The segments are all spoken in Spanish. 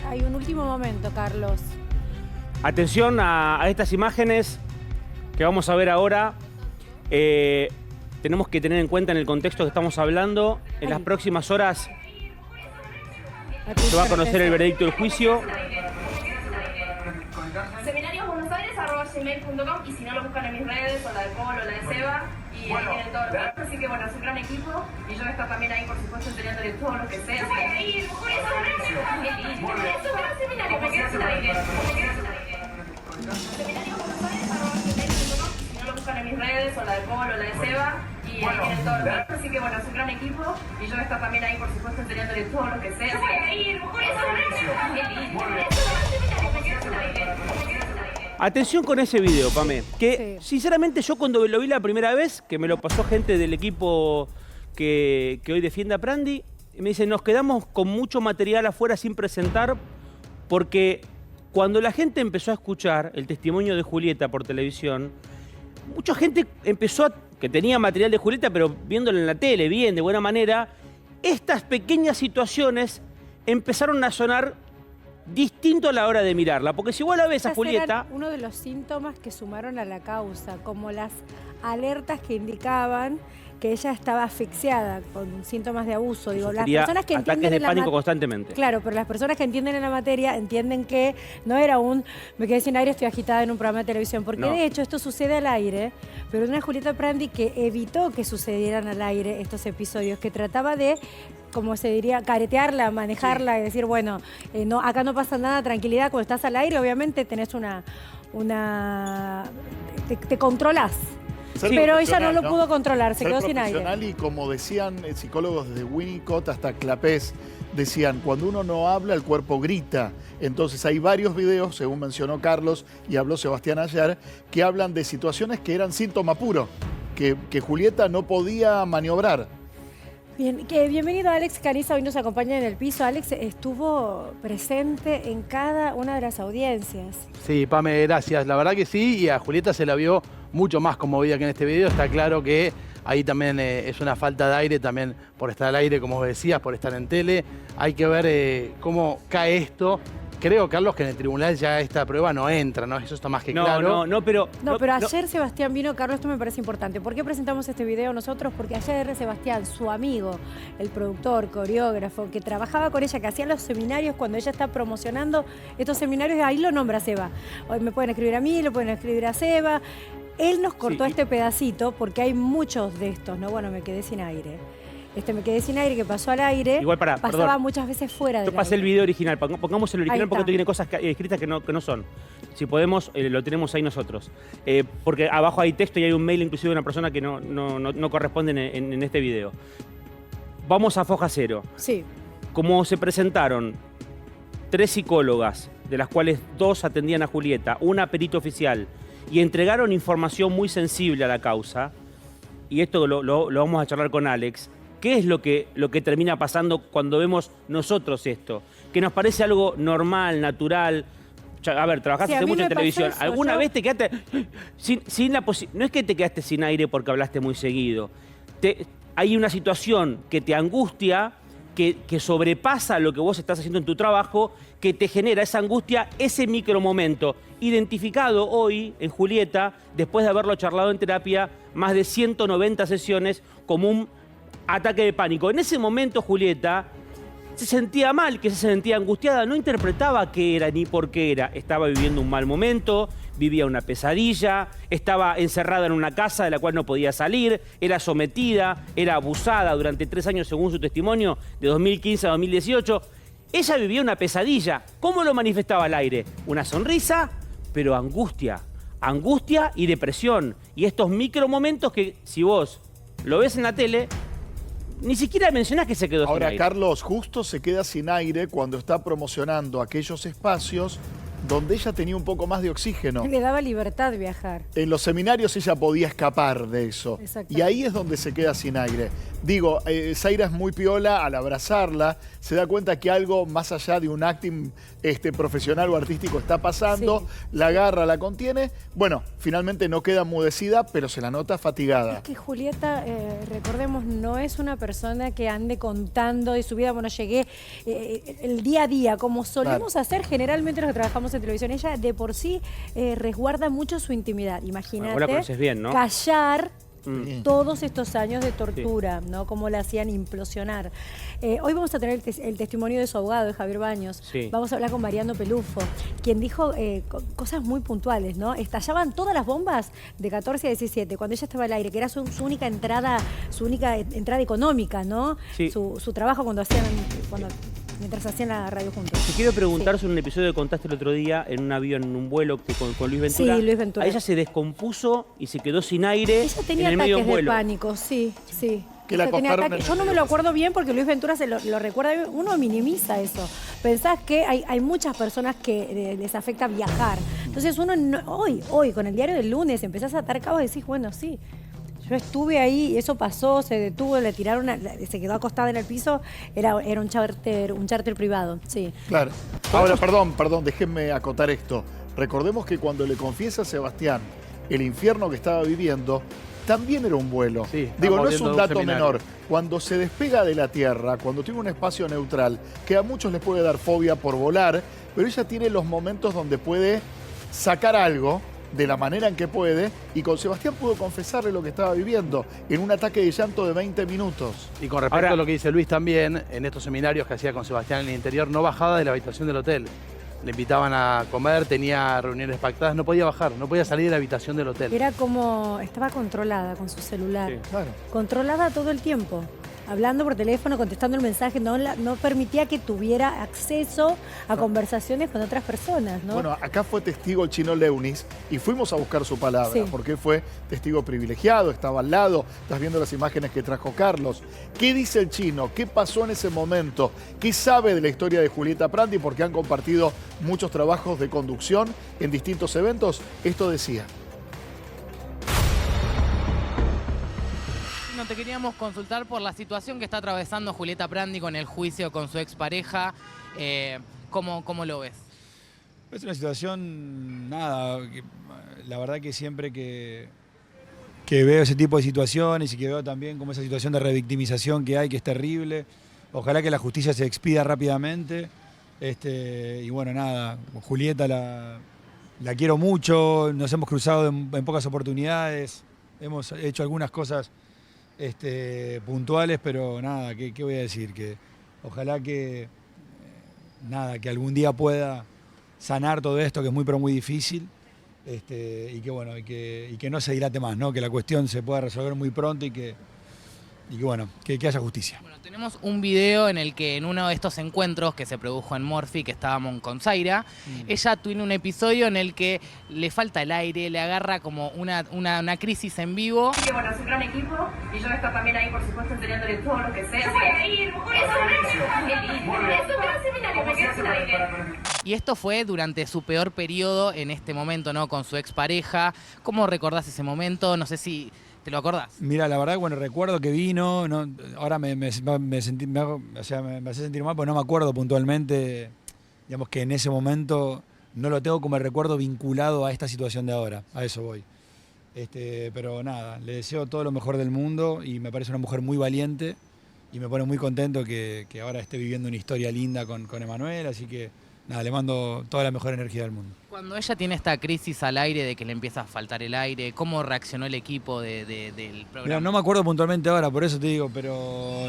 hay un último momento, Carlos. Atención a estas imágenes que vamos a ver ahora. Tenemos que tener en cuenta en el contexto que estamos hablando. En las próximas horas se va a conocer el veredicto del juicio. Seminariosbuenosaires@gmail.com, y si no lo buscan en mis redes, o la de Polo, o la de Seba, y ahí tienen todo lo que. Así que bueno, es un gran equipo, y yo voy a estar también ahí, por supuesto, enseñándole todo lo que sé. Así que ahí, eso va a seminario, me quedo sin aire. Seminariosbuenosaires@gmail.com, y si no lo buscan en mis redes, o la de Polo, o la de Seba, y ahí tienen todo lo que. Así que bueno, es un gran equipo, y yo voy a estar también ahí, por supuesto, enseñándole todo lo que sé. Así que ahí, eso va a seminario, me quedo sin aire. Atención con ese video, Pame, que sinceramente yo cuando lo vi la primera vez, que me lo pasó gente del equipo que hoy defiende a Prandi, me dicen, nos quedamos con mucho material afuera sin presentar, porque cuando la gente empezó a escuchar el testimonio de Julieta por televisión, mucha gente empezó que tenía material de Julieta, pero viéndolo en la tele, bien, de buena manera, estas pequeñas situaciones empezaron a sonar distinto a la hora de mirarla, porque si vos la ves a Julieta... Uno de los síntomas que sumaron a la causa, como las alertas que indicaban que ella estaba asfixiada con síntomas de abuso. Digo, las personas que ataques entienden de pánico constantemente. Claro, pero las personas que entienden en la materia entienden que no era me quedé sin aire, estoy agitada en un programa de televisión, porque de hecho esto sucede al aire, pero una Julieta Prandi que evitó que sucedieran al aire estos episodios, que trataba de, como se diría, caretearla, manejarla y decir, bueno, no, acá no pasa nada, tranquilidad, cuando estás al aire obviamente tenés te controlás. Pero ella no lo pudo controlar, se quedó sin aire. Y como decían psicólogos desde Winnicott hasta Clapés, decían, cuando uno no habla, el cuerpo grita. Entonces hay varios videos, según mencionó Carlos y habló Sebastián ayer, que hablan de situaciones que eran síntoma puro, que Julieta no podía maniobrar. Bien, bienvenido Alex Caniza, hoy nos acompaña en el piso. Alex estuvo presente en cada una de las audiencias. Sí, Pame, gracias. La verdad que sí, y a Julieta se la vio mucho más conmovida que en este video. Está claro que ahí también es una falta de aire, también por estar al aire, como decías, por estar en tele. Hay que ver cómo cae esto. Creo, Carlos, que en el tribunal ya esta prueba no entra, ¿no? Eso está más que claro. Pero ayer Sebastián vino, Carlos, esto me parece importante. ¿Por qué presentamos este video nosotros? Porque ayer Sebastián, su amigo, el productor, coreógrafo, que trabajaba con ella, que hacía los seminarios cuando ella está promocionando estos seminarios, ahí lo nombra Seba. Hoy me pueden escribir a mí, lo pueden escribir a Seba. Él nos cortó este pedacito porque hay muchos de estos, ¿no? Bueno, me quedé sin aire. Me quedé sin aire, que pasó al aire, igual pasaba muchas veces fuera del aire. Yo pasé el video original, pongamos el original porque tiene cosas escritas que no son. Si podemos, lo tenemos ahí nosotros. Porque abajo hay texto y hay un mail inclusive de una persona que no corresponde en este video. Vamos a foja cero. Sí. Como se presentaron 3 psicólogas, de las cuales 2 atendían a Julieta, una perito oficial, y entregaron información muy sensible a la causa, y esto lo vamos a charlar con Alex. ¿Qué es lo que termina pasando cuando vemos nosotros esto? Que nos parece algo normal, natural. A ver, trabajaste hace mucho en televisión. ¿Alguna vez te quedaste sin la posibilidad? No es que te quedaste sin aire porque hablaste muy seguido. Hay una situación que te angustia, que sobrepasa lo que vos estás haciendo en tu trabajo, que te genera esa angustia, ese micromomento, identificado hoy en Julieta, después de haberlo charlado en terapia, más de 190 sesiones, como un ataque de pánico. En ese momento Julieta se sentía mal, que se sentía angustiada, no interpretaba qué era ni por qué era. Estaba viviendo un mal momento, vivía una pesadilla, estaba encerrada en una casa de la cual no podía salir, era sometida, era abusada durante 3 años según su testimonio, de 2015 a 2018. Ella vivía una pesadilla. ¿Cómo lo manifestaba al aire? Una sonrisa, pero angustia y depresión. Y estos micromomentos que si vos lo ves en la tele, ni siquiera mencionás que se quedó sin aire. Ahora, Carlos, justo se queda sin aire cuando está promocionando aquellos espacios donde ella tenía un poco más de oxígeno. Le daba libertad viajar. En los seminarios ella podía escapar de eso. Exactamente. Y ahí es donde se queda sin aire. Digo, Zaira es muy piola al abrazarla, se da cuenta que algo más allá de un acting profesional o artístico está pasando, Sí. la agarra, la contiene. Bueno, finalmente no queda enmudecida, pero se la nota fatigada. Es que Julieta, recordemos, no es una persona que ande contando de su vida. Bueno, llegué el día a día, como solemos hacer generalmente los que trabajamos en televisión. Ella de por sí resguarda mucho su intimidad. Imagínate, Vos la conocés bien, ¿no? callar Mm. todos estos años de tortura, ¿no? Cómo la hacían implosionar. Hoy vamos a tener el testimonio de su abogado, de Javier Baños. Sí. Vamos a hablar con Mariano Pelufo, quien dijo cosas muy puntuales, ¿no? Estallaban todas las bombas de 14 a 17, cuando ella estaba al aire, que era su única entrada económica, ¿no? Sí. Su trabajo mientras hacían la radio juntos. Te quiero preguntar Sí. sobre un episodio que contaste el otro día en un avión, en un vuelo con Luis Ventura. Sí, Luis Ventura. A ella se descompuso y se quedó sin aire Ella tenía en el medio ataques del de vuelo. pánico, sí. Que la Ella tenía acostaron ataques. en Yo no me lo acuerdo bien porque Luis Ventura lo recuerda bien. Uno minimiza eso. Pensás que hay muchas personas que les afecta viajar. Entonces uno hoy, con el diario del lunes, empezás a atar cabos y decís, bueno, sí. Yo estuve ahí, eso pasó, se detuvo, le tiraron, se quedó acostada en el piso, era un charter privado, sí. Claro. Ahora, perdón, déjenme acotar esto. Recordemos que cuando le confiesa a Sebastián el infierno que estaba viviendo, también era un vuelo. Sí, Digo, estamos no es viendo un un dato seminario. menor. Cuando se despega de la Tierra, cuando tiene un espacio neutral, que a muchos les puede dar fobia por volar, pero ella tiene los momentos donde puede sacar algo de la manera en que puede, y con Sebastián pudo confesarle lo que estaba viviendo en un ataque de llanto de 20 minutos. Y con respecto Ahora- a lo que dice Luis también, en estos seminarios que hacía con Sebastián en el interior, no bajaba de la habitación del hotel. Le invitaban a comer, tenía reuniones pactadas, no podía bajar, no podía salir de la habitación del hotel. Era como, estaba controlada con su celular, Sí. Claro. controlada todo el tiempo, hablando por teléfono, contestando el mensaje, no permitía que tuviera acceso a conversaciones con otras personas, ¿no? Bueno, acá fue testigo el chino Leunis y fuimos a buscar su palabra, Sí. porque fue testigo privilegiado, estaba al lado, estás viendo las imágenes que trajo Carlos. ¿Qué dice el chino? ¿Qué pasó en ese momento? ¿Qué sabe de la historia de Julieta Prandi? Porque han compartido muchos trabajos de conducción en distintos eventos. Esto decía. No, te queríamos consultar por la situación que está atravesando Julieta Prandi con el juicio con su expareja. ¿Cómo lo ves? Es una situación, la verdad que siempre que veo ese tipo de situaciones y que veo también como esa situación de revictimización que hay, que es terrible, ojalá que la justicia se expida rápidamente. Y bueno, Julieta la quiero mucho, nos hemos cruzado en pocas oportunidades, hemos hecho algunas cosas puntuales, pero ¿qué voy a decir? Que ojalá que algún día pueda sanar todo esto, que es muy pero muy difícil, y que no se dilate más, ¿no? Que la cuestión se pueda resolver muy pronto y que haya justicia. Bueno, tenemos un video en el que en uno de estos encuentros que se produjo en Morphy, que estábamos con Zaira, ella tiene un episodio en el que le falta el aire, le agarra como una crisis en vivo. Así que bueno, es un gran equipo y yo voy a estar también ahí, por supuesto, enseñándole todo lo que sé. Yo voy a ir, por eso es un gran seminario, me quedé sin aire. Y esto fue durante su peor periodo en este momento, ¿no? Con su expareja. ¿Cómo recordás ese momento? No sé si te lo acordás. Mira, la verdad, recuerdo que vino, ¿no? Ahora me hace sentir mal porque no me acuerdo puntualmente, digamos que en ese momento no lo tengo como el recuerdo vinculado a esta situación de ahora, a eso voy. Pero le deseo todo lo mejor del mundo y me parece una mujer muy valiente y me pone muy contento que ahora esté viviendo una historia linda con Emanuel, así que le mando toda la mejor energía del mundo. Cuando ella tiene esta crisis al aire de que le empieza a faltar el aire, ¿cómo reaccionó el equipo del programa? Mira, no me acuerdo puntualmente ahora, por eso te digo, pero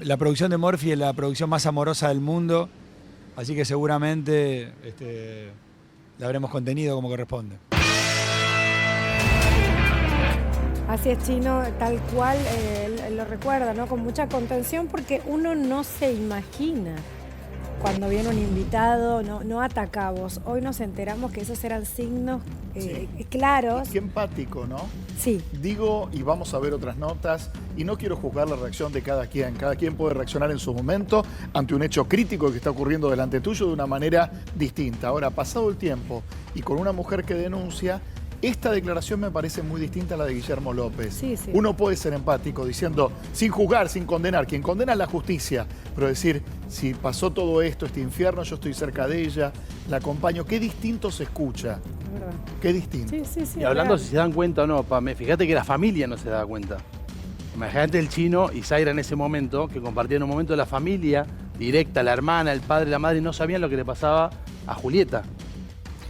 la producción de Morphy es la producción más amorosa del mundo, así que seguramente la habremos contenido como corresponde. Así es, Chino, tal cual él lo recuerda, ¿no? Con mucha contención porque uno no se imagina cuando viene un invitado, no ata cabos. Hoy nos enteramos que esos eran signos claros. Qué empático, ¿no? Sí. Digo, y vamos a ver otras notas, y no quiero juzgar la reacción de cada quien puede reaccionar en su momento ante un hecho crítico que está ocurriendo delante tuyo de una manera distinta. Ahora, pasado el tiempo y con una mujer que denuncia, esta declaración me parece muy distinta a la de Guillermo López. Sí, sí. Uno puede ser empático diciendo, sin juzgar, sin condenar, quien condena es la justicia, pero decir, si pasó todo esto, este infierno, yo estoy cerca de ella, la acompaño, qué distinto se escucha. Es verdad. Qué distinto. Sí, sí, sí. Y hablando real. si se dan cuenta o no, Pame, fíjate que la familia no se da cuenta. Imagínate el Chino y Zaira en ese momento, que compartían un momento de la familia directa, la hermana, el padre, la madre, no sabían lo que le pasaba a Julieta.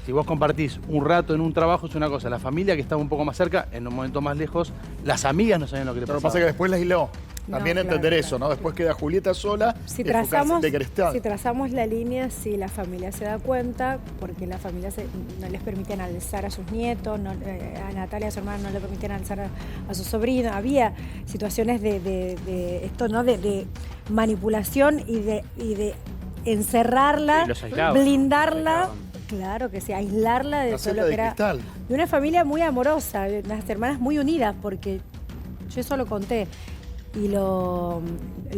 Si vos compartís un rato en un trabajo es una cosa, la familia que estaba un poco más cerca, en un momento más lejos, las amigas no sabían lo que le Pero pasaba. pasa que después la aisló. No, También claro, entender claro. eso, ¿no? Después queda Julieta sola, Si enfocarse trazamos, de Cristal. si trazamos la línea, sí, la familia se da cuenta, porque la familia no les permitían alzar a sus nietos, a Natalia, a su hermana, no le permitían alzar a su sobrino. Había situaciones de esto, ¿no? De manipulación y de encerrarla, Sí, los aislaban, blindarla. los aislaban. Claro que sí, aislarla de La todo celda lo que de era. Cristal. De una familia muy amorosa, de unas hermanas muy unidas, porque yo eso lo conté y lo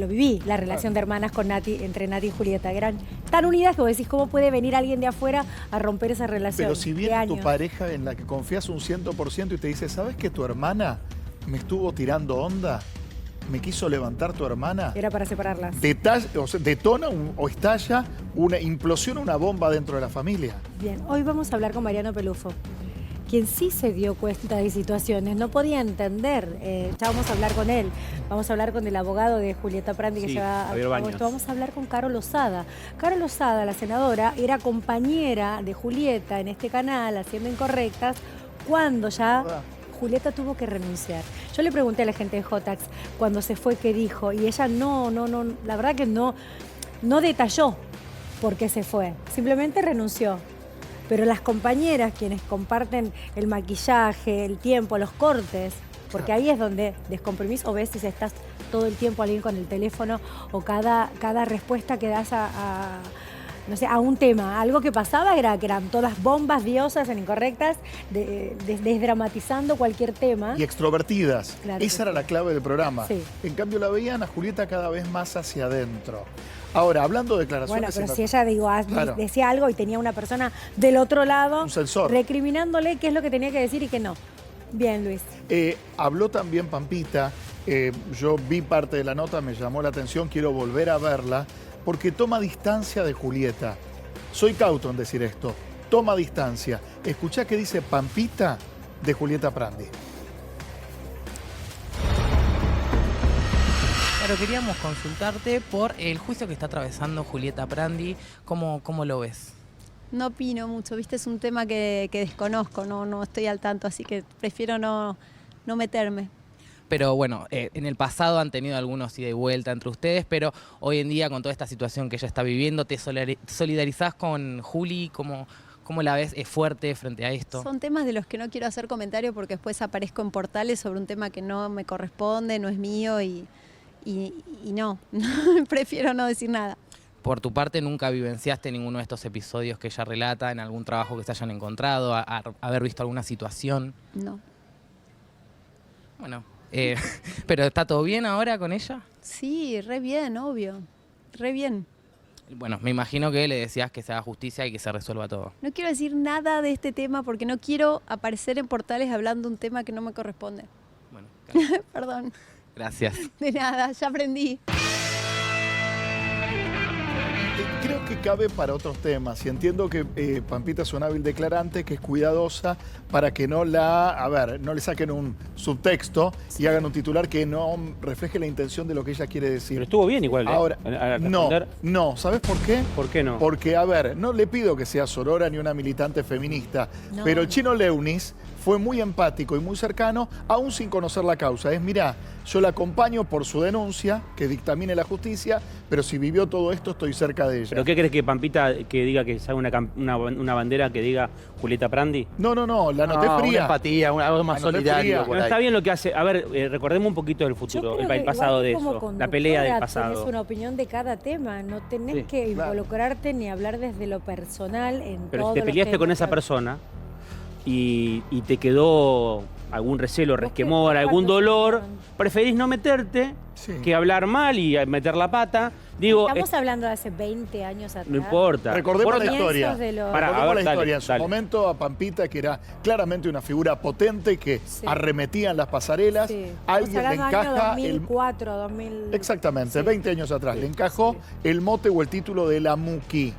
viví, la relación de hermanas con entre Nati y Julieta, que eran tan unidas que vos decís, ¿cómo puede venir alguien de afuera a romper esa relación? Pero si de viene tu años? pareja en la que confías un 100% y te dice, ¿sabes que tu hermana me estuvo tirando onda? ¿Me quiso levantar tu hermana? Era para separarlas. Detona o estalla implosiona una bomba dentro de la familia. Bien, hoy vamos a hablar con Mariano Pelufo, quien sí se dio cuenta de situaciones, no podía entender. Ya vamos a hablar con él. Vamos a hablar con el abogado de Julieta Prandi, que Sí, lleva Javier a cabo Baños. esto. Vamos a hablar con Caro Lozada. Caro Lozada, la senadora, era compañera de Julieta en este canal, haciendo Incorrectas, cuando ya ¿Verdad? Julieta tuvo que renunciar. Yo le pregunté a la gente de Jotax cuando se fue qué dijo, y ella no, la verdad que no detalló por qué se fue. Simplemente renunció. Pero las compañeras, quienes comparten el maquillaje, el tiempo, los cortes, porque ahí es donde descomprimís o ves si estás todo el tiempo alguien con el teléfono o cada respuesta que das no sé, a un tema. Algo que pasaba era que eran todas bombas diosas en Incorrectas, desdramatizando cualquier tema. Y extrovertidas. Claro Esa que era sí. la clave del programa. Sí. En cambio la veían a Julieta cada vez más hacia adentro. Ahora, hablando de declaraciones... Bueno, pero en la- si ella Claro. decía algo y tenía una persona del otro lado Un censor. recriminándole qué es lo que tenía que decir y qué no. Bien, Luis. Habló también Pampita, yo vi parte de la nota, me llamó la atención, quiero volver a verla, porque toma distancia de Julieta. Soy cauto en decir esto, toma distancia. Escuchá qué dice Pampita de Julieta Prandi. Claro, queríamos consultarte por el juicio que está atravesando Julieta Prandi. ¿Cómo lo ves? No opino mucho, viste, es un tema que desconozco, no estoy al tanto, así que prefiero no meterme. Pero bueno, en el pasado han tenido algunos ida y vuelta entre ustedes, pero hoy en día con toda esta situación que ella está viviendo, ¿te solidarizás con Juli? ¿Cómo la ves? ¿Es fuerte frente a esto? Son temas de los que no quiero hacer comentario porque después aparezco en portales sobre un tema que no me corresponde, no es mío y no, prefiero no decir nada. Por tu parte, ¿nunca vivenciaste ninguno de estos episodios que ella relata en algún trabajo que se hayan encontrado, haber visto alguna situación? No. Bueno, ¿pero está todo bien ahora con ella? Sí, re bien, obvio, re bien. Bueno, me imagino que le decías que se haga justicia y que se resuelva todo. No quiero decir nada de este tema porque no quiero aparecer en portales hablando de un tema que no me corresponde. Bueno, claro. Perdón, Gracias. de nada, ya aprendí. Creo que cabe para otros temas y entiendo que Pampita es un hábil declarante, que es cuidadosa para que no le saquen un subtexto y hagan un titular que no refleje la intención de lo que ella quiere decir. Pero estuvo bien igual, ¿eh? Ahora, Al responder. no, ¿sabes por qué? ¿Por qué no? Porque, no le pido que sea sorora ni una militante feminista, No. pero el Chino Leunis fue muy empático y muy cercano, aún sin conocer la causa. Mirá, yo la acompaño por su denuncia, que dictamine la justicia, pero si vivió todo esto, estoy cerca de ella. ¿Pero qué crees que Pampita que diga que salga una bandera que diga Julieta Prandi? No, la noté Una fría. empatía, algo más La noté solidario. fría. por No, ahí. está bien lo que hace. A ver, recordemos un poquito del Yo futuro, creo el que pasado igual de como eso, la pelea del conductora pasado. Tenés una opinión de cada tema, no tenés Sí, que claro. involucrarte ni hablar desde lo personal en Pero todo si te lo peleaste que con esa mujer- persona, y te quedó algún recelo, resquemor, algún dolor, preferís no meterte que hablar mal y meter la pata. Digo, Estamos hablando de hace 20 años atrás. no importa. Recordemos la historia. Comienzos de los- Recordemos la dale, historia. En su dale. momento a Pampita, que era claramente una figura potente que arremetía en las pasarelas, Sí. alguien le Estamos hablando encaja año el... 2004, 2000... Exactamente, Sí. 20 años atrás. Le encajó el mote o el título de la Muki.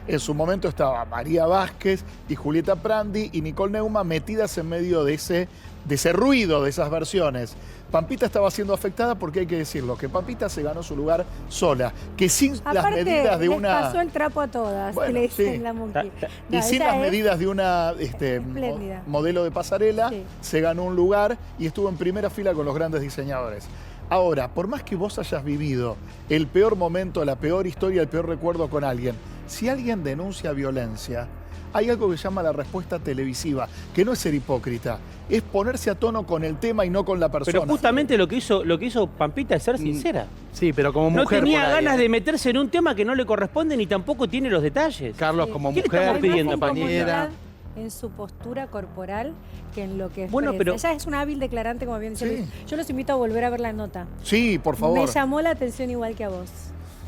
En su momento estaba María Vázquez y Julieta Prandi y Nicole Neumann metidas en medio de ese ruido, de esas versiones. Pampita estaba siendo afectada porque hay que decirlo, que Pampita se ganó su lugar sola, que sin las Aparte, medidas de les una... pasó el trapo a todas, Bueno, que le dicen sí. la Monkey. Y sin las medidas de una espléndida. modelo de pasarela, Sí. se ganó un lugar y estuvo en primera fila con los grandes diseñadores. Ahora, por más que vos hayas vivido el peor momento, la peor historia, el peor recuerdo con alguien, si alguien denuncia violencia, hay algo que se llama la respuesta televisiva, que no es ser hipócrita, es ponerse a tono con el tema y no con la persona. Pero justamente lo que hizo Pampita es ser sincera. Sí, pero como No mujer tenía por ahí, ganas de meterse en un tema que no le corresponde ni tampoco tiene los detalles. Carlos, como ¿Qué le mujer, estamos pidiendo, compañera. En su postura corporal que en lo que Bueno, expresa. pero- Ella es una hábil declarante, como bien decía Sí. Luis. Yo los invito a volver a ver la nota. Sí, por favor. Me llamó la atención igual que a vos.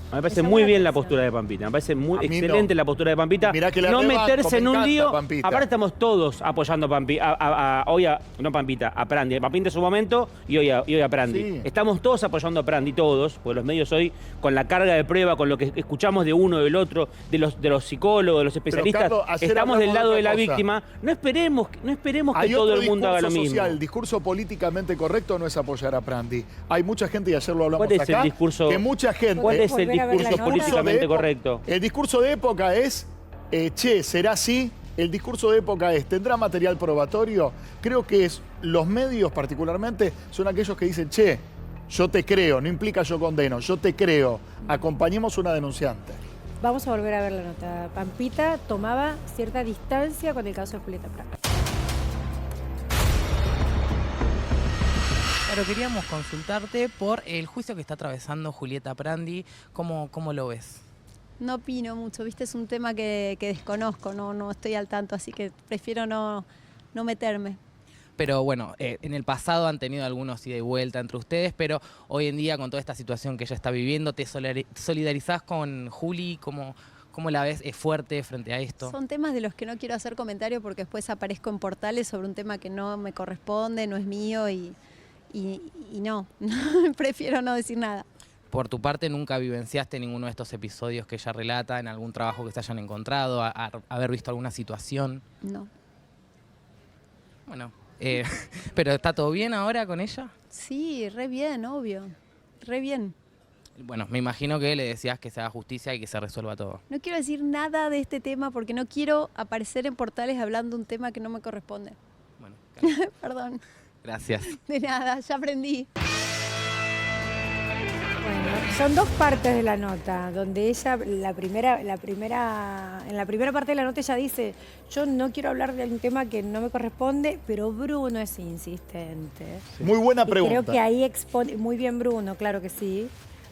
Me parece Me muy llamó bien la la atención. postura de Pampita. Me parece muy A mí excelente no. la postura de Pampita. Mirá que la no rebanco, meterse me en un encanta lío. Pampita. Aparte estamos todos apoyando a Pampita. No Pampita, a Prandi. A Pampita en su momento y hoy a Prandi. Sí. Estamos todos apoyando a Prandi, todos, porque los medios hoy, con la carga de prueba, con lo que escuchamos de uno, del otro, de los psicólogos, de los especialistas, Carlos, ayer estamos del hablamos lado de de la otra cosa. víctima. No esperemos que Hay todo otro el mundo haga lo discurso mismo. social, el discurso políticamente correcto no es apoyar a Prandi. Hay mucha gente, y ayer lo hablamos ¿Cuál es acá, el discurso- que mucha gente... ¿Cuál es el Volver a ver la discurso nota. políticamente época- correcto? El discurso de época es, che, ¿será así? El discurso de época es, ¿tendrá material probatorio? Creo que es, los medios particularmente son aquellos que dicen, che, yo te creo, no implica yo condeno, yo te creo, acompañemos una denunciante. Vamos a volver a ver la nota. Pampita tomaba cierta distancia con el caso de Julieta Prandi. Claro, queríamos consultarte por el juicio que está atravesando Julieta Prandi. ¿Cómo lo ves? No opino mucho, viste, es un tema que desconozco, no estoy al tanto, así que prefiero no meterme. Pero bueno, en el pasado han tenido algunos ida y vuelta entre ustedes, pero hoy en día con toda esta situación que ella está viviendo, ¿te solidarizás con Juli? ¿Cómo la ves? ¿Es fuerte frente a esto? Son temas de los que no quiero hacer comentario porque después aparezco en portales sobre un tema que no me corresponde, no es mío y no, prefiero no decir nada. Por tu parte, ¿nunca vivenciaste ninguno de estos episodios que ella relata en algún trabajo que se hayan encontrado, haber visto alguna situación? No. Bueno, ¿pero está todo bien ahora con ella? Sí, re bien, obvio, re bien. Bueno, me imagino que le decías que se haga justicia y que se resuelva todo. No quiero decir nada de este tema porque no quiero aparecer en portales hablando un tema que no me corresponde. Bueno, Perdón, gracias. de nada, ya aprendí. Bueno, son dos partes de la nota, donde ella, en la primera parte de la nota ella dice, yo no quiero hablar de un tema que no me corresponde, pero Bruno es insistente. Muy buena Y pregunta. creo que ahí expone, muy bien Bruno, claro que sí,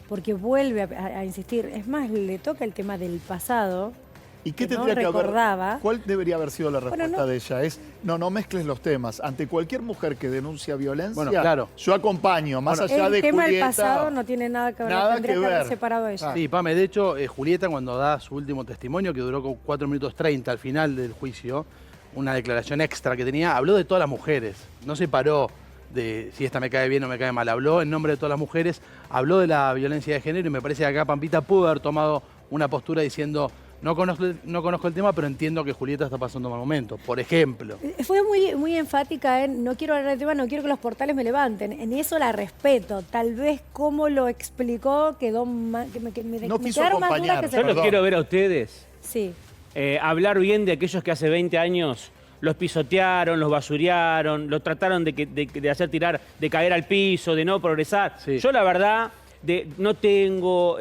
porque vuelve a insistir. Es más, le toca el tema del pasado. ¿Y qué que no tendría que recordaba. haber? ¿Cuál debería haber sido la respuesta no. de ella? Es, no mezcles los temas. Ante cualquier mujer que denuncia violencia, Bueno, claro. yo acompaño, más allá de El tema del Julieta. pasado no tiene nada que ver, Nada tendría que que haber ver. separado a ella. Sí, Pame, de hecho, Julieta cuando da su último testimonio, que duró como 4 minutos 30 al final del juicio, una declaración extra que tenía, habló de todas las mujeres, no se paró de si esta me cae bien o me cae mal, habló en nombre de todas las mujeres, habló de la violencia de género y me parece que acá Pampita pudo haber tomado una postura diciendo, no conozco el tema, pero entiendo que Julieta está pasando un mal momento, por ejemplo. Fue muy enfática en no quiero hablar del tema, no quiero que los portales me levanten. En eso la respeto. Tal vez como lo explicó quedó más, que me No quiso quedaron más dudas acompañar. que Yo los Perdón. quiero ver a ustedes Sí. hablar bien de aquellos que hace 20 años los pisotearon, los basurearon, los trataron de hacer tirar, de caer al piso, de no progresar. Sí. Yo la verdad no tengo,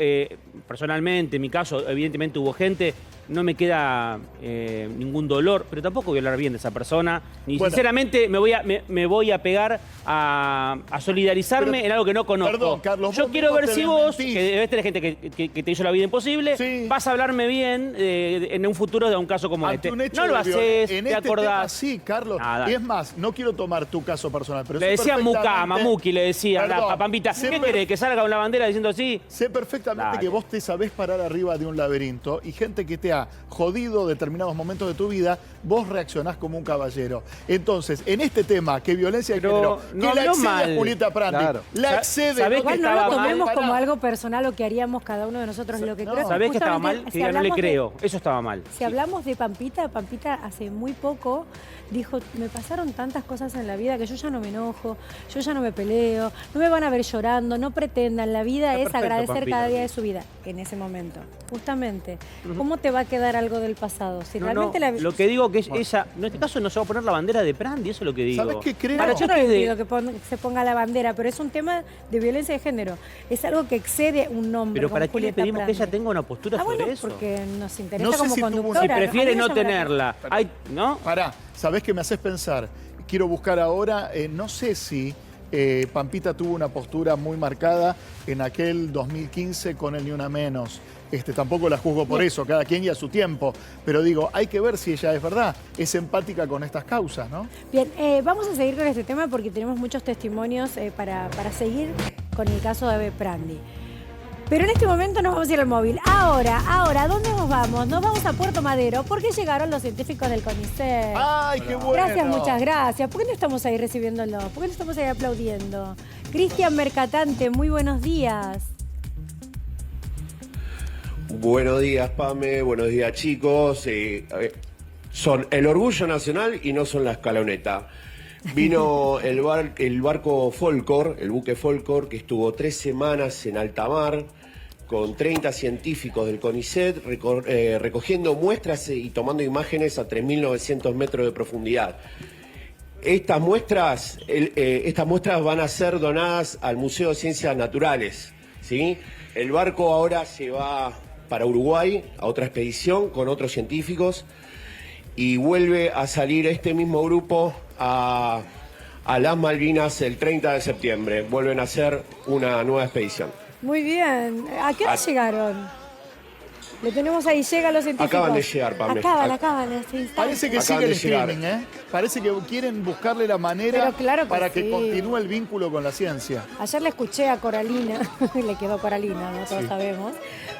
personalmente, en mi caso, evidentemente hubo gente no me queda ningún dolor, pero tampoco voy a hablar bien de esa persona. Ni Bueno. sinceramente me voy a pegar a solidarizarme Pero, en algo que no conozco. perdón, Carlos, yo vos quiero mismo ver te si vos, desmentís. que debes tener gente que te hizo la vida imposible, Sí. vas a hablarme bien en un futuro de un caso como Ante este. un hecho No lo de haces, en te este tema acordás. sí, Carlos. Nada. Y es más, no quiero tomar tu caso personal, pero Le sé decían Mucama, perfectamente- Muki, le decían Perdón, a Pampita. sé ¿Qué per- querés? ¿Que salga con la bandera diciendo así? Sé perfectamente Dale. que vos te sabés parar arriba de un laberinto y gente que te ha jodido determinados momentos de tu vida, vos reaccionás como un caballero. Entonces, en este tema, que violencia de Pero género, no que la habló excede mal. a Julieta Prandi, Claro. la excede. ¿Sabés Igual que no estaba lo mal? tomemos como Pará. algo personal o que haríamos cada uno de nosotros. Lo que No. creo es ¿Sabés que estaba justamente, mal? Que si diga, no le hablamos de- creo. Eso estaba mal. Si hablamos de Pampita, Pampita hace muy poco dijo, me pasaron tantas cosas en la vida que yo ya no me enojo, yo ya no me peleo, no me van a ver llorando, no pretendan, la vida Está es perfecto, agradecer Pampita. cada día de su vida, en ese momento. Justamente, ¿cómo te va a quedar algo del pasado? Si No, realmente no, la lo que digo que es ella, en este caso no se va a poner la bandera de Prandi, eso es lo que digo. ¿Sabés qué creo? Para, yo no es le de- pido que se ponga la bandera, pero es un tema de violencia de género. Es algo que excede un nombre. Pero como ¿para qué le Julieta pedimos que Prandi. ella tenga una postura sobre bueno, eso? porque nos interesa No sé como si tuvo una- conductora. Si A mí prefiere me no llama la tenerla. Hay, ¿no? Pará, ¿sabés qué me haces pensar? Quiero buscar ahora, no sé si Pampita tuvo una postura muy marcada en aquel 2015 con el Ni Una Menos. Tampoco la juzgo por eso, cada quien y a su tiempo. Pero digo, hay que ver si ella es verdad, es empática con estas causas, ¿no? Bien, vamos a seguir con este tema porque tenemos muchos testimonios para seguir con el caso de Prandi. Pero en este momento nos vamos a ir al móvil. Ahora, ¿dónde nos vamos? Nos vamos a Puerto Madero porque llegaron los científicos del CONICET. ¡Ay, qué bueno! Gracias, muchas gracias. ¿Por qué no estamos ahí recibiéndolo? ¿Por qué no estamos ahí aplaudiendo? Cristian Mercatante, muy buenos días. Buenos días, Pame. Buenos días, chicos. Son el orgullo nacional y no son la escaloneta. Vino el barco Folcor, el buque Folcor, que estuvo 3 semanas en alta mar con 30 científicos del CONICET recogiendo muestras y tomando imágenes a 3.900 metros de profundidad. Estas muestras van a ser donadas al Museo de Ciencias Naturales, ¿sí? El barco ahora se va para Uruguay a otra expedición con otros científicos y vuelve a salir este mismo grupo a las Malvinas el 30 de septiembre. Vuelven a hacer una nueva expedición. Muy bien. ¿A qué hora llegaron? Lo tenemos ahí, llegan los científicos. Acaban de llegar, Pame. Acaban este instante. Parece que Acaban sigue el de llegar. streaming, ¿eh? Parece que quieren buscarle la manera Pero claro que para que sí. continúe el vínculo con la ciencia. Ayer le escuché a Coralina, le quedó Coralina, no todos sabemos,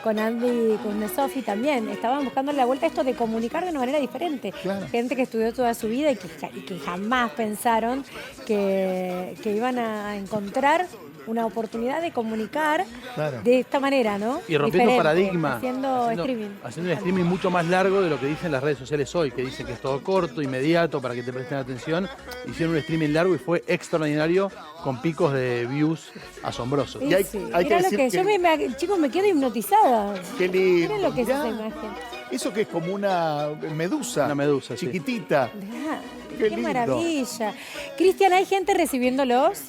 con Andy Kuznetsov y también estaban buscando la vuelta a esto de comunicar de una manera diferente. Claro. Gente que estudió toda su vida y que jamás pensaron que iban a encontrar una oportunidad de comunicar Claro. de esta manera, ¿no? Y rompiendo Diferente, paradigma. Haciendo streaming. Haciendo un streaming mucho más largo de lo que dicen las redes sociales hoy, que dicen que es todo corto, inmediato, para que te presten atención. Hicieron un streaming largo y fue extraordinario, con picos de views asombrosos. Sí, Y hay- sí. hay que Mirá lo decir que, que- chicos, me quedo hipnotizada. Qué lindo. Miren lo que es Mirá, esa imagen. Eso que es como una medusa. Una medusa, sí. Chiquitita. Mirá, Qué qué lindo. maravilla. Cristian, ¿hay gente recibiéndolos?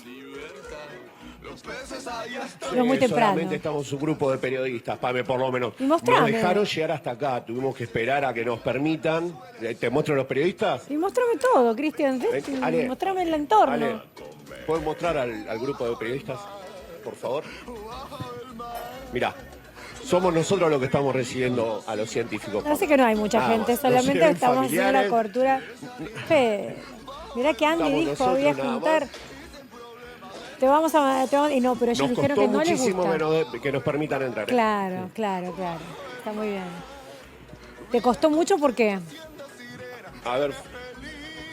No muy temprano. Solamente estamos un grupo de periodistas, Pame, por lo menos. Y mostrame. Nos dejaron llegar hasta acá, tuvimos que esperar a que nos permitan. ¿Te muestro los periodistas? Y mostrame todo, Cristian. Ale, Mostrame el entorno. Ale, ¿puedes mostrar al grupo de periodistas, por favor? Mirá, somos nosotros los que estamos recibiendo a los científicos. Parece que no hay mucha Vamos, gente, no solamente se ven estamos haciendo la familiares. cobertura. Mirá que Andy Estamos dijo, nosotros voy a nada juntar. más. Te vamos a... Y no, pero ellos Nos dijeron costó que no les muchísimo gusta. menos que nos permitan entrar. Claro. Está muy bien. ¿Te costó mucho por qué? A ver,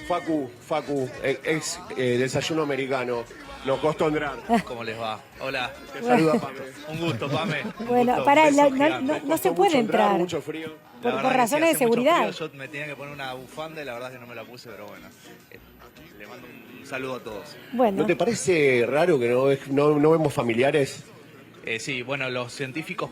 Facu, ex desayuno americano. Nos costó entrar. ¿Cómo les va? Hola. Te saluda, Pame. Un gusto, Pame. Un Bueno, gusto. pará, Beso no gigante. se Costó puede mucho entrar. Mucho frío. La por verdad que razones de hace mucho seguridad. frío. Yo me tenía que poner una bufanda y la verdad que no me la puse, pero bueno. Le mando un saludo a todos. Bueno, ¿No te parece raro que no vemos familiares? Sí, bueno, los científicos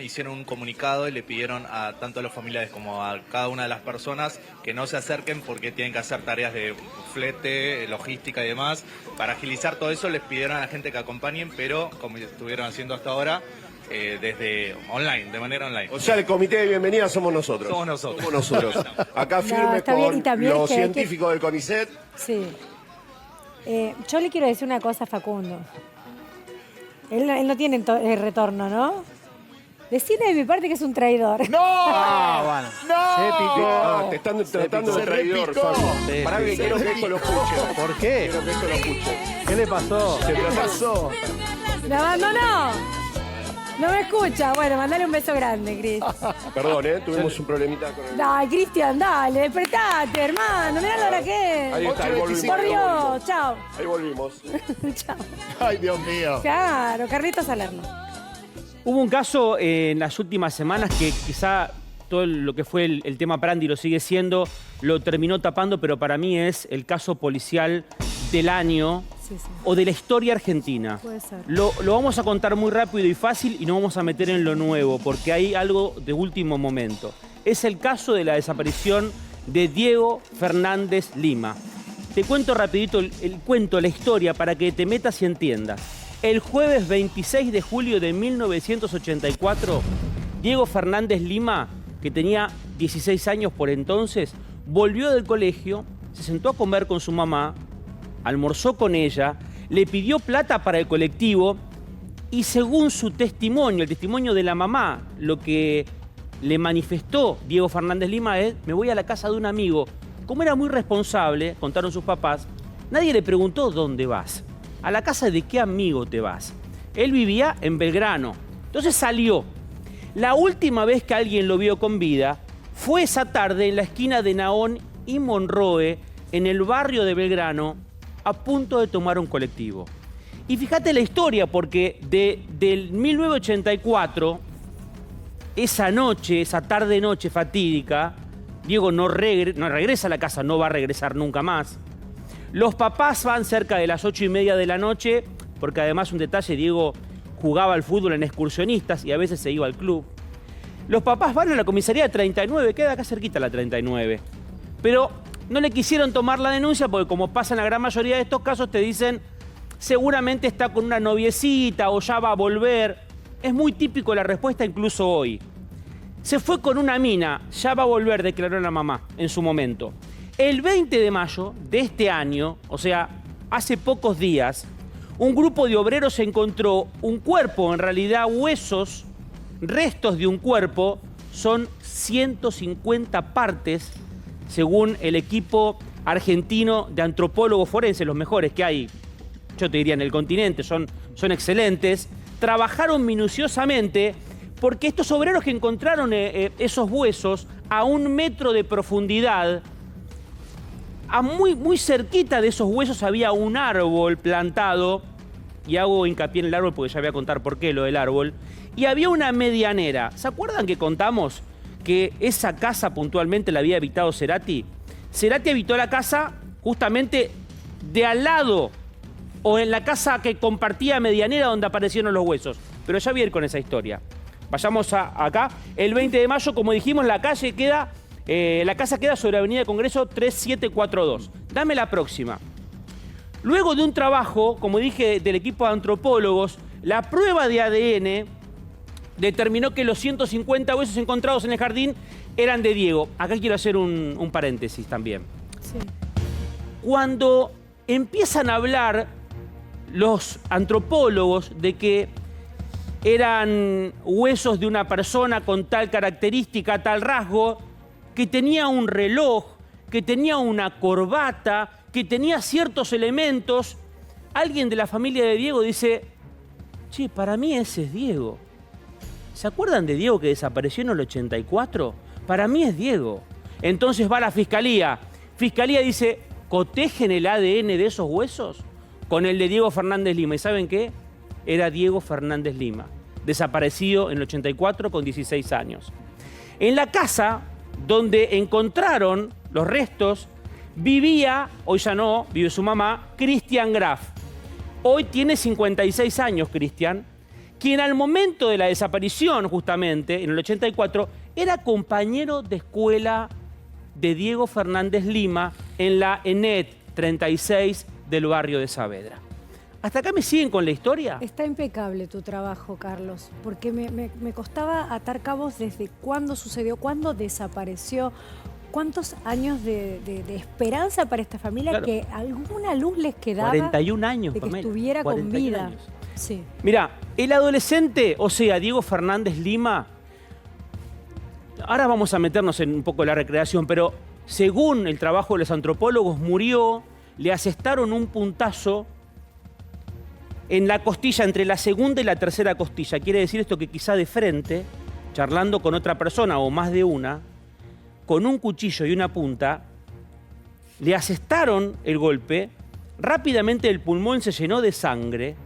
hicieron un comunicado y le pidieron a tanto a los familiares como a cada una de las personas que no se acerquen porque tienen que hacer tareas de flete, logística y demás. Para agilizar todo eso les pidieron a la gente que acompañen, pero como estuvieron haciendo hasta ahora, desde online, de manera online. O sea, el comité de bienvenida somos nosotros. Somos nosotros. Somos nosotros. Acá No, firme está bien, y con también los que hay que- científicos del CONICET. Sí. Yo le quiero decir una cosa a Facundo. Él no tiene retorno, ¿no? Decirle de mi parte que es un traidor. ¡No! Bueno. ¡No! Se picó. Ah, te están tratando de Se traidor, repicó. Facu. Sí, Pará sí, que sí. quiero que esto lo escuchen. ¿Por qué? Quiero que esto lo escuchen. ¿Qué le pasó? ¿Qué pasó? ¡Me abandonó! No me escucha. Bueno, mandale un beso grande, Cris. Perdón, tuvimos un problemita con el... Dale, Cristian, dale, despertate, hermano. Mirá la hora que es. Ahí está, ahí volvimos. Por ahí Dios, volvimos. chao. Ahí volvimos. Chao. Ay, Dios mío. Claro, Carlitos Salerno. Hubo un caso en las últimas semanas que quizá todo lo que fue el tema Prandi lo sigue siendo, lo terminó tapando, pero para mí es el caso policial del año Sí, sí. o de la historia argentina. Puede ser. Lo vamos a contar muy rápido y fácil y no vamos a meter en lo nuevo porque hay algo de último momento. Es el caso de la desaparición de Diego Fernández Lima. Te cuento rapidito el cuento, la historia, para que te metas y entiendas. El jueves 26 de julio de 1984, Diego Fernández Lima, que tenía 16 años por entonces, volvió del colegio, se sentó a comer con su mamá, almorzó con ella, le pidió plata para el colectivo y según su testimonio, el testimonio de la mamá, lo que le manifestó Diego Fernández Lima es: me voy a la casa de un amigo. Como era muy responsable, contaron sus papás, nadie le preguntó dónde vas. ¿A la casa de qué amigo te vas? Él vivía en Belgrano. Entonces salió. La última vez que alguien lo vio con vida fue esa tarde en la esquina de Nahón y Monroe, en el barrio de Belgrano, a punto de tomar un colectivo. Y fíjate la historia, porque del 1984, esa noche, esa tarde-noche fatídica, Diego no regresa a la casa, no va a regresar nunca más. Los papás van cerca de las 8:30 de la noche, porque además un detalle, Diego jugaba al fútbol en excursionistas y a veces se iba al club. Los papás van a la comisaría 39, queda acá cerquita la 39. Pero no le quisieron tomar la denuncia porque, como pasa en la gran mayoría de estos casos, te dicen seguramente está con una noviecita o ya va a volver. Es muy típico la respuesta incluso hoy. Se fue con una mina, ya va a volver, declaró la mamá en su momento. El 20 de mayo de este año, o sea, hace pocos días, un grupo de obreros encontró un cuerpo, en realidad huesos, restos de un cuerpo, son 150 partes, según el equipo argentino de antropólogos forenses, los mejores que hay, yo te diría, en el continente, son excelentes. Trabajaron minuciosamente porque estos obreros que encontraron esos huesos a 1 metro de profundidad, muy cerquita de esos huesos había un árbol plantado, y hago hincapié en el árbol porque ya voy a contar por qué lo del árbol, y había una medianera. ¿Se acuerdan que contamos que esa casa puntualmente la había habitado Cerati? Cerati habitó la casa justamente de al lado, o en la casa que compartía medianera donde aparecieron los huesos. Pero ya voy a ir con esa historia. Vayamos acá. El 20 de mayo, como dijimos, la casa queda sobre Avenida Congreso 3742. Dame la próxima. Luego de un trabajo, como dije, del equipo de antropólogos, la prueba de ADN determinó que los 150 huesos encontrados en el jardín eran de Diego. Acá quiero hacer un paréntesis también. Sí. Cuando empiezan a hablar los antropólogos de que eran huesos de una persona con tal característica, tal rasgo, que tenía un reloj, que tenía una corbata, que tenía ciertos elementos, alguien de la familia de Diego dice: che, para mí ese es Diego. ¿Se acuerdan de Diego que desapareció en el 84? Para mí es Diego. Entonces va a la fiscalía. Fiscalía dice: cotejen el ADN de esos huesos con el de Diego Fernández Lima. ¿Y saben qué? Era Diego Fernández Lima, desaparecido en el 84 con 16 años. En la casa donde encontraron los restos vivía, hoy ya no, vive su mamá, Cristian Graf. Hoy tiene 56 años Cristian, quien al momento de la desaparición, justamente, en el 84, era compañero de escuela de Diego Fernández Lima en la ENET 36 del barrio de Saavedra. ¿Hasta acá me siguen con la historia? Está impecable tu trabajo, Carlos, porque me costaba atar cabos desde cuándo sucedió, cuándo desapareció, cuántos años de esperanza para esta familia, Claro. que alguna luz les quedaba 41 años, de que Pamela, estuviera con 41 vida. años. Sí. Mirá, el adolescente, o sea, Diego Fernández Lima, ahora vamos a meternos en un poco la recreación, pero según el trabajo de los antropólogos, murió, le asestaron un puntazo en la costilla, entre la segunda y la tercera costilla. Quiere decir esto que quizá de frente, charlando con otra persona o más de una, con un cuchillo y una punta, le asestaron el golpe, rápidamente el pulmón se llenó de sangre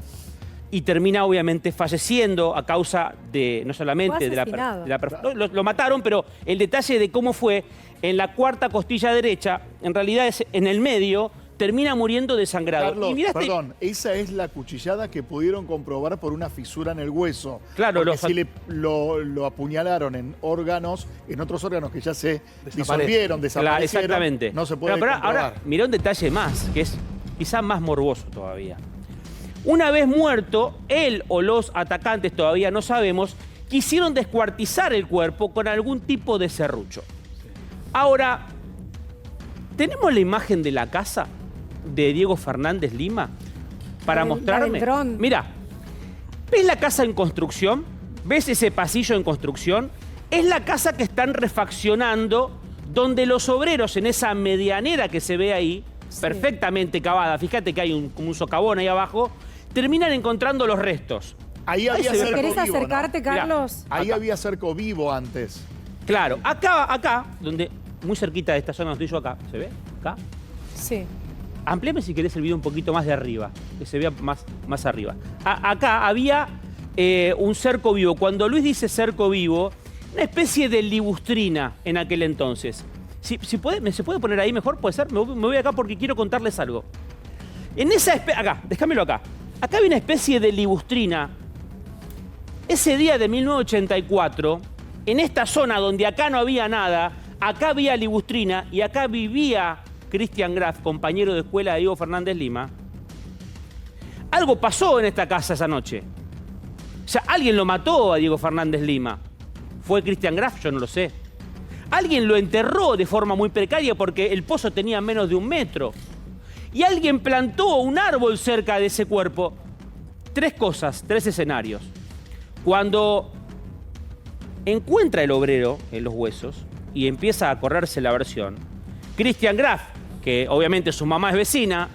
y termina obviamente falleciendo a causa de, no solamente Fue de la... asesinado. Lo mataron, pero el detalle de cómo fue, en la cuarta costilla derecha, en realidad es en el medio, termina muriendo desangrado. Carlos, Y mirá perdón, esa es la cuchillada que pudieron comprobar por una fisura en el hueso. Claro, porque los- si lo apuñalaron en órganos, en otros órganos que ya se Desaparecen. disolvieron, Claro, desaparecieron, exactamente. no se puede Pero comprobar. ahora, mirá un detalle más, que es quizá más morboso todavía. Una vez muerto, él o los atacantes, todavía no sabemos, quisieron descuartizar el cuerpo con algún tipo de serrucho. Ahora, ¿tenemos la imagen de la casa de Diego Fernández Lima para La del mostrarme? dron. Mira, ¿ves la casa en construcción? ¿Ves ese pasillo en construcción? Es la casa que están refaccionando, donde los obreros en esa medianera que se ve ahí, Sí. perfectamente cavada, fíjate que hay un socavón ahí abajo, terminan encontrando los restos. Ahí había se ve. cerco ¿Querés vivo, ¿no? acercarte, Mirá. Carlos? Ahí Acá. había cerco vivo antes. Claro, acá, donde muy cerquita de esta zona donde estoy yo acá, ¿se ve? Acá. Sí. Amplíame si querés el video un poquito más de arriba, que se vea más arriba. Acá había un cerco vivo. Cuando Luis dice cerco vivo, una especie de libustrina en aquel entonces. ¿Se puede poner ahí mejor? ¿Puede ser? Me voy acá porque quiero contarles algo. En esa acá, déjamelo acá. Acá había una especie de libustrina. Ese día de 1984, en esta zona donde acá no había nada, acá había libustrina y acá vivía Christian Graf, compañero de escuela de Diego Fernández Lima. Algo pasó en esta casa esa noche. O sea, alguien lo mató a Diego Fernández Lima. ¿Fue Christian Graf? Yo no lo sé. Alguien lo enterró de forma muy precaria porque el pozo tenía menos de 1 metro. Y alguien plantó un árbol cerca de ese cuerpo. 3 cosas, 3 escenarios. Cuando encuentra el obrero en los huesos y empieza a correrse la versión, Christian Graf, que obviamente su mamá es vecina,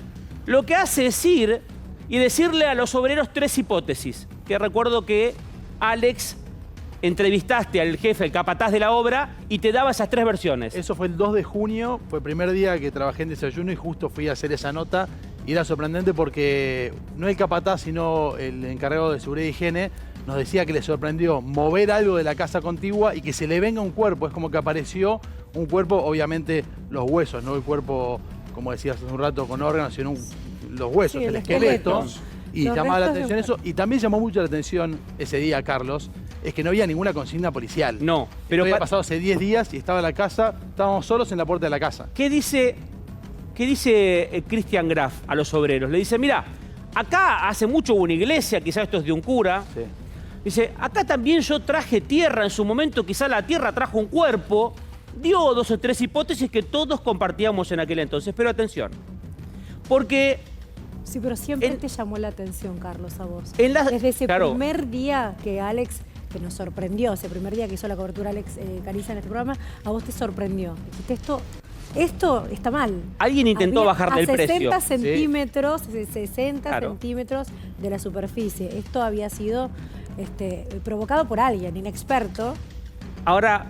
lo que hace es ir y decirle a los obreros 3 hipótesis. Que recuerdo que Alex entrevistaste al jefe, el capataz de la obra, y te daba esas 3 versiones. Eso fue el 2 de junio, fue el primer día que trabajé en Desayuno y justo fui a hacer esa nota. Y era sorprendente porque no el capataz, sino el encargado de seguridad y higiene nos decía que le sorprendió mover algo de la casa contigua y que se le venga un cuerpo. Es como que apareció un cuerpo, obviamente los huesos, no el cuerpo, como decías hace un rato, con órganos, sino los huesos, Sí, el el esqueleto. esqueleto. Y Los llamaba la restos de atención un eso. Y también llamó mucho la atención ese día, Carlos, es que no había ninguna consigna policial. No, pero Había pasado hace 10 días y estaba la casa, estábamos solos en la puerta de la casa. ¿Qué dice Christian Graf a los obreros? Le dice, mira, acá hace mucho hubo una iglesia, quizás esto es de un cura. Sí. Dice, acá también yo traje tierra en su momento, quizá la tierra trajo un cuerpo. Dio 2 o 3 hipótesis que todos compartíamos en aquel entonces. Pero atención, porque Sí, pero siempre te llamó la atención, Carlos, a vos. Desde ese primer día que Alex, que nos sorprendió, ese primer día que hizo la cobertura Alex Caniza en este programa, a vos te sorprendió. Dijiste, esto está mal. Alguien intentó bajarle el precio. A 60 centímetros, 60 Claro. centímetros de la superficie. Esto había sido provocado por alguien inexperto. Ahora,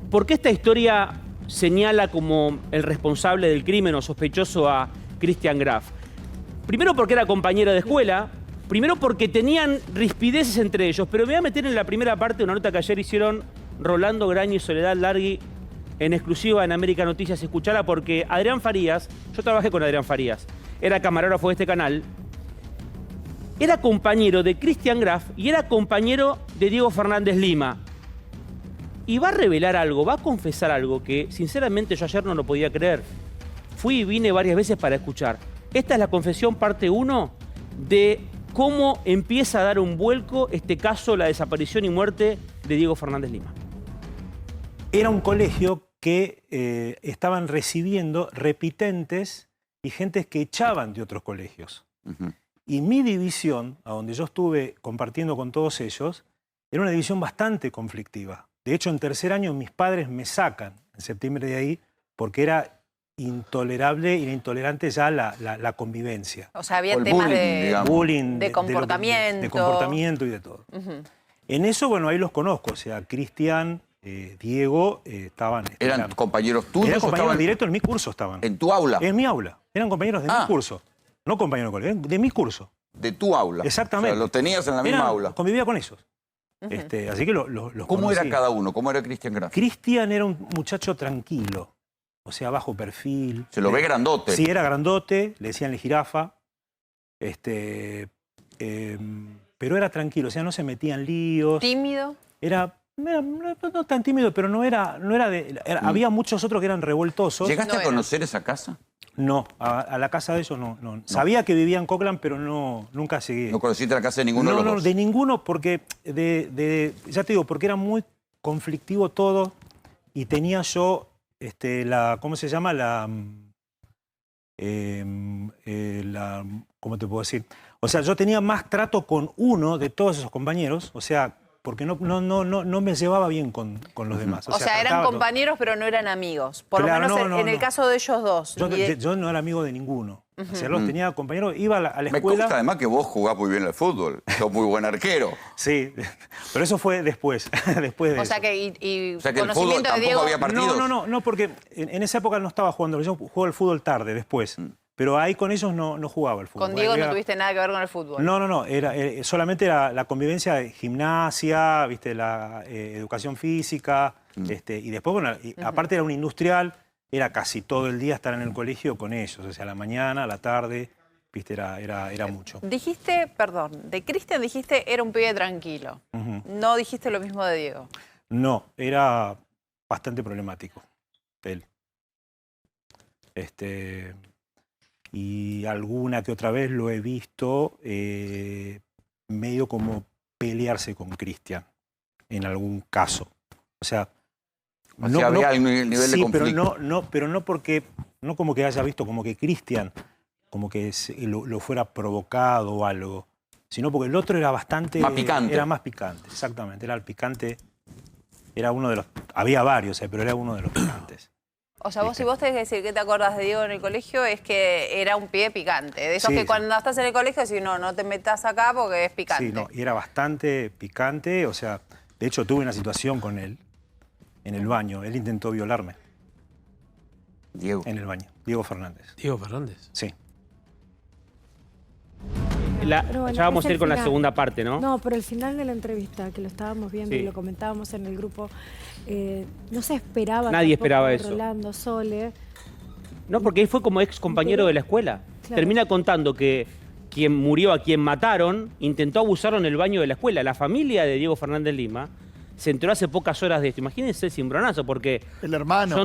¿por qué esta historia señala como el responsable del crimen o sospechoso a Christian Graf? Primero porque era compañero de escuela, primero porque tenían rispideces entre ellos, pero me voy a meter en la primera parte de una nota que ayer hicieron Rolando Graña y Soledad Largui en exclusiva en América Noticias. Escuchala porque Adrián Farías, yo trabajé con Adrián Farías, era camarógrafo de este canal, era compañero de Christian Graf y era compañero de Diego Fernández Lima. Y va a revelar algo, va a confesar algo que sinceramente yo ayer no lo podía creer. Fui y vine varias veces para escuchar. Esta es la confesión parte 1 de cómo empieza a dar un vuelco este caso, la desaparición y muerte de Diego Fernández Lima. Era un colegio que estaban recibiendo repitentes y gentes que echaban de otros colegios. Y mi división, a donde yo estuve compartiendo con todos ellos, era una división bastante conflictiva. De hecho, en tercer año mis padres me sacan en septiembre de ahí porque era intolerable e intolerante ya la convivencia. O sea, había temas bullying, de comportamiento. De comportamiento y de todo. En eso, bueno, ahí los conozco. O sea, Cristian, Diego, estaban... ¿Eran compañeros tuyos? Eran compañeros directos en mi curso estaban. ¿En tu aula? En mi aula. Eran compañeros de mi curso. No compañeros de colegio, de mi curso. De tu aula. Exactamente. O sea, lo tenías en la misma aula. Convivía con ellos. Así que los ¿Cómo conocí. era cada uno? ¿Cómo era Cristian Graf? Cristian era un muchacho tranquilo. O sea, bajo perfil. Se lo ve grandote. Sí, era grandote. Le decían la jirafa. Pero era tranquilo. O sea, no se metía en líos. ¿Tímido? Era no tan tímido, pero no era de... Había muchos otros que eran revoltosos. ¿Llegaste a conocer esa casa? No, a la casa de ellos no. Sabía que vivía en Cockland, pero nunca llegué. ¿No conociste la casa de ninguno de los dos? No, de ninguno, porque, ya te digo, porque era muy conflictivo todo y tenía yo, ¿cómo se llama? ¿Cómo te puedo decir? O sea, yo tenía más trato con uno de todos esos compañeros, o sea, porque no me llevaba bien con los demás. O sea, eran compañeros, pero no eran amigos. Por lo menos en el caso de ellos dos. Yo no era amigo de ninguno. O sea, los tenía compañeros, iba a la escuela... Me consta además que vos jugás muy bien al fútbol. Sos muy buen arquero. Sí, pero eso fue después. Después de o sea eso. que o sea que el fútbol tampoco había partidos. No, porque en esa época no estaba jugando. Yo jugaba al fútbol tarde, después. Pero ahí con ellos no jugaba al fútbol. Con Diego no tuviste nada que ver con el fútbol. No. Solamente era la convivencia de gimnasia, ¿viste? La educación física. Y después, bueno, aparte era un industrial, era casi todo el día estar en el colegio con ellos. O sea, a la mañana, a la tarde, ¿viste? Era mucho. Dijiste, perdón, de Cristian dijiste era un pibe tranquilo. No dijiste lo mismo de Diego. No, era bastante problemático él. Y alguna que otra vez lo he visto medio como pelearse con Cristian en algún caso. O sea, había un nivel de conflicto. Pero no porque, no como que haya visto como que Cristian como que lo fuera provocado o algo, sino porque el otro era bastante... Más picante. Era más picante, exactamente. Era el picante, era uno de los... Había varios, pero era uno de los picantes. O sea, si vos tenés que decir que te acordás de Diego en el colegio, es que era un pibe picante. De esos que cuando estás en el colegio decís, no te metas acá porque es picante. Sí, no, y era bastante picante. O sea, de hecho tuve una situación con él en el baño. Él intentó violarme. Diego. En el baño. Diego Fernández. ¿Diego Fernández? Sí. Ya vamos a ir con la segunda parte, ¿no? No, pero el final de la entrevista, que lo estábamos viendo y lo comentábamos en el grupo, no se esperaba. Nadie esperaba eso. Rolando, Sole. No, porque él fue como ex compañero de la escuela. Claro. Termina contando que quien murió, a quien mataron, intentó abusarlo en el baño de la escuela. La familia de Diego Fernández Lima se enteró hace pocas horas de esto. Imagínense el cimbronazo, porque... El hermano.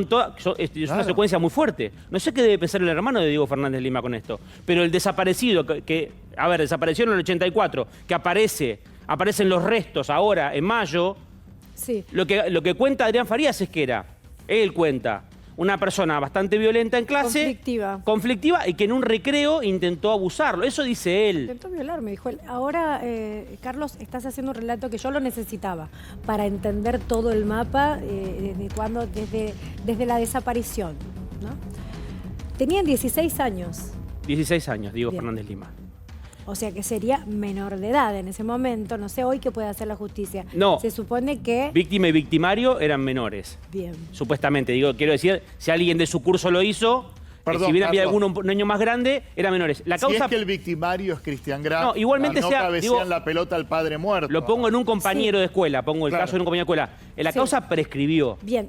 Es una secuencia muy fuerte. No sé qué debe pensar el hermano de Diego Fernández Lima con esto. Pero el desaparecido, desapareció en el 84, que aparecen los restos ahora, en mayo. Sí. Lo que cuenta Adrián Farías es que él cuenta, una persona bastante violenta en clase. Conflictiva y que en un recreo intentó abusarlo. Eso dice él. Intentó violarme, dijo él. Ahora, Carlos, estás haciendo un relato que yo lo necesitaba para entender todo el mapa desde la desaparición, ¿no? Tenían 16 años. 16 años, Diego Fernández Lima. O sea que sería menor de edad en ese momento. No sé hoy qué puede hacer la justicia. No. Se supone que... Víctima y victimario eran menores. Bien. Supuestamente. Quiero decir, si alguien de su curso lo hizo, Perdón, si hubiera habido un niño más grande, eran menores. La causa... Si es que el victimario es Cristian Graf, no, igualmente cabecean la pelota al padre muerto. Lo pongo en un compañero de escuela, pongo el caso de un compañero de escuela. La causa prescribió. Bien,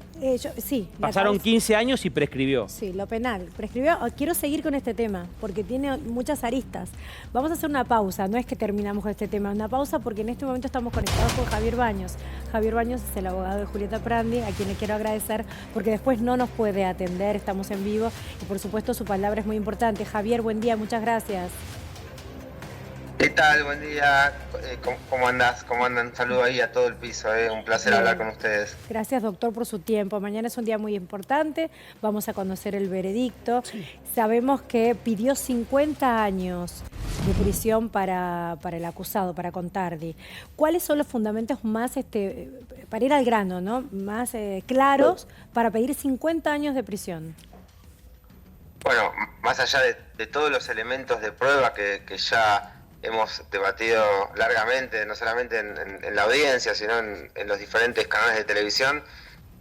sí. Pasaron 15 años y prescribió. Sí, lo penal. Prescribió. Quiero seguir con este tema, porque tiene muchas aristas. Vamos a hacer una pausa, no es que terminamos con este tema, una pausa porque en este momento estamos conectados con Javier Baños. Javier Baños es el abogado de Julieta Prandi, a quien le quiero agradecer, porque después no nos puede atender, estamos en vivo, y por supuesto su palabra es muy importante. Javier, buen día, muchas gracias. ¿Qué tal? Buen día. ¿Cómo andás? ¿Cómo andan? Un saludo ahí a todo el piso. Un placer hablar con ustedes. Gracias, doctor, por su tiempo. Mañana es un día muy importante. Vamos a conocer el veredicto. Sabemos que pidió 50 años de prisión para el acusado, para Contardi. ¿Cuáles son los fundamentos más, para ir al grano, ¿no? Más claros para pedir 50 años de prisión? Bueno, más allá de todos los elementos de prueba que ya hemos debatido largamente, no solamente en la audiencia, sino en los diferentes canales de televisión,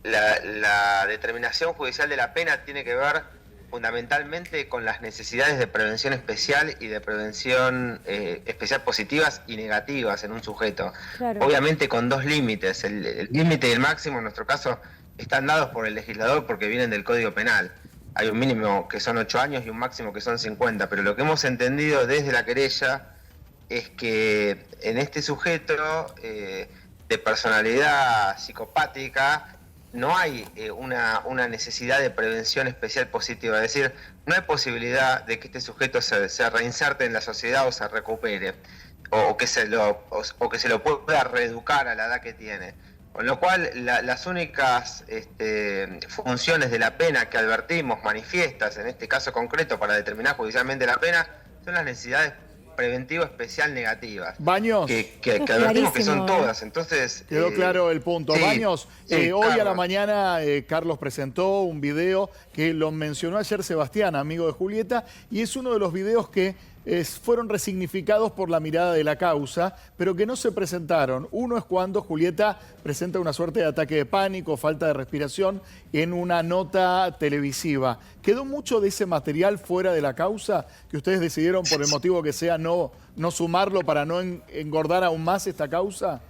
la determinación judicial de la pena tiene que ver fundamentalmente con las necesidades de prevención especial y de prevención especial positivas y negativas en un sujeto. Claro. Obviamente con dos límites. El límite y el máximo, en nuestro caso, están dados por el legislador porque vienen del Código Penal. Hay un mínimo que son 8 años y un máximo que son 50, pero lo que hemos entendido desde la querella es que en este sujeto de personalidad psicopática no hay una necesidad de prevención especial positiva. Es decir, no hay posibilidad de que este sujeto se reinserte en la sociedad o se recupere, o que se lo pueda reeducar a la edad que tiene. Con lo cual, las únicas funciones de la pena que advertimos manifiestas, en este caso concreto, para determinar judicialmente la pena, son las necesidades preventivo especial negativas. Baños. Que advertimos que son todas. Entonces quedó claro el punto. Sí, Baños, sí, hoy a la mañana Carlos presentó un video que lo mencionó ayer Sebastián, amigo de Julieta, y es uno de los videos que fueron resignificados por la mirada de la causa, pero que no se presentaron. Uno es cuando Julieta presenta una suerte de ataque de pánico, falta de respiración, en una nota televisiva. ¿Quedó mucho de ese material fuera de la causa que ustedes decidieron, por el motivo que sea, no sumarlo para no engordar aún más esta causa?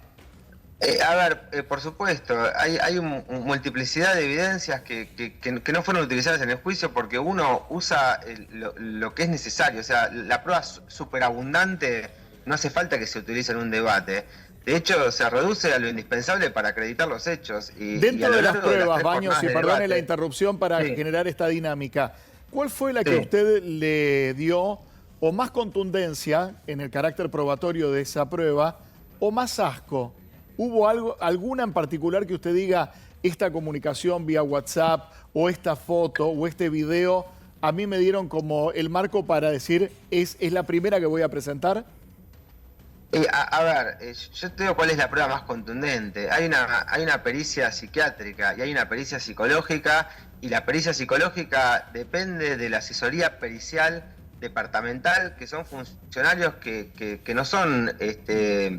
Por supuesto, hay multiplicidad de evidencias que no fueron utilizadas en el juicio porque uno usa lo que es necesario. O sea, la prueba superabundante no hace falta que se utilice en un debate. De hecho, se reduce a lo indispensable para acreditar los hechos. Dentro de las pruebas, Baños, y perdone la interrupción para generar esta dinámica, ¿cuál fue la que usted le dio o más contundencia en el carácter probatorio de esa prueba o más asco? ¿Hubo alguna en particular que usted diga, esta comunicación vía WhatsApp o esta foto o este video a mí me dieron como el marco para decir, es la primera que voy a presentar? Yo te digo cuál es la prueba más contundente. Hay una pericia psiquiátrica y hay una pericia psicológica, y la pericia psicológica depende de la asesoría pericial departamental, que son funcionarios que no son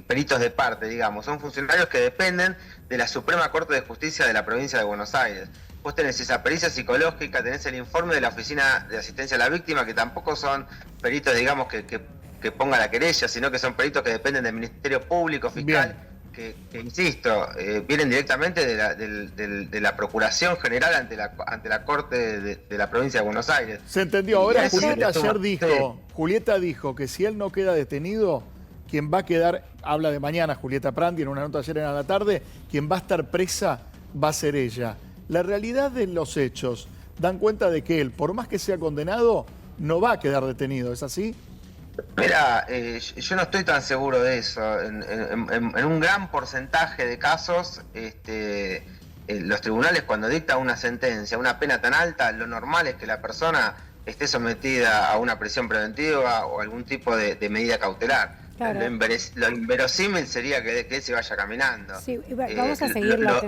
peritos de parte, digamos, son funcionarios que dependen de la Suprema Corte de Justicia de la provincia de Buenos Aires. Vos tenés esa pericia psicológica, tenés el informe de la Oficina de Asistencia a la Víctima, que tampoco son peritos, digamos, que ponga la querella, sino que son peritos que dependen del Ministerio Público, fiscal, que insisto, vienen directamente de la Procuración General ante la Corte de la provincia de Buenos Aires. Se entendió. Ahora Julieta ayer dijo, Julieta dijo que si él no queda detenido, quien va a quedar, habla de mañana Julieta Prandi en una nota ayer en la tarde, quien va a estar presa va a ser ella. La realidad de los hechos dan cuenta de que él, por más que sea condenado, no va a quedar detenido, ¿es así? Mira, yo no estoy tan seguro de eso. En un gran porcentaje de casos, los tribunales, cuando dictan una sentencia, una pena tan alta, lo normal es que la persona esté sometida a una prisión preventiva o algún tipo de medida cautelar. Claro. Lo inverosímil sería que él se vaya caminando. Sí, vamos a seguirlo.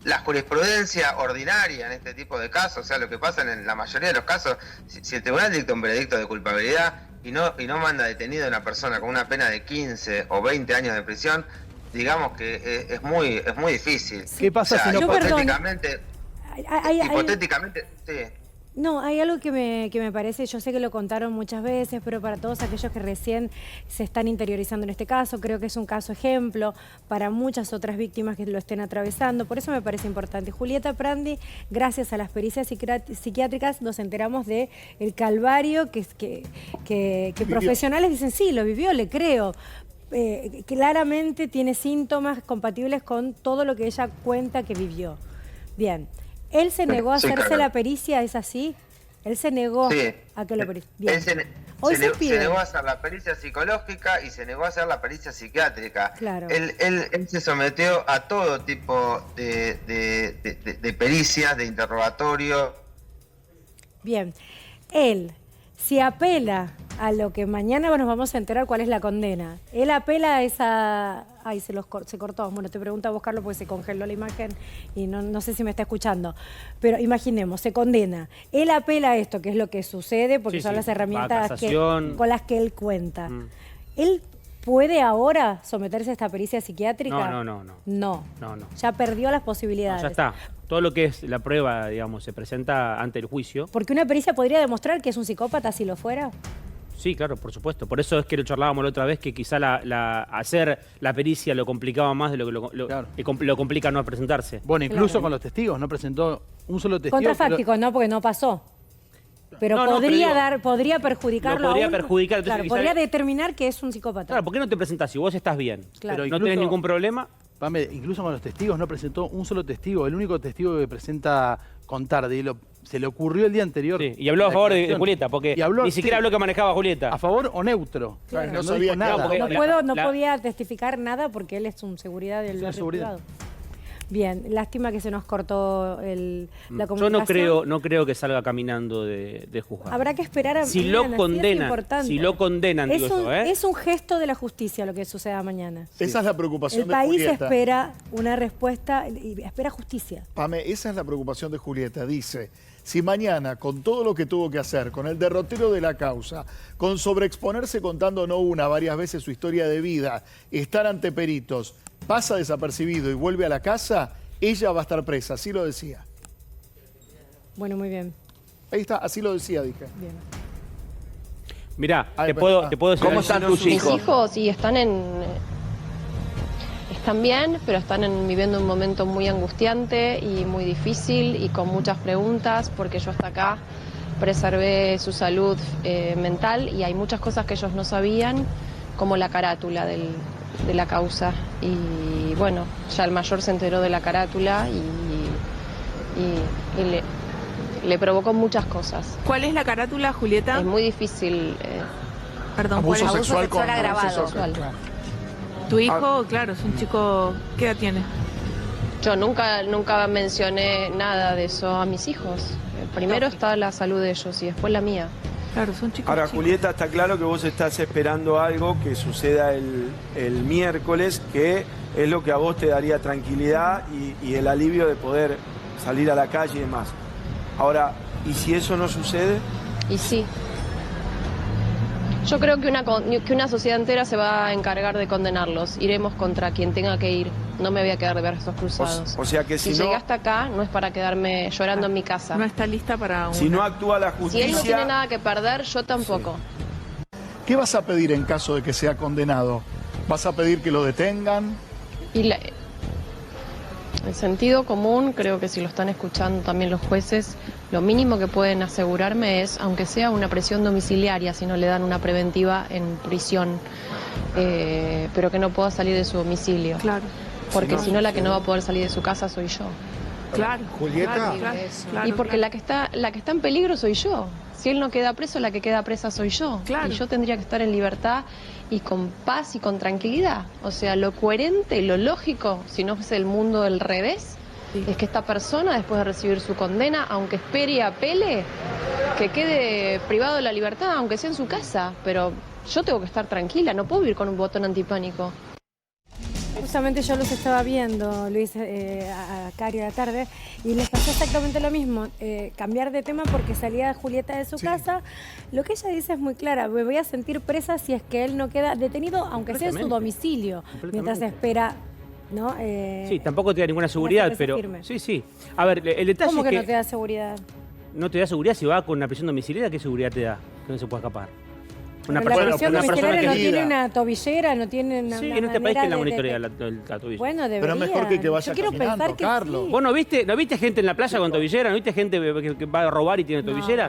La jurisprudencia ordinaria en este tipo de casos, o sea, lo que pasa en la mayoría de los casos, si el tribunal dicta un veredicto de culpabilidad y no manda detenido a una persona con una pena de 15 o 20 años de prisión, digamos que es muy difícil. ¿Qué pasa si no hipotéticamente? Sí. No, hay algo que me parece, yo sé que lo contaron muchas veces, pero para todos aquellos que recién se están interiorizando en este caso, creo que es un caso ejemplo para muchas otras víctimas que lo estén atravesando, por eso me parece importante. Julieta Prandi, gracias a las pericias psiquiátricas nos enteramos de el calvario que profesionales dicen, sí, lo vivió, le creo. Claramente tiene síntomas compatibles con todo lo que ella cuenta que vivió. Bien. ¿Él se negó a hacerse la pericia? ¿Es así? Él se negó a que lo pericia. Hoy se se pide. negó a hacer la pericia psicológica y se negó a hacer la pericia psiquiátrica. Claro. Él se sometió a todo tipo de pericias, de interrogatorio. Bien. Él, si apela a lo que mañana nos vamos a enterar cuál es la condena, él apela a esa... Ay, se cortó. Bueno, te pregunto a vos, Carlos, porque se congeló la imagen y no sé si me está escuchando. Pero imaginemos, se condena. Él apela a esto, que es lo que sucede, porque Sí, son sí. las Va a herramientas casación. con las que él cuenta. ¿Él puede ahora someterse a esta pericia psiquiátrica? No. Ya perdió las posibilidades. Ya está. Todo lo que es la prueba, digamos, se presenta ante el juicio. Porque una pericia podría demostrar que es un psicópata si lo fuera. Sí, claro, por supuesto. Por eso es que lo charlábamos la otra vez, que quizá hacer la pericia lo complicaba más de lo que lo complica no presentarse. Bueno, incluso con los testigos, no presentó un solo testigo. Contrafáctico, no, porque no pasó. Pero No, podría pero digo, podría perjudicarlo. lo podría aún. perjudicar, entonces Claro, quizá- podría determinar que es un psicópata. Claro, ¿por qué no te presentás si vos estás bien? Claro. Pero No tenés ningún problema. Pame, incluso con los testigos no presentó un solo testigo. El único testigo que presenta Contardi se le ocurrió el día anterior. Sí, y habló a favor de Julieta, porque ni siquiera habló que manejaba a Julieta. ¿A favor o neutro? Claro. No No dijo nada. No podía testificar nada porque él es un seguridad del barrio seguridad. privado. Bien, lástima que se nos cortó la Yo comunicación. no creo que salga caminando de juzgado. Habrá que esperar a Si mañana, lo sí, es condenan, importante. si lo condenan, es digo un, yo, ¿eh? es un gesto de la justicia lo que suceda mañana. Esa es la preocupación El de país Julieta. espera una respuesta y espera justicia. Pame, esa es la preocupación de Julieta. Dice, si mañana, con todo lo que tuvo que hacer, con el derrotero de la causa, con sobreexponerse contando no una, varias veces su historia de vida, estar ante peritos, pasa desapercibido y vuelve a la casa, ella va a estar presa. Así lo decía. Bueno, muy bien. Ahí está, así lo decía, dije. Bien. Mirá, te puedo decir... ¿Cómo están tus hijos? Mis hijos, sí, están bien, pero están viviendo un momento muy angustiante y muy difícil y con muchas preguntas, porque yo hasta acá preservé su salud mental y hay muchas cosas que ellos no sabían, como la carátula de la causa. Y bueno, ya el mayor se enteró de la carátula y le provocó muchas cosas. ¿Cuál es la carátula, Julieta? Es muy difícil. Perdón, abuso ¿cuál es? sexual con agravado. Tu hijo, claro, es un chico... ¿Qué edad tiene? Yo nunca mencioné nada de eso a mis hijos. Primero está la salud de ellos y después la mía. Claro, son chicos. Ahora, Julieta, está claro que vos estás esperando algo que suceda el miércoles, que es lo que a vos te daría tranquilidad y el alivio de poder salir a la calle y demás. Ahora, ¿y si eso no sucede? Y sí. Yo creo que una sociedad entera se va a encargar de condenarlos. Iremos contra quien tenga que ir. No me voy a quedar de brazos cruzados. O sea que si no... llegué hasta acá, no es para quedarme llorando en mi casa. No está lista para Si no actúa la Si justicia... él no tiene nada que perder, yo tampoco. ¿Qué vas a pedir en caso de que sea condenado? ¿Vas a pedir que lo detengan? Y el sentido común, creo que si lo están escuchando también los jueces, lo mínimo que pueden asegurarme es, aunque sea una prisión domiciliaria, si no le dan una preventiva en prisión, pero que no pueda salir de su domicilio. Claro. Porque si no, la que no va a poder salir de su casa soy yo. Claro. Julieta. Y porque la que está en peligro soy yo. Si él no queda preso, la que queda presa soy yo. Claro. Y yo tendría que estar en libertad y con paz y con tranquilidad. O sea, lo coherente, lo lógico, si no es el mundo del revés, es que esta persona, después de recibir su condena, aunque espere y apele, que quede privado de la libertad, aunque sea en su casa. Pero yo tengo que estar tranquila, no puedo vivir con un botón antipánico. Justamente yo los estaba viendo, Luis, a Cari a la tarde, y les pasó exactamente lo mismo. Cambiar de tema porque salía Julieta de su casa. Lo que ella dice es muy clara: me voy a sentir presa si es que él no queda detenido, aunque sea en su domicilio, mientras espera, ¿no? Sí, tampoco te da ninguna seguridad, presa pero... firme. Sí. A ver, el detalle ¿Cómo es que no te da seguridad? no te da seguridad si va con una prisión domiciliaria. ¿Qué seguridad te da? Que no se puede escapar. Una Pero la persona, prisión una persona domiciliaria no querida. tiene una tobillera, no tiene una. Sí, una en este país manera que la de- monitorea la tobillera. Bueno, debería. Pero mejor que vaya Yo quiero caminando, pensar que Carlos. sí. ¿Vos no viste gente en la playa con tobillera? ¿No viste gente que va a robar y tiene tobillera?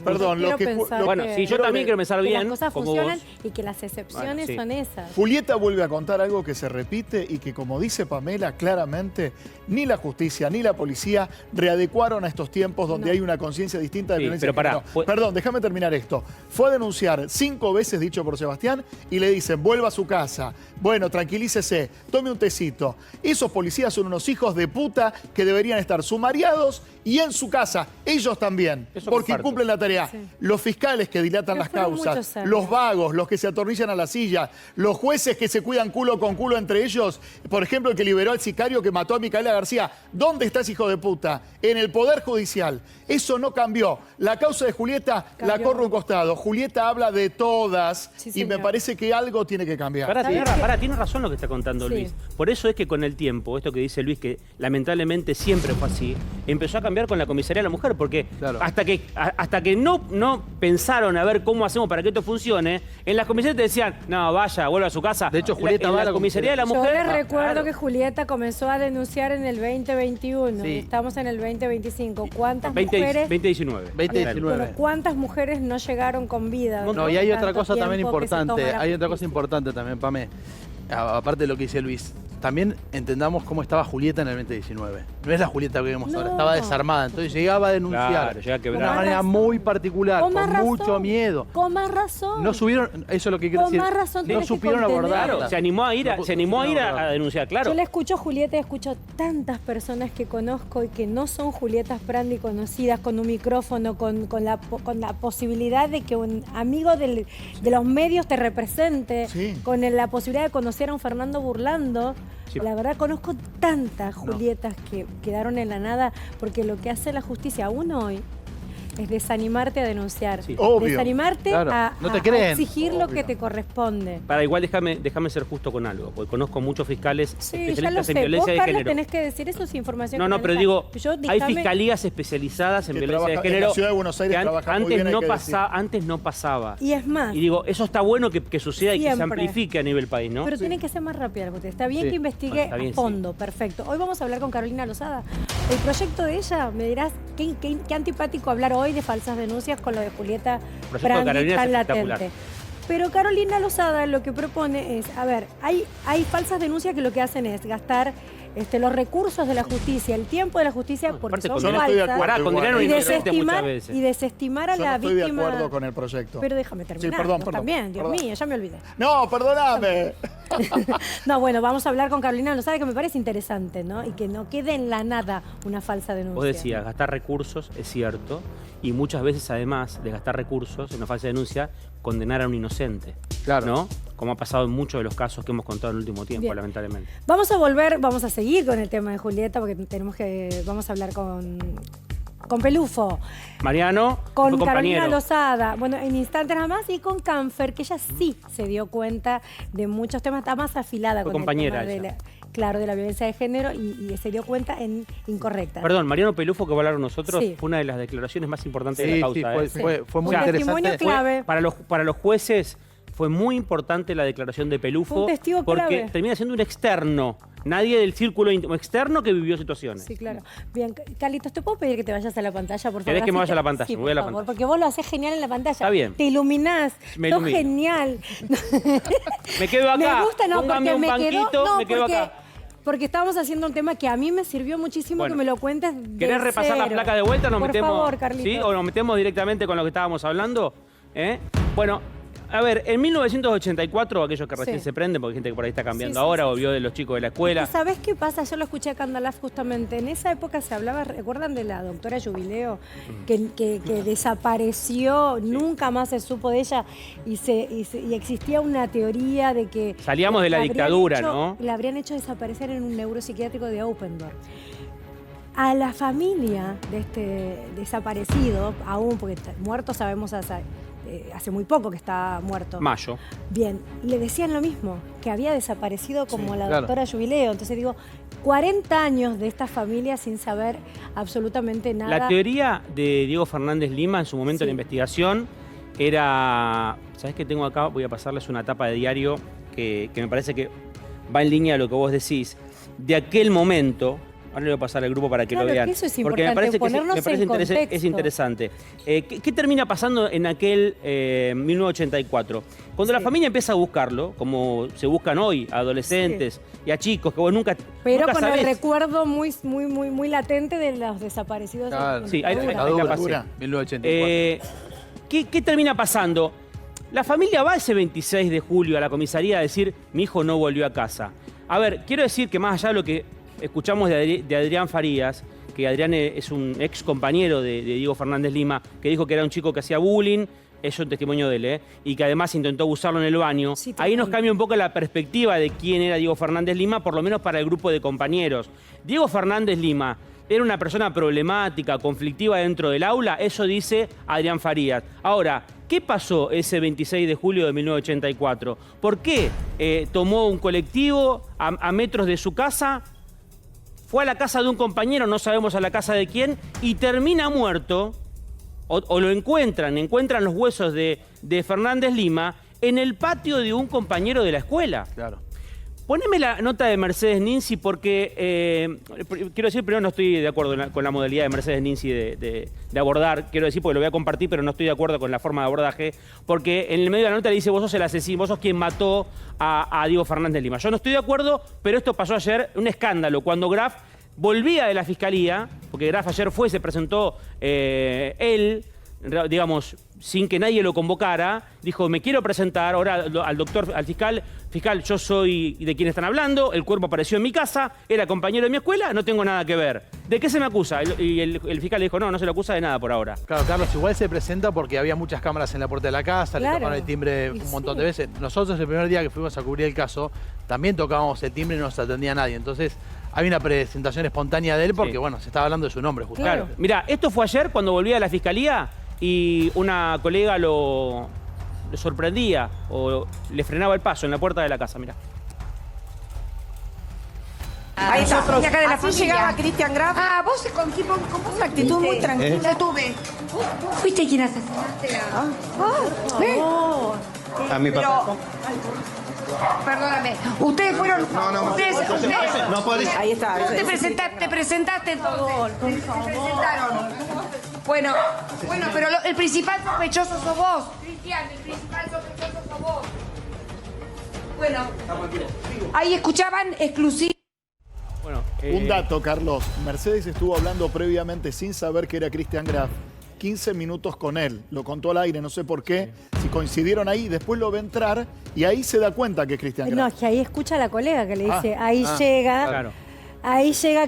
Perdón, Yo lo quiero que pensar Bueno, que- sí, yo también quiero pensar que bien, las cosas como funcionan vos. y que las excepciones Bueno, sí. son esas. Julieta vuelve a contar algo que se repite y que, como dice Pamela, claramente ni la justicia ni la policía readecuaron a estos tiempos donde hay una conciencia distinta de Sí, violencia pero pará, de género. Perdón, déjame terminar esto. Fue a denunciar 5 veces, dicho por Sebastián, y le dicen, vuelva a su casa. Bueno, tranquilícese, tome un tecito. Esos policías son unos hijos de puta que deberían estar sumariados y en su casa, ellos también, Eso porque comparto. cumplen la tarea. Sí. Los fiscales que dilatan las fueron causas, muchos años. los vagos, los que se atornillan a la silla, los jueces que se cuidan culo con culo entre ellos, por ejemplo, el que liberó al sicario que mató a Micaela García. ¿Dónde está ese hijo de puta? En el Poder Judicial. Eso no cambió. La causa de Julieta la Cambió. corre un costado. Julieta habla de todas Sí, y me señor. parece que algo tiene que cambiar. Tiene razón lo que está contando Sí. Luis. Por eso es que con el tiempo, esto que dice Luis, que lamentablemente siempre fue así, empezó a cambiar con la comisaría de la mujer, porque hasta que no pensaron a ver cómo hacemos para que esto funcione, en las comisarías te decían, no, vaya, vuelva a su casa. De hecho, Julieta va a la comisaría de la mujer. Yo les recuerdo que Julieta comenzó a denunciar en el 2021 Sí. y estamos en el 2025. ¿Cuántas 2019. mujeres? Bueno, ¿cuántas mujeres no llegaron con vida? No, y hay otra Tanto cosa también tiempo que se importante, toma la hay otra cosa justicia. importante también, Pame. Aparte de lo que dice Luis, también entendamos cómo estaba Julieta en el 2019. No es la Julieta que vemos ahora, No. estaba desarmada, entonces llegaba a denunciar Claro, llega a de quebrar. una manera muy particular, Con con más razón. mucho miedo. Con más razón. No subieron, eso es lo que quiero Con decir, más razón no tenés que supieron contener. abordarla. Claro, se animó a ir a denunciar, claro. Yo le escucho a Julieta y escucho tantas personas que conozco y que no son Julietas Prandi conocidas, con un micrófono, con la posibilidad de que un amigo de los medios te represente, con la posibilidad de conocer a un Fernando Burlando. Sí. La verdad conozco tantas Julietas que quedaron en la nada, porque lo que hace la justicia aún hoy es desanimarte a denunciar, Obvio. desanimarte Claro. a, No te a creen. exigir lo Obvio. que te corresponde. Para igual déjame ser justo con algo, porque conozco muchos fiscales Sí, ya lo especialistas en sé. Vos, viencia de Carlos, género. tenés que decir eso, es información No, que no, pero manejas. digo, Yo, hay dictame- fiscalías especializadas en Que violencia de trabaja- en género. la Ciudad de Buenos Aires que trabaja muy antes bien, hay no que antes no pasaba. Y es más, Y digo, eso está bueno que suceda y que se Siempre. amplifique a nivel país, ¿no? pero tiene que ser más rápida la justicia. Está bien Sí. que investigue Bueno, está bien, a fondo, perfecto. Hoy vamos a hablar con Carolina Lozada. El proyecto de ella, me dirás, qué antipático hablar hoy de falsas denuncias con lo de Julieta proyecto de Prandi Carolina es tan espectacular. latente. Pero Carolina Lozada lo que propone es, a ver, hay falsas denuncias que lo que hacen es gastar los recursos de la justicia, el tiempo de la justicia, porque aparte, son yo no estoy de falsas, acuerdo igual. y inocente muchas veces. desestimar a Yo la no estoy de víctima. acuerdo con el proyecto. Pero déjame terminar. Sí, perdón, vos perdón, también, Dios perdón. mío, ya me olvidé. No, perdóname. No, bueno, vamos a hablar con Carolina Lozada, que me parece interesante, ¿no? Y que no quede en la nada una falsa denuncia. Vos decías, gastar recursos, es cierto, y muchas veces además de gastar recursos en una falsa denuncia, condenar a un inocente, ¿no? Como ha pasado en muchos de los casos que hemos contado en el último tiempo, Bien. lamentablemente. Vamos a seguir con el tema de Julieta, porque vamos a hablar con Pelufo, Mariano, con fue Carolina compañero. Lozada, bueno, en instantes nada más, y con Canfer, que ella sí se dio cuenta de muchos temas, está más afilada Fue con compañera el tema de ella. de la violencia de género y se dio cuenta en incorrecta. Perdón, Mariano Pelufo, que va a hablar con nosotros, Sí. fue una de las declaraciones más importantes de Sí, la causa. sí, fue muy Un interesante. testimonio clave. Para los jueces fue muy importante la declaración de Pelufo. Fue un testigo porque clave. termina siendo un externo, nadie del círculo íntimo, externo que vivió situaciones. Sí, claro. Bien, Carlitos, ¿te puedo pedir que te vayas a la pantalla, por favor? ¿Querés que me Así vaya a la pantalla? Sí, Me voy a la por favor, pantalla. porque vos lo haces genial en la pantalla. Está bien. Te iluminás. Me Sos ilumino. genial. Me quedo acá. Me gusta, no, Póngame porque un me banquito, quedó... No, me quedo porque, acá. porque estábamos haciendo un tema que a mí me sirvió muchísimo Bueno. que me lo cuentes de ¿Querés repasar la cero. placa de vuelta? Por favor, Carlitos. ¿Sí? ¿O nos metemos directamente con lo que estábamos hablando? Bueno, a ver, en 1984, aquellos que recién Sí. se prenden, porque hay gente que por ahí está cambiando Sí, sí, ahora, sí, o vio de los chicos de la escuela. ¿Sabés qué pasa? Yo lo escuché a Candalaf justamente. En esa época se hablaba, ¿recuerdan de la doctora Jubileo? Que desapareció, nunca más se supo de ella y existía una teoría de que... Salíamos de la habrían dictadura, hecho- ¿no? La habrían hecho desaparecer en un neuropsiquiátrico de Open Door. A la familia de este desaparecido, aún, porque muerto sabemos hace muy poco que está muerto. Mayo. Bien, le decían lo mismo, que había desaparecido como la claro. doctora Jubileo. Entonces digo, 40 años de esta familia sin saber absolutamente nada. La teoría de Diego Fernández Lima en su momento de la investigación era... ¿Sabés qué tengo acá? Voy a pasarles una tapa de diario que me parece que va en línea a lo que vos decís. De aquel momento... Ahora le voy a pasar al grupo para que lo vean. Que eso es porque me parece, es interesante. ¿Qué termina pasando en aquel 1984? Cuando la familia empieza a buscarlo, como se buscan hoy a adolescentes y a chicos que vos nunca Pero nunca con sabés. el recuerdo muy latente de los desaparecidos. Claro, Sí, ahí la pasé. 1984. ¿Qué termina pasando? La familia va ese 26 de julio a la comisaría a decir, mi hijo no volvió a casa. A ver, quiero decir que más allá de lo que escuchamos de Adrián Farías, que Adrián es un ex compañero de Diego Fernández Lima, que dijo que era un chico que hacía bullying, eso es un testimonio de él, y que además intentó abusarlo en el baño. Sí, ahí nos cambia un poco la perspectiva de quién era Diego Fernández Lima, por lo menos para el grupo de compañeros. Diego Fernández Lima era una persona problemática, conflictiva dentro del aula, eso dice Adrián Farías. Ahora, ¿qué pasó ese 26 de julio de 1984? ¿Por qué tomó un colectivo a metros de su casa? Fue a la casa de un compañero, no sabemos a la casa de quién, y termina muerto, o lo encuentran los huesos de Fernández Lima en el patio de un compañero de la escuela. Claro. Poneme la nota de Mercedes Ninzi porque, quiero decir, primero no estoy de acuerdo con la modalidad de Mercedes Ninzi de abordar, quiero decir porque lo voy a compartir, pero no estoy de acuerdo con la forma de abordaje, porque en el medio de la nota le dice, vos sos el asesino, vos sos quien mató a Diego Fernández Lima. Yo no estoy de acuerdo, pero esto pasó ayer, un escándalo, cuando Graf volvía de la fiscalía, porque Graf ayer se presentó él, digamos, sin que nadie lo convocara, dijo, me quiero presentar ahora al fiscal, yo soy de quien están hablando, el cuerpo apareció en mi casa, era compañero de mi escuela, no tengo nada que ver. ¿De qué se me acusa? Y el fiscal le dijo, no se le acusa de nada por ahora. Claro, Carlos, igual se presenta porque había muchas cámaras en la puerta de la casa, le tocaron el timbre un montón de veces. Nosotros el primer día que fuimos a cubrir el caso, también tocábamos el timbre y no se atendía a nadie. Entonces, hay una presentación espontánea de él porque, bueno, se estaba hablando de su nombre, justamente. Claro. Mirá, esto fue ayer cuando volvía de la fiscalía y una colega lo sorprendía o le frenaba el paso en la puerta de la casa, mirá. Ahí está, y acá de la Así familia. llegaba Cristian Graf. Ah, vos con una actitud muy tranquila tuve. ¿Vos fuiste quien asesinaste A mi papá. Perdóname, ustedes fueron... No. Ustedes, No podés. Ahí está. ¿Cómo te presentaste entonces? Se presentaron. Bueno, pero el principal sospechoso sos vos, Cristian, el principal sospechoso sos vos. Bueno, ahí escuchaban exclusivo. Bueno, un dato, Carlos. Mercedes estuvo hablando previamente sin saber que era Cristian Graf. 15 minutos con él. Lo contó al aire, no sé por qué. Si coincidieron ahí, después lo ve entrar y ahí se da cuenta que es Cristian Graf. No, es que ahí escucha a la colega que le dice, ahí llega. Claro. Ahí llega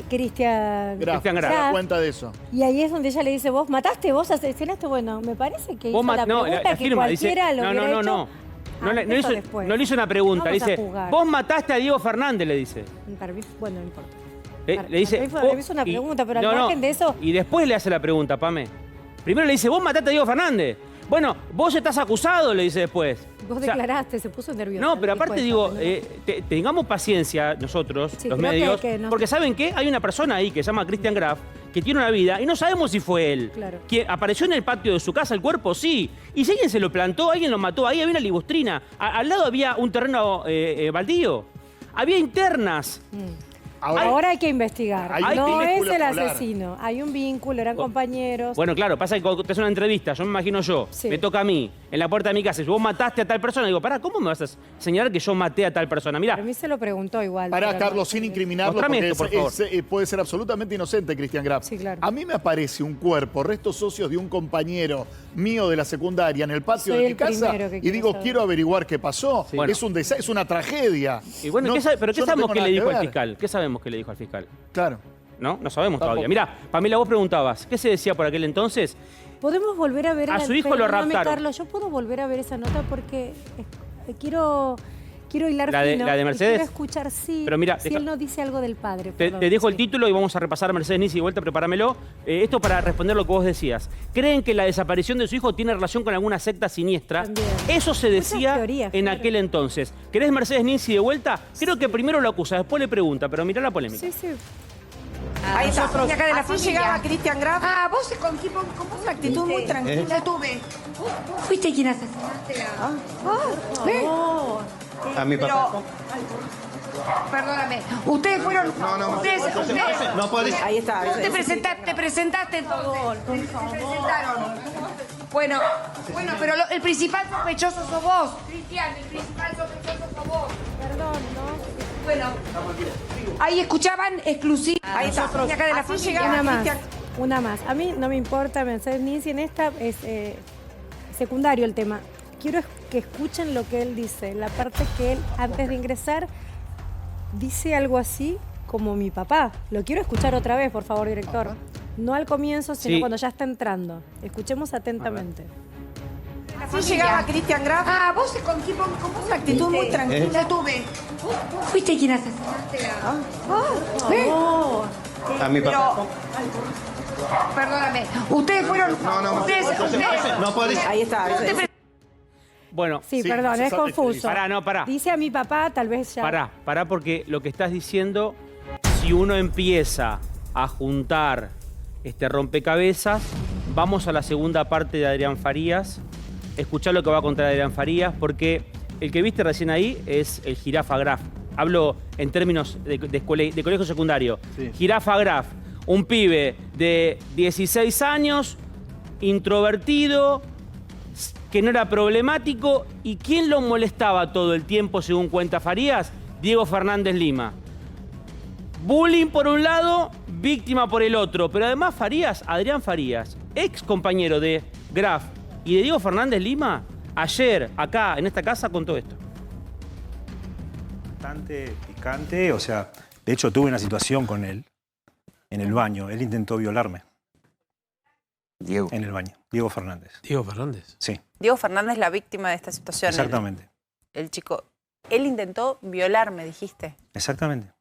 Cristian Graf. Se da cuenta de eso. Y ahí es donde ella le dice, vos mataste, vos asesinaste. Bueno, me parece que hizo la pregunta que cualquiera lo hubiera hecho. No le hizo una pregunta, le dice, vos mataste a Diego Fernández, le dice. Bueno, no importa. Le dice, le hizo una pregunta, pero al margen de eso... Y después le hace la pregunta, Pame. Primero le dice, vos mataste a Diego Fernández. Bueno, vos estás acusado, le dice después. Vos declaraste, se puso nervioso. No, pero aparte digo, tengamos paciencia nosotros, los medios, porque ¿saben qué? Hay una persona ahí que se llama Cristian Graf, que tiene una vida, y no sabemos si fue él. Claro. Que apareció en el patio de su casa el cuerpo, sí. Y si alguien se lo plantó, alguien lo mató, ahí había una ligustrina. Al lado había un terreno baldío. Había internas. Ahora hay que investigar. No es el polar. asesino. Hay un vínculo, eran compañeros. Bueno, claro, pasa que cuando te haces una entrevista, yo me imagino me toca a mí, en la puerta de mi casa, si vos mataste a tal persona, digo, pará, ¿cómo me vas a señalar que yo maté a tal persona? Mirá. A mí se lo preguntó igual. Pará, Carlos, sin incriminarlo, Mostrame porque esto, por favor. puede ser absolutamente inocente, Cristian Graf. Sí, claro. A mí me aparece un cuerpo, restos óseos de un compañero mío de la secundaria en el patio de mi casa y digo, quiero averiguar qué pasó. Bueno. Es una tragedia. Y bueno, ¿pero qué sabemos que le dijo al fiscal? ¿Qué sabemos que le dijo al fiscal? Claro. No sabemos todavía. Mirá, Pamela, vos preguntabas, ¿qué se decía por aquel entonces? ¿Podemos volver a ver a su hijo? Lo raptaron. Carlos, yo puedo volver a ver esa nota porque quiero hilar la fino. De Mercedes. Quiero escuchar, Pero mira, si él no dice algo del padre. Te dejo el título y vamos a repasar a Mercedes Ninzi de vuelta, prepáramelo. Esto para responder lo que vos decías. ¿Creen que la desaparición de su hijo tiene relación con alguna secta siniestra? También. Eso se decía teorías, en aquel entonces. ¿Querés Mercedes Ninzi de vuelta? Creo que primero lo acusa, después le pregunta, pero mirá la polémica. Sí. Ahí está. nosotros. Y acá de la Así familia. llegaba Cristian Graf. Ah, vos con una actitud muy tranquila tuve. Fuiste quien asesinaste A mi papá. Perdóname. Ustedes fueron. Ustedes. No podés. Ahí está. Te presentaste entonces. Se presentaron. Bueno, pero el principal sospechoso sos vos, Cristian. El principal sospechoso sos vos. Perdón, ¿no? Bueno, ahí escuchaban exclusiva. Ahí está. Y acá de la familia. Una más. A mí no me importa, ni si en esta es secundario el tema. Quiero que escuchen lo que él dice. La parte que él, antes de ingresar, dice algo así como mi papá. Lo quiero escuchar otra vez, por favor, director. No al comienzo, sino cuando ya está entrando. Escuchemos atentamente. Así llegaba Cristian Graf. Ah, vos con una actitud muy tranquila tuve. Fuiste quien asesinaste A mi papá. Perdóname. Ustedes fueron. No podés. Ahí está. Bueno. Sí, perdón, es confuso. Pará. Dice a mi papá, tal vez ya... Pará, porque lo que estás diciendo, si uno empieza a juntar este rompecabezas, vamos a la segunda parte de Adrián Farías. Escuchá lo que va a contar Adrián Farías, porque el que viste recién ahí es el Jirafa Graf. Hablo en términos de colegio secundario. Sí. Jirafa Graf, un pibe de 16 años, introvertido, que no era problemático. ¿Y quién lo molestaba todo el tiempo, según cuenta Farías? Diego Fernández Lima. Bullying por un lado, víctima por el otro. Pero además Farías, Adrián Farías, ex compañero de Graf y de Diego Fernández Lima, ayer, acá, en esta casa, contó esto. Bastante picante, o sea, de hecho tuve una situación con él en el baño. Él intentó violarme. Diego. En el baño. Diego Fernández. ¿Diego Fernández? Sí. Diego Fernández, la víctima de esta situación. Exactamente. El chico. Él intentó violarme, dijiste. Exactamente.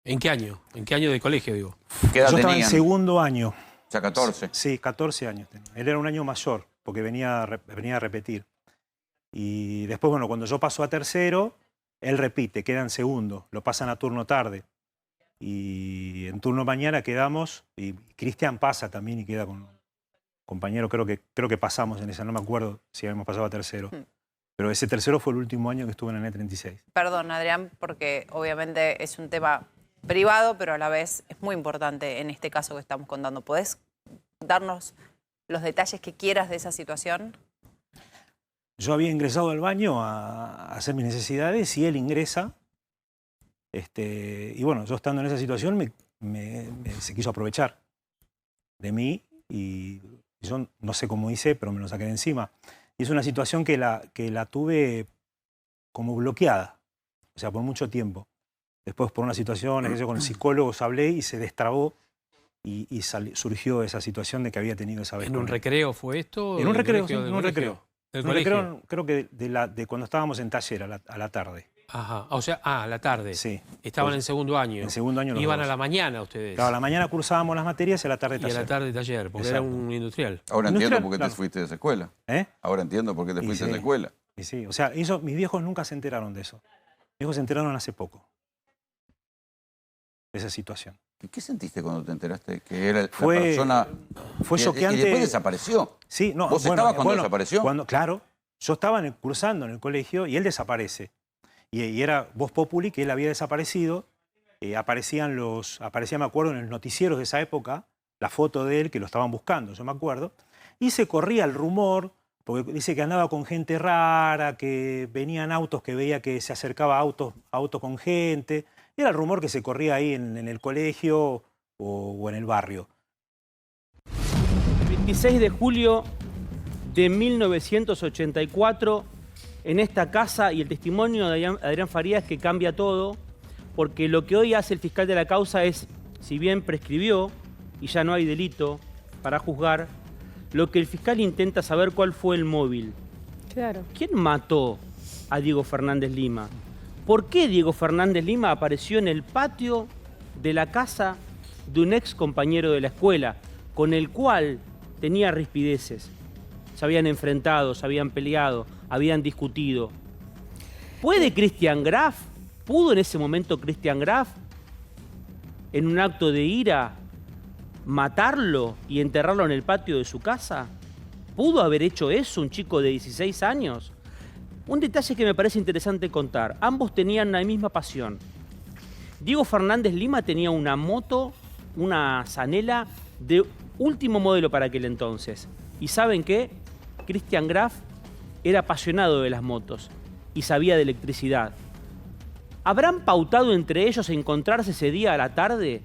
¿En qué año? ¿En qué año de colegio, digo? ¿Qué edad Yo estaba en segundo año. O sea, 14. Sí, 14 años tenía. Él era un año mayor, porque venía a repetir. Y después, bueno, cuando yo paso a tercero, él repite, queda en segundo. Lo pasan a turno tarde. Y en turno mañana quedamos, y Cristian pasa también y queda con compañero, creo que pasamos en esa, no me acuerdo si habíamos pasado a tercero. Pero ese tercero fue el último año que estuve en la N36. Perdón, Adrián, porque obviamente es un tema privado, pero a la vez es muy importante en este caso que estamos contando. ¿Podés darnos los detalles que quieras de esa situación? Yo había ingresado al baño a hacer mis necesidades y él ingresa. Y bueno, yo estando en esa situación se quiso aprovechar de mí y yo no sé cómo hice, pero me lo saqué de encima. Y es una situación que la tuve como bloqueada, o sea, por mucho tiempo. Después por una situación, con el psicólogo hablé y se destrabó y surgió esa situación de que había tenido esa vez. ¿En un recreo fue esto? En un recreo, sí, en un recreo. ¿Del colegio? Recreo, creo que de cuando estábamos en taller a la tarde. Ajá, o sea, a la tarde. Sí. Estaban en segundo año. En segundo año los Iban dos. a la mañana ustedes. Claro, a la mañana cursábamos las materias y a la tarde taller. Y a la tarde taller, porque era un industrial. Ahora Industrial, entiendo por qué claro. te fuiste de esa escuela. ¿Eh? Ahora entiendo por qué te fuiste de esa sí. escuela. Y sí, o sea, mis viejos nunca se enteraron de eso. Mis viejos se enteraron hace poco. De esa situación. ¿Qué sentiste cuando te enteraste que era la Fue persona choqueante. y después desapareció? Sí, no. ¿Vos estabas cuando desapareció? Claro, yo estaba cursando en el colegio y él desaparece. Y era Voz Populi, que él había desaparecido. Aparecía, me acuerdo, en los noticieros de esa época, la foto de él, que lo estaban buscando, yo me acuerdo. Y se corría el rumor, porque dice que andaba con gente rara, que venían autos, que veía que se acercaba autos con gente. Era el rumor que se corría ahí en el colegio o en el barrio. 26 de julio de 1984, en esta casa, y el testimonio de Adrián Farías que cambia todo, porque lo que hoy hace el fiscal de la causa es, si bien prescribió y ya no hay delito para juzgar, lo que el fiscal intenta saber cuál fue el móvil. Claro. ¿Quién mató a Diego Fernández Lima? ¿Por qué Diego Fernández Lima apareció en el patio de la casa de un ex compañero de la escuela, con el cual tenía rispideces? Se habían enfrentado, se habían peleado, habían discutido. ¿Pudo en ese momento Cristian Graf en un acto de ira, matarlo y enterrarlo en el patio de su casa? ¿Pudo haber hecho eso un chico de 16 años? Un detalle que me parece interesante contar. Ambos tenían la misma pasión. Diego Fernández Lima tenía una moto, una Zanela de último modelo para aquel entonces. ¿Y saben qué? Christian Graf era apasionado de las motos y sabía de electricidad. ¿Habrán pautado entre ellos encontrarse ese día a la tarde?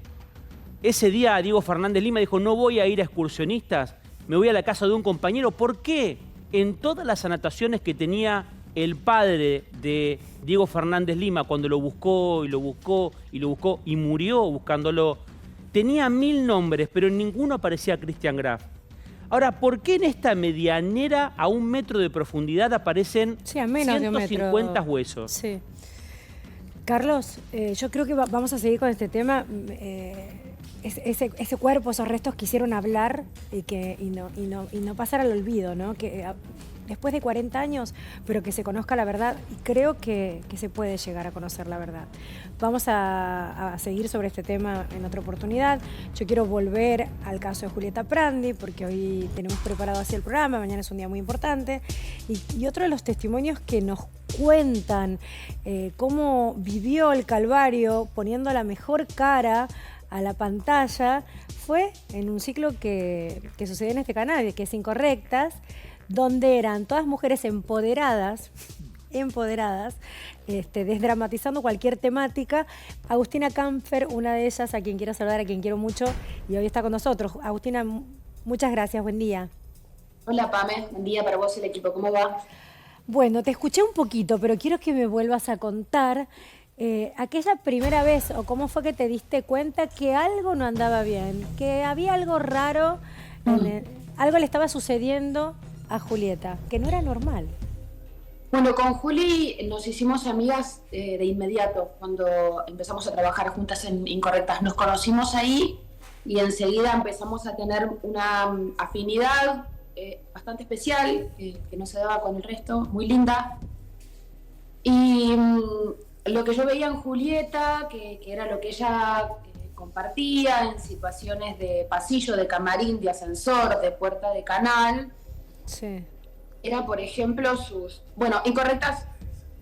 Ese día Diego Fernández Lima dijo, no voy a ir a excursionistas, me voy a la casa de un compañero. ¿Por qué? En todas las anotaciones que tenía el padre de Diego Fernández Lima, cuando lo buscó y lo buscó y lo buscó y murió buscándolo, tenía 1000 nombres, pero en ninguno aparecía Christian Graf. Ahora, ¿por qué en esta medianera a 1 metro de profundidad aparecen a menos de 150 1 metro. huesos? Sí. Carlos, yo creo que vamos a seguir con este tema. Ese cuerpo, esos restos quisieron hablar y no pasar al olvido, ¿no? Que después de 40 años, pero que se conozca la verdad, y creo que se puede llegar a conocer la verdad. Vamos a seguir sobre este tema en otra oportunidad. Yo quiero volver al caso de Julieta Prandi, porque hoy tenemos preparado así el programa, mañana es un día muy importante, y otro de los testimonios que nos cuentan cómo vivió el calvario poniendo la mejor cara a la pantalla fue en un ciclo que sucedió en este canal, que es Incorrectas, donde eran todas mujeres empoderadas, desdramatizando cualquier temática. Agustina Kampfer, una de ellas, a quien quiero saludar, a quien quiero mucho, y hoy está con nosotros. Agustina, muchas gracias, buen día. Hola Pame, buen día para vos y el equipo, ¿cómo va? Bueno, te escuché un poquito, pero quiero que me vuelvas a contar aquella primera vez, o cómo fue que te diste cuenta que algo no andaba bien, que había algo raro, algo le estaba sucediendo a Julieta, que no era normal. Bueno, con Juli nos hicimos amigas de inmediato cuando empezamos a trabajar juntas en Incorrectas. Nos conocimos ahí y enseguida empezamos a tener una afinidad bastante especial, que no se daba con el resto, muy linda. Y lo que yo veía en Julieta, que era lo que ella compartía en situaciones de pasillo, de camarín, de ascensor, de puerta de canal, sí, era, por ejemplo, Bueno, Incorrectas,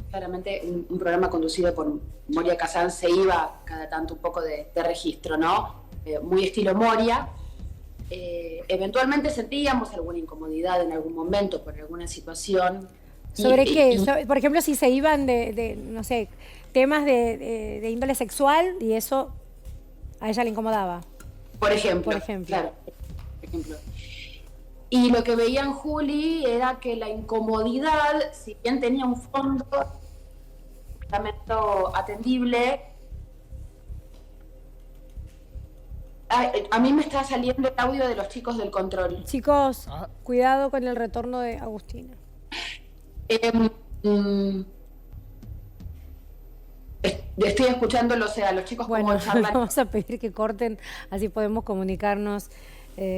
claramente un programa conducido por Moria Kazan, se iba cada tanto un poco de registro, ¿no? Muy estilo Moria. Eventualmente sentíamos alguna incomodidad en algún momento por alguna situación. ¿Sobre qué? Por ejemplo, si se iban de no sé, temas de índole sexual y eso a ella le incomodaba. Por ejemplo. Claro, por ejemplo. Y lo que veía en Juli era que la incomodidad, si bien tenía un fondo atendible, a mí me está saliendo el audio de los chicos del control. Chicos, cuidado con el retorno de Agustina. Estoy escuchándolos a los chicos como charlan. Vamos a pedir que corten, así podemos comunicarnos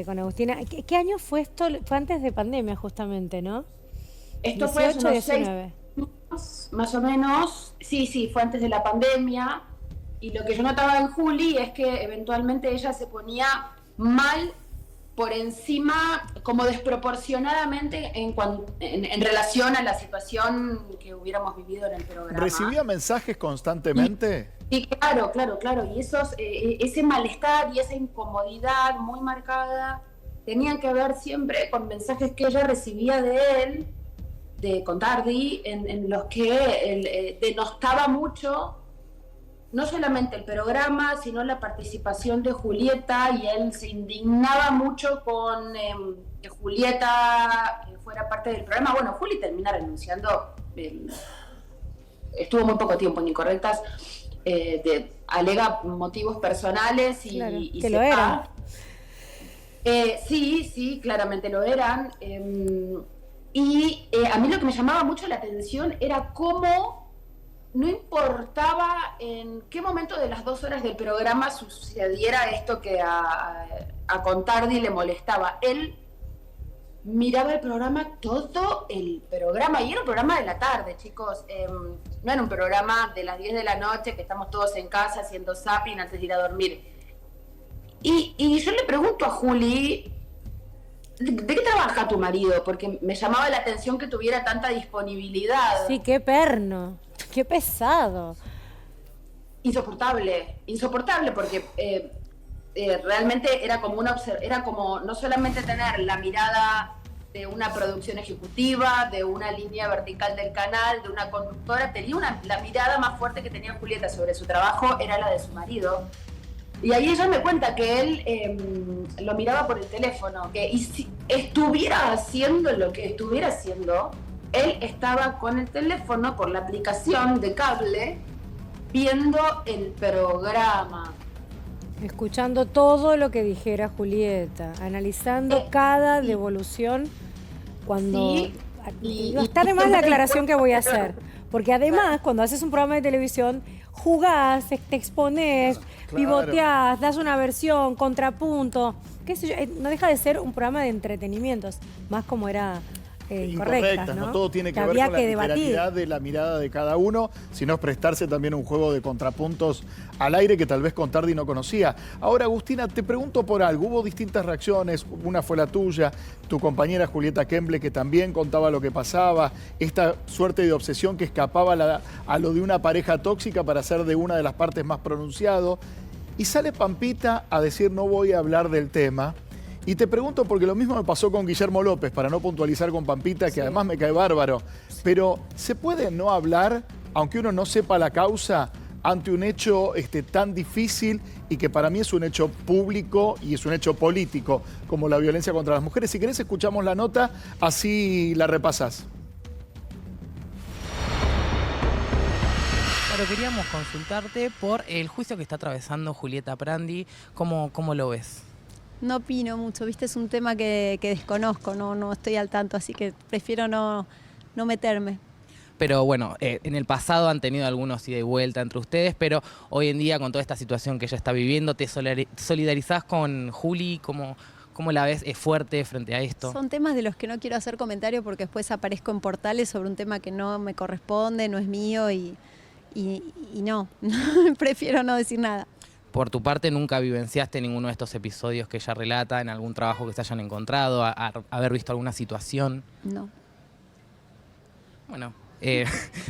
con Agustina. ¿Qué año fue esto? Fue antes de pandemia justamente, ¿no? Esto fue hace unos 19. 6 años, más o menos. Sí, fue antes de la pandemia. Y lo que yo notaba en Juli es que eventualmente ella se ponía mal por encima, como desproporcionadamente en relación a la situación que hubiéramos vivido en el programa. ¿Recibía mensajes constantemente? Sí, claro. Y ese malestar y esa incomodidad muy marcada tenían que ver siempre con mensajes que ella recibía de él, con Tardi, en los que él denostaba mucho no solamente el programa, sino la participación de Julieta, y él se indignaba mucho con que Julieta fuera parte del programa. Bueno, Juli termina renunciando, estuvo muy poco tiempo en Incorrectas, alega motivos personales y que se lo va. eran. Sí, claramente lo eran. Y a mí lo que me llamaba mucho la atención era cómo no importaba en qué momento de las 2 horas del programa sucediera esto que a Contardi le molestaba. Él miraba el programa, todo el programa, y era un programa de la tarde, chicos. No era un programa de las 10 de la noche que estamos todos en casa haciendo zapping antes de ir a dormir. Y yo le pregunto a Juli, ¿de qué trabaja tu marido? Porque me llamaba la atención que tuviera tanta disponibilidad. Sí, qué perno, qué pesado. Insoportable porque realmente era como no solamente tener la mirada de una producción ejecutiva, de una línea vertical del canal, de una conductora, la mirada más fuerte que tenía Julieta sobre su trabajo era la de su marido. Y ahí ella me cuenta que él lo miraba por el teléfono, que si estuviera haciendo lo que estuviera haciendo, él estaba con el teléfono por la aplicación de cable viendo el programa. Escuchando todo lo que dijera Julieta, analizando cada devolución cuando... Sí, no está de más la aclaración que voy a hacer, porque además cuando haces un programa de televisión jugás, te exponés, pivoteás, das una versión, contrapunto, qué sé yo, no deja de ser un programa de entretenimientos, más como era... incorrectas, ¿no? Todo tiene que ver había con la que debatir. literalidad de la mirada de cada uno, sino es prestarse también un juego de contrapuntos al aire que tal vez Contardi no conocía. Ahora, Agustina, te pregunto por algo. Hubo distintas reacciones, una fue la tuya, tu compañera Julieta Kemble, que también contaba lo que pasaba, esta suerte de obsesión que escapaba a lo de una pareja tóxica para ser de una de las partes más pronunciado. Y sale Pampita a decir no voy a hablar del tema. Y te pregunto, porque lo mismo me pasó con Guillermo López, para no puntualizar con Pampita, que además me cae bárbaro. Pero, ¿se puede no hablar, aunque uno no sepa la causa, ante un hecho tan difícil y que para mí es un hecho público y es un hecho político, como la violencia contra las mujeres? Si querés, escuchamos la nota, así la repasás. Claro, queríamos consultarte por el juicio que está atravesando Julieta Prandi. ¿Cómo lo ves? No opino mucho, viste, es un tema que desconozco, no estoy al tanto, así que prefiero no meterme. Pero bueno, en el pasado han tenido algunos ida y vuelta entre ustedes, pero hoy en día con toda esta situación que ella está viviendo, ¿te solidarizás con Juli? ¿Cómo la ves? ¿Es fuerte frente a esto? Son temas de los que no quiero hacer comentario porque después aparezco en portales sobre un tema que no me corresponde, no es mío y no, prefiero no decir nada. Por tu parte, ¿nunca vivenciaste ninguno de estos episodios que ella relata en algún trabajo que se hayan encontrado, haber visto alguna situación? No. Bueno,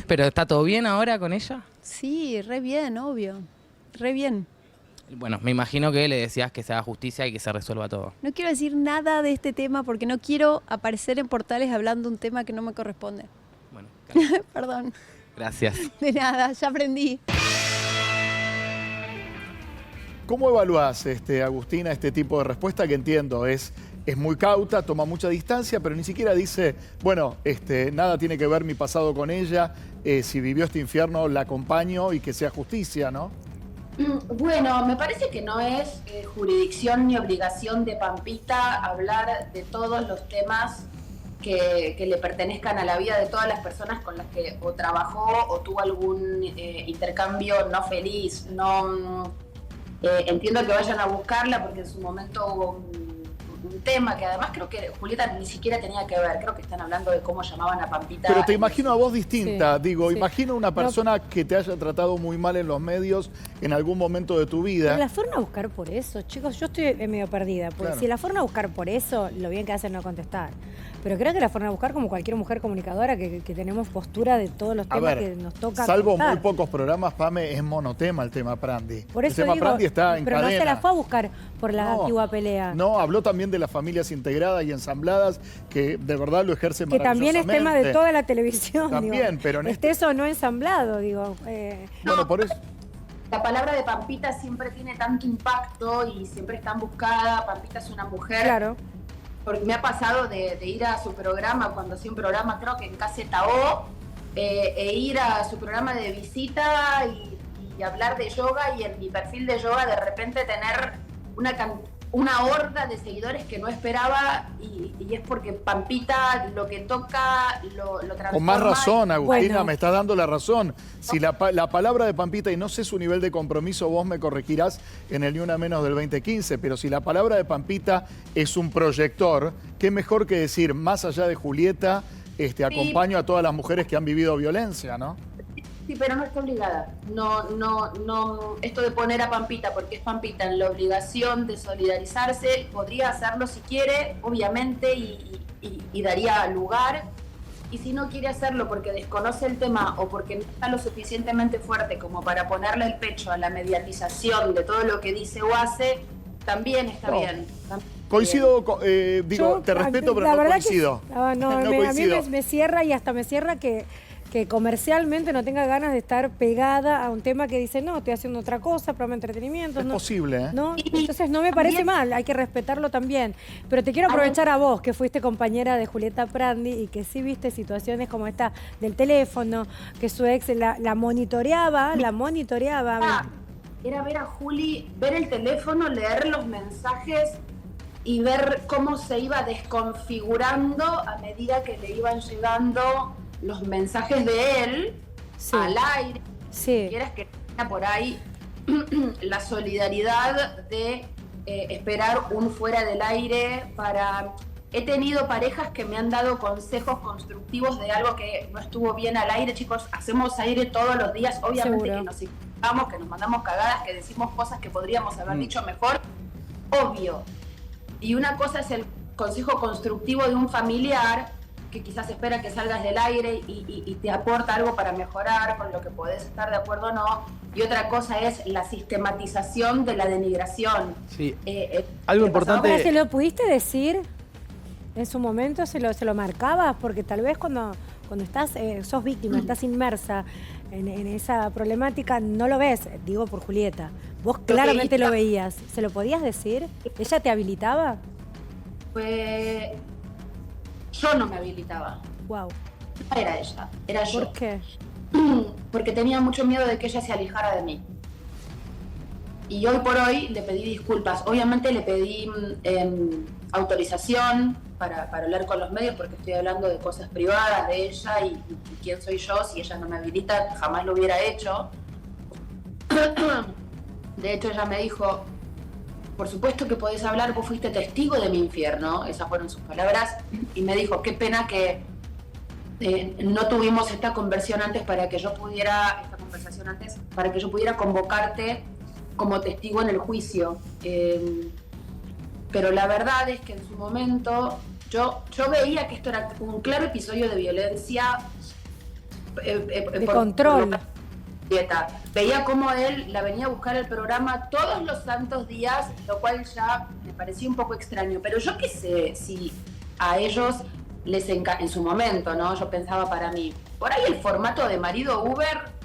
¿pero está todo bien ahora con ella? Sí, re bien, obvio, re bien. Bueno, me imagino que le decías que se haga justicia y que se resuelva todo. No quiero decir nada de este tema porque no quiero aparecer en portales hablando un tema que no me corresponde. Bueno, claro. Perdón. Gracias. De nada, ya aprendí. ¿Cómo evaluás, Agustina, este tipo de respuesta que entiendo es muy cauta, toma mucha distancia, pero ni siquiera dice, bueno, nada tiene que ver mi pasado con ella, si vivió este infierno la acompaño y que sea justicia, ¿no? Bueno, me parece que no es jurisdicción ni obligación de Pampita hablar de todos los temas que le pertenezcan a la vida de todas las personas con las que o trabajó o tuvo algún intercambio no feliz, entiendo que vayan a buscarla porque en su momento hubo un tema que además creo que Julieta ni siquiera tenía que ver. Creo que están hablando de cómo llamaban a Pampita. Pero te imagino a vos distinta, imagino una persona que te haya tratado muy mal en los medios en algún momento de tu vida. Pero la fueron a buscar por eso, chicos, yo estoy medio perdida, porque si la fueron a buscar por eso, lo bien que hacen no contestar. Pero creo que la fueron a buscar como cualquier mujer comunicadora que tenemos postura de todos los temas que nos toca salvo contar. Muy pocos programas, Pame, es monotema el tema Prandi. Por eso el tema digo, Prandi está en pero cadena. no se la fue a buscar por la antigua pelea. No, habló también de las familias integradas y ensambladas, que de verdad lo ejercen que también es tema de toda la televisión. También, pero en esté eso no ensamblado, digo. Bueno, por eso... La palabra de Pampita siempre tiene tanto impacto y siempre es tan buscada. Pampita es una mujer... Claro. Porque me ha pasado de ir a su programa, cuando hacía un programa, creo que en KZO, e ir a su programa de visita y hablar de yoga, y en mi perfil de yoga de repente tener una horda de seguidores que no esperaba, y es porque Pampita lo que toca lo transforma. Con más razón, Agustina, me estás dando la razón. Si la palabra de Pampita, y no sé su nivel de compromiso, vos me corregirás en el Ni Una Menos del 2015, pero si la palabra de Pampita es un proyector, qué mejor que decir, más allá de Julieta, acompaño a todas las mujeres que han vivido violencia, ¿no? Sí, pero no está obligada. No, esto de poner a Pampita, porque es Pampita, en la obligación de solidarizarse, podría hacerlo si quiere, obviamente, y daría lugar. Y si no quiere hacerlo porque desconoce el tema o porque no está lo suficientemente fuerte como para ponerle el pecho a la mediatización de todo lo que dice o hace, también está bien. Coincido, te respeto, pero no coincido. A mí me cierra y hasta me cierra que comercialmente no tenga ganas de estar pegada a un tema que dice, no, estoy haciendo otra cosa, programa de entretenimiento. Es posible, ¿eh? ¿No? Entonces no me parece mal, hay que respetarlo también. Pero te quiero aprovechar a vos, que fuiste compañera de Julieta Prandi y que sí viste situaciones como esta del teléfono, que su ex la monitoreaba. Era ver a Juli, ver el teléfono, leer los mensajes y ver cómo se iba desconfigurando a medida que le iban llegando los mensajes de él al aire. Si quieres que tenga por ahí la solidaridad de esperar un fuera del aire para... He tenido parejas que me han dado consejos constructivos de algo que no estuvo bien al aire. Chicos, hacemos aire todos los días. Obviamente que nos equivocamos, que nos mandamos cagadas, que decimos cosas que podríamos haber dicho mejor. Obvio. Y una cosa es el consejo constructivo de un familiar que quizás espera que salgas del aire y te aporta algo para mejorar, con lo que podés estar de acuerdo o no. Y otra cosa es la sistematización de la denigración. Sí. Algo importante... ¿Se lo pudiste decir en su momento? ¿Se lo marcabas? Porque tal vez cuando estás, sos víctima, estás inmersa en esa problemática, no lo ves. Digo por Julieta. Vos claramente lo veías. ¿Se lo podías decir? ¿Ella te habilitaba? Pues... Yo no me habilitaba. Wow. No era ella, era yo. ¿Por qué? Porque tenía mucho miedo de que ella se alejara de mí. Y hoy por hoy le pedí disculpas. Obviamente le pedí autorización para hablar con los medios, porque estoy hablando de cosas privadas de ella y quién soy yo. Si ella no me habilita, jamás lo hubiera hecho. De hecho, ella me dijo... Por supuesto que podés hablar, vos fuiste testigo de mi infierno, esas fueron sus palabras, y me dijo, qué pena que no tuvimos esta conversación antes para que yo pudiera convocarte como testigo en el juicio. Pero la verdad es que en su momento yo veía que esto era un claro episodio de violencia de control. Veía cómo él la venía a buscar al programa todos los santos días, lo cual ya me parecía un poco extraño. Pero yo qué sé si a ellos les encanta, en su momento, ¿no? Yo pensaba para mí, por ahí el formato de marido Uber,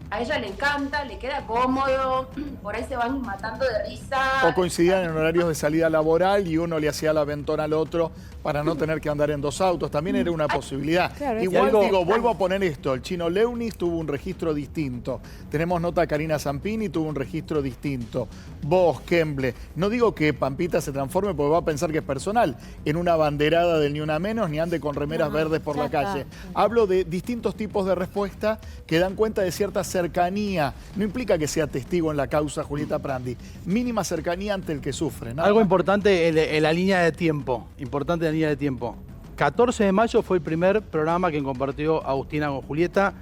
a ella le encanta, le queda cómodo, por ahí se van matando de risa. O coincidían en horarios de salida laboral y uno le hacía la aventón al otro para no tener que andar en dos autos. También era una posibilidad. Claro, igual digo, vuelvo a poner esto, el Chino Leunis tuvo un registro distinto. Tenemos nota a Karina Zampini, tuvo un registro distinto. Vos, Kemble. No digo que Pampita se transforme porque va a pensar que es personal, en una banderada del Ni Una Menos, ni ande con remeras verdes por la calle. Hablo de distintos tipos de respuesta que dan cuenta de cierta cercanía. No implica que sea testigo en la causa Julieta Prandi. Mínima cercanía ante el que sufre, ¿no? Algo importante en la línea de tiempo. Importante en la línea de tiempo. 14 de mayo fue el primer programa que compartió Agustina con Julieta.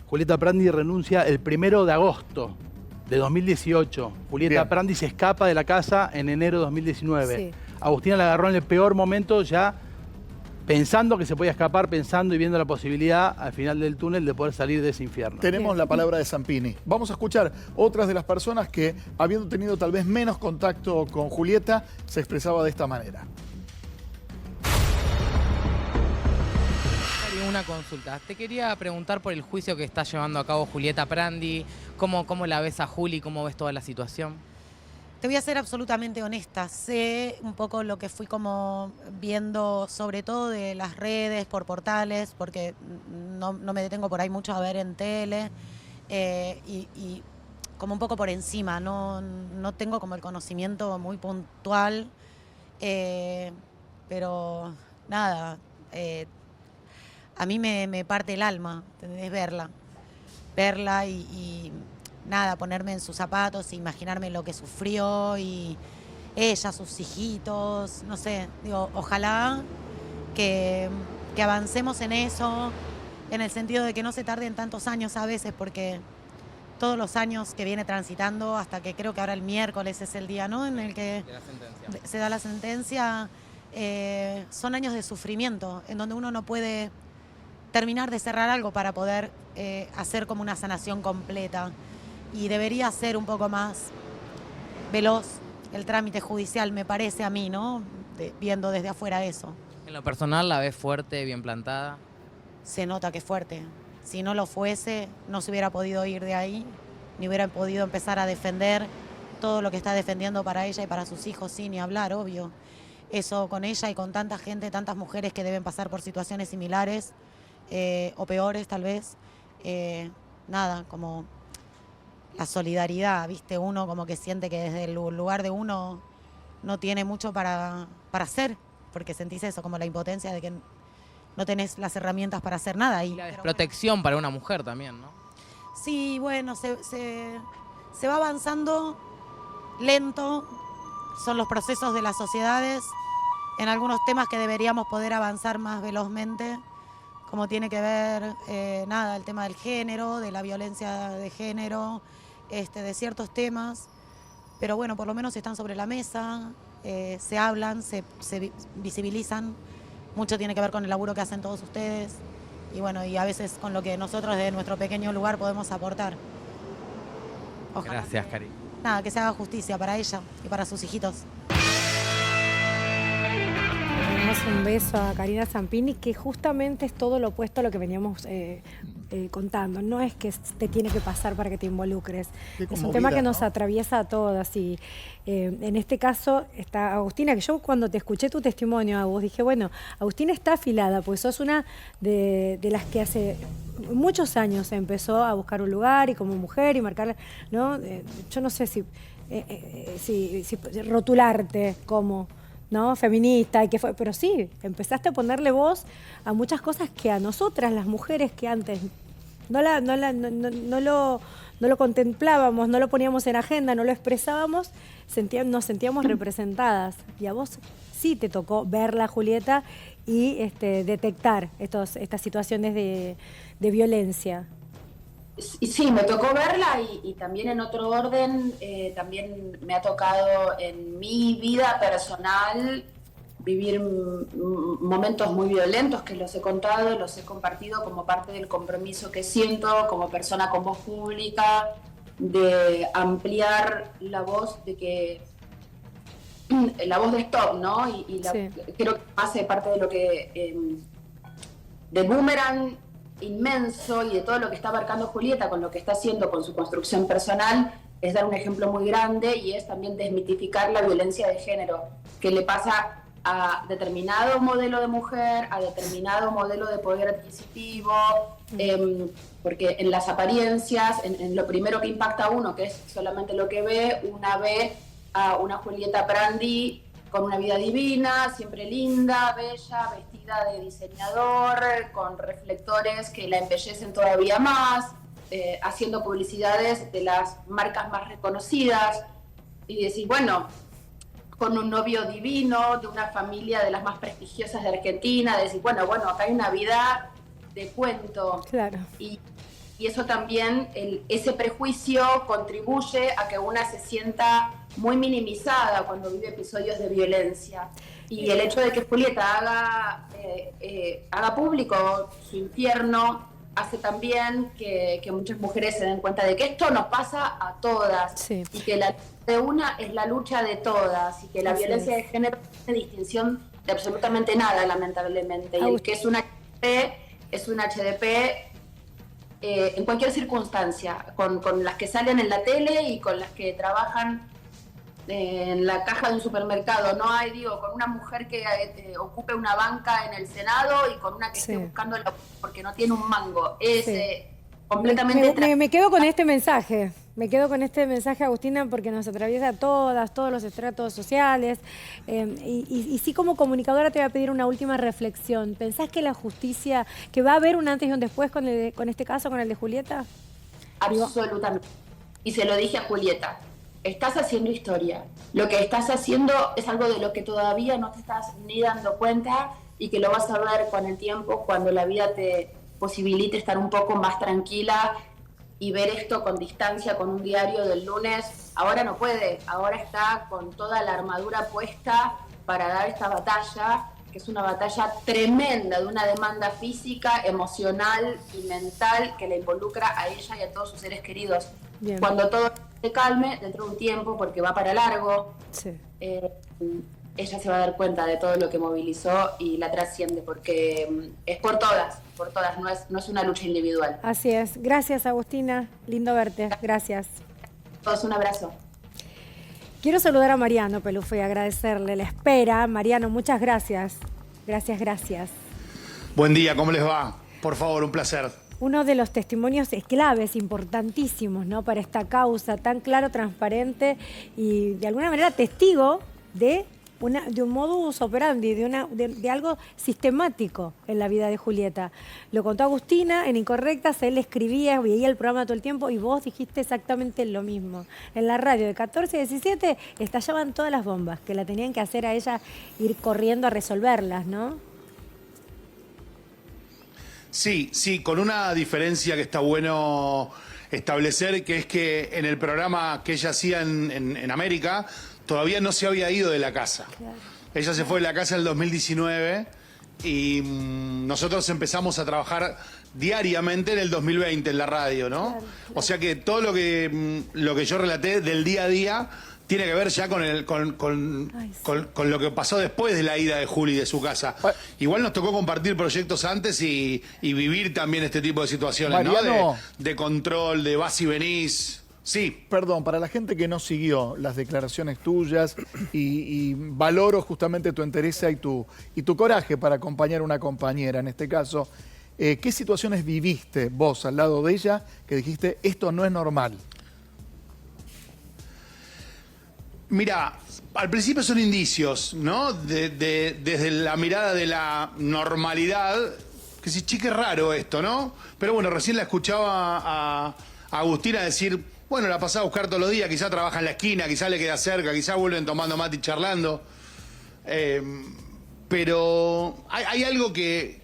Julieta Prandi renuncia el 1 de agosto de 2018. Julieta Prandi se escapa de la casa en enero de 2019. Sí. Agustina la agarró en el peor momento, ya pensando que se podía escapar, pensando y viendo la posibilidad al final del túnel de poder salir de ese infierno. Tenemos la palabra de Zampini. Vamos a escuchar otras de las personas que, habiendo tenido tal vez menos contacto con Julieta, se expresaba de esta manera. Una consulta. Te quería preguntar por el juicio que está llevando a cabo Julieta Prandi. ¿Cómo la ves a Juli? ¿Cómo ves toda la situación? Te voy a ser absolutamente honesta. Sé un poco lo que fui como viendo, sobre todo de las redes, por portales, porque no me detengo por ahí mucho a ver en tele. Y como un poco por encima. No tengo como el conocimiento muy puntual. Pero nada... a mí me parte el alma, ¿entendés? Verla y nada, ponerme en sus zapatos, imaginarme lo que sufrió y ella, sus hijitos, no sé, digo, ojalá que avancemos en eso, en el sentido de que no se tarden tantos años a veces, porque todos los años que viene transitando, hasta que creo que ahora el miércoles es el día, ¿no?, en el que se da la sentencia, son años de sufrimiento, en donde uno no puede terminar de cerrar algo para poder hacer como una sanación completa. Y debería ser un poco más veloz el trámite judicial, me parece a mí, ¿no?, viendo desde afuera eso. En lo personal, ¿la ves fuerte, bien plantada? Se nota que es fuerte. Si no lo fuese, no se hubiera podido ir de ahí, ni hubiera podido empezar a defender todo lo que está defendiendo para ella y para sus hijos, sin ni hablar, obvio. Eso con ella y con tanta gente, tantas mujeres que deben pasar por situaciones similares o peores tal vez. Nada, como la solidaridad, ¿viste? Uno como que siente que desde el lugar de uno no tiene mucho para hacer, porque sentís eso, como la impotencia de que no tenés las herramientas para hacer nada. Y la desprotección para una mujer también, ¿no? Sí, bueno, se va avanzando lento, son los procesos de las sociedades, en algunos temas que deberíamos poder avanzar más velozmente, como tiene que ver, el tema del género, de la violencia de género, de ciertos temas, pero bueno, por lo menos están sobre la mesa, se hablan, se visibilizan, mucho tiene que ver con el laburo que hacen todos ustedes, y bueno, y a veces con lo que nosotros desde nuestro pequeño lugar podemos aportar. Ojalá. Gracias, Cari. Nada, que se haga justicia para ella y para sus hijitos. Le damos un beso a Karina Zampini, que justamente es todo lo opuesto a lo que veníamos contando. No es que te tiene que pasar para que te involucres. Es un tema que nos atraviesa a todas. Y en este caso está Agustina, que yo cuando te escuché tu testimonio, Agus, dije, bueno, Agustina está afilada, pues sos una de las que hace muchos años empezó a buscar un lugar y como mujer y marcar, ¿no? Yo no sé si rotularte como, ¿no?, feminista, y que fue, pero sí, empezaste a ponerle voz a muchas cosas que a nosotras, las mujeres que antes no lo contemplábamos, no lo poníamos en agenda, no lo expresábamos, nos sentíamos representadas. Y a vos sí te tocó verla, Julieta, y detectar estas situaciones de violencia. Sí, me tocó verla y también en otro orden, también me ha tocado en mi vida personal vivir momentos muy violentos que los he contado, los he compartido como parte del compromiso que siento como persona con voz pública, de ampliar la voz de que la voz de stop, ¿no? Creo que hace parte de lo que de boomerang inmenso y de todo lo que está abarcando Julieta con lo que está haciendo con su construcción personal, es dar un ejemplo muy grande y es también desmitificar la violencia de género que le pasa a determinado modelo de mujer, a determinado modelo de poder adquisitivo, porque en las apariencias, en lo primero que impacta a uno, que es solamente lo que ve, una ve a una Julieta Prandi con una vida divina, siempre linda, bella, vestida de diseñador, con reflectores que la embellecen todavía más, haciendo publicidades de las marcas más reconocidas, y decir, bueno, con un novio divino, de una familia de las más prestigiosas de Argentina, decir, bueno, acá hay una vida de cuento. Claro. Y eso también, ese prejuicio contribuye a que una se sienta muy minimizada cuando vive episodios de violencia. Y el hecho de que Julieta haga público su infierno hace también que muchas mujeres se den cuenta de que esto nos pasa a todas, sí, y que la lucha de una es la lucha de todas, y que la violencia de género no tiene distinción de absolutamente nada, lamentablemente. Y el que es un HDP en cualquier circunstancia, con las que salen en la tele y con las que trabajan en la caja de un supermercado. No hay, con una mujer que ocupe una banca en el Senado y con una que esté buscando porque no tiene un mango. Es completamente... Me quedo con este mensaje. Me quedo con este mensaje, Agustina, porque nos atraviesa a todos los estratos sociales. Y sí, como comunicadora te voy a pedir una última reflexión. ¿Pensás que la justicia, que va a haber un antes y un después con este caso, con el de Julieta? Absolutamente. Y se lo dije a Julieta. Estás haciendo historia. Lo que estás haciendo es algo de lo que todavía no te estás ni dando cuenta y que lo vas a ver con el tiempo cuando la vida te posibilite estar un poco más tranquila y ver esto con distancia, con un diario del lunes. Ahora no puede, ahora está con toda la armadura puesta para dar esta batalla, que es una batalla tremenda, de una demanda física, emocional y mental que le involucra a ella y a todos sus seres queridos. Bien. Cuando todo se calme, dentro de un tiempo, porque va para largo, Sí. ella se va a dar cuenta de todo lo que movilizó y la trasciende, porque es por todas, no es una lucha individual. Así es. Gracias, Agustina. Lindo verte. Gracias. Todos un abrazo. Quiero saludar a Mariano Pelufo y agradecerle la espera. Mariano, muchas gracias. Gracias. Buen día, ¿cómo les va? Por favor, un placer. Uno de los testimonios claves, importantísimos, ¿no? Para esta causa, tan claro, transparente y de alguna manera testigo de un modus operandi, de algo sistemático en la vida de Julieta. Lo contó Agustina en Incorrectas, él escribía, veía el programa todo el tiempo y vos dijiste exactamente lo mismo. En la radio de 14 a 17 estallaban todas las bombas que la tenían que hacer a ella ir corriendo a resolverlas, ¿no? Sí, con una diferencia que está bueno establecer, que es que en el programa que ella hacía en América, todavía no se había ido de la casa. Claro. Ella se fue de la casa en el 2019 y nosotros empezamos a trabajar diariamente en el 2020 en la radio, ¿no? Claro. O sea que todo lo que yo relaté del día a día tiene que ver ya con lo que pasó después de la ida de Juli de su casa. Igual nos tocó compartir proyectos antes y vivir también este tipo de situaciones, Mariano, ¿no? De control, de vas y venís. Sí. Perdón, para la gente que no siguió las declaraciones tuyas y valoro justamente tu entereza y tu coraje para acompañar a una compañera, en este caso, ¿qué situaciones viviste vos al lado de ella que dijiste, esto no es normal? Mira, al principio son indicios, ¿no? Desde la mirada de la normalidad, que sí, chique, raro esto, ¿no? Pero bueno, recién la escuchaba a Agustina decir, bueno, la pasaba a buscar todos los días, quizá trabaja en la esquina, quizá le queda cerca, quizá vuelven tomando mate y charlando. Pero hay algo que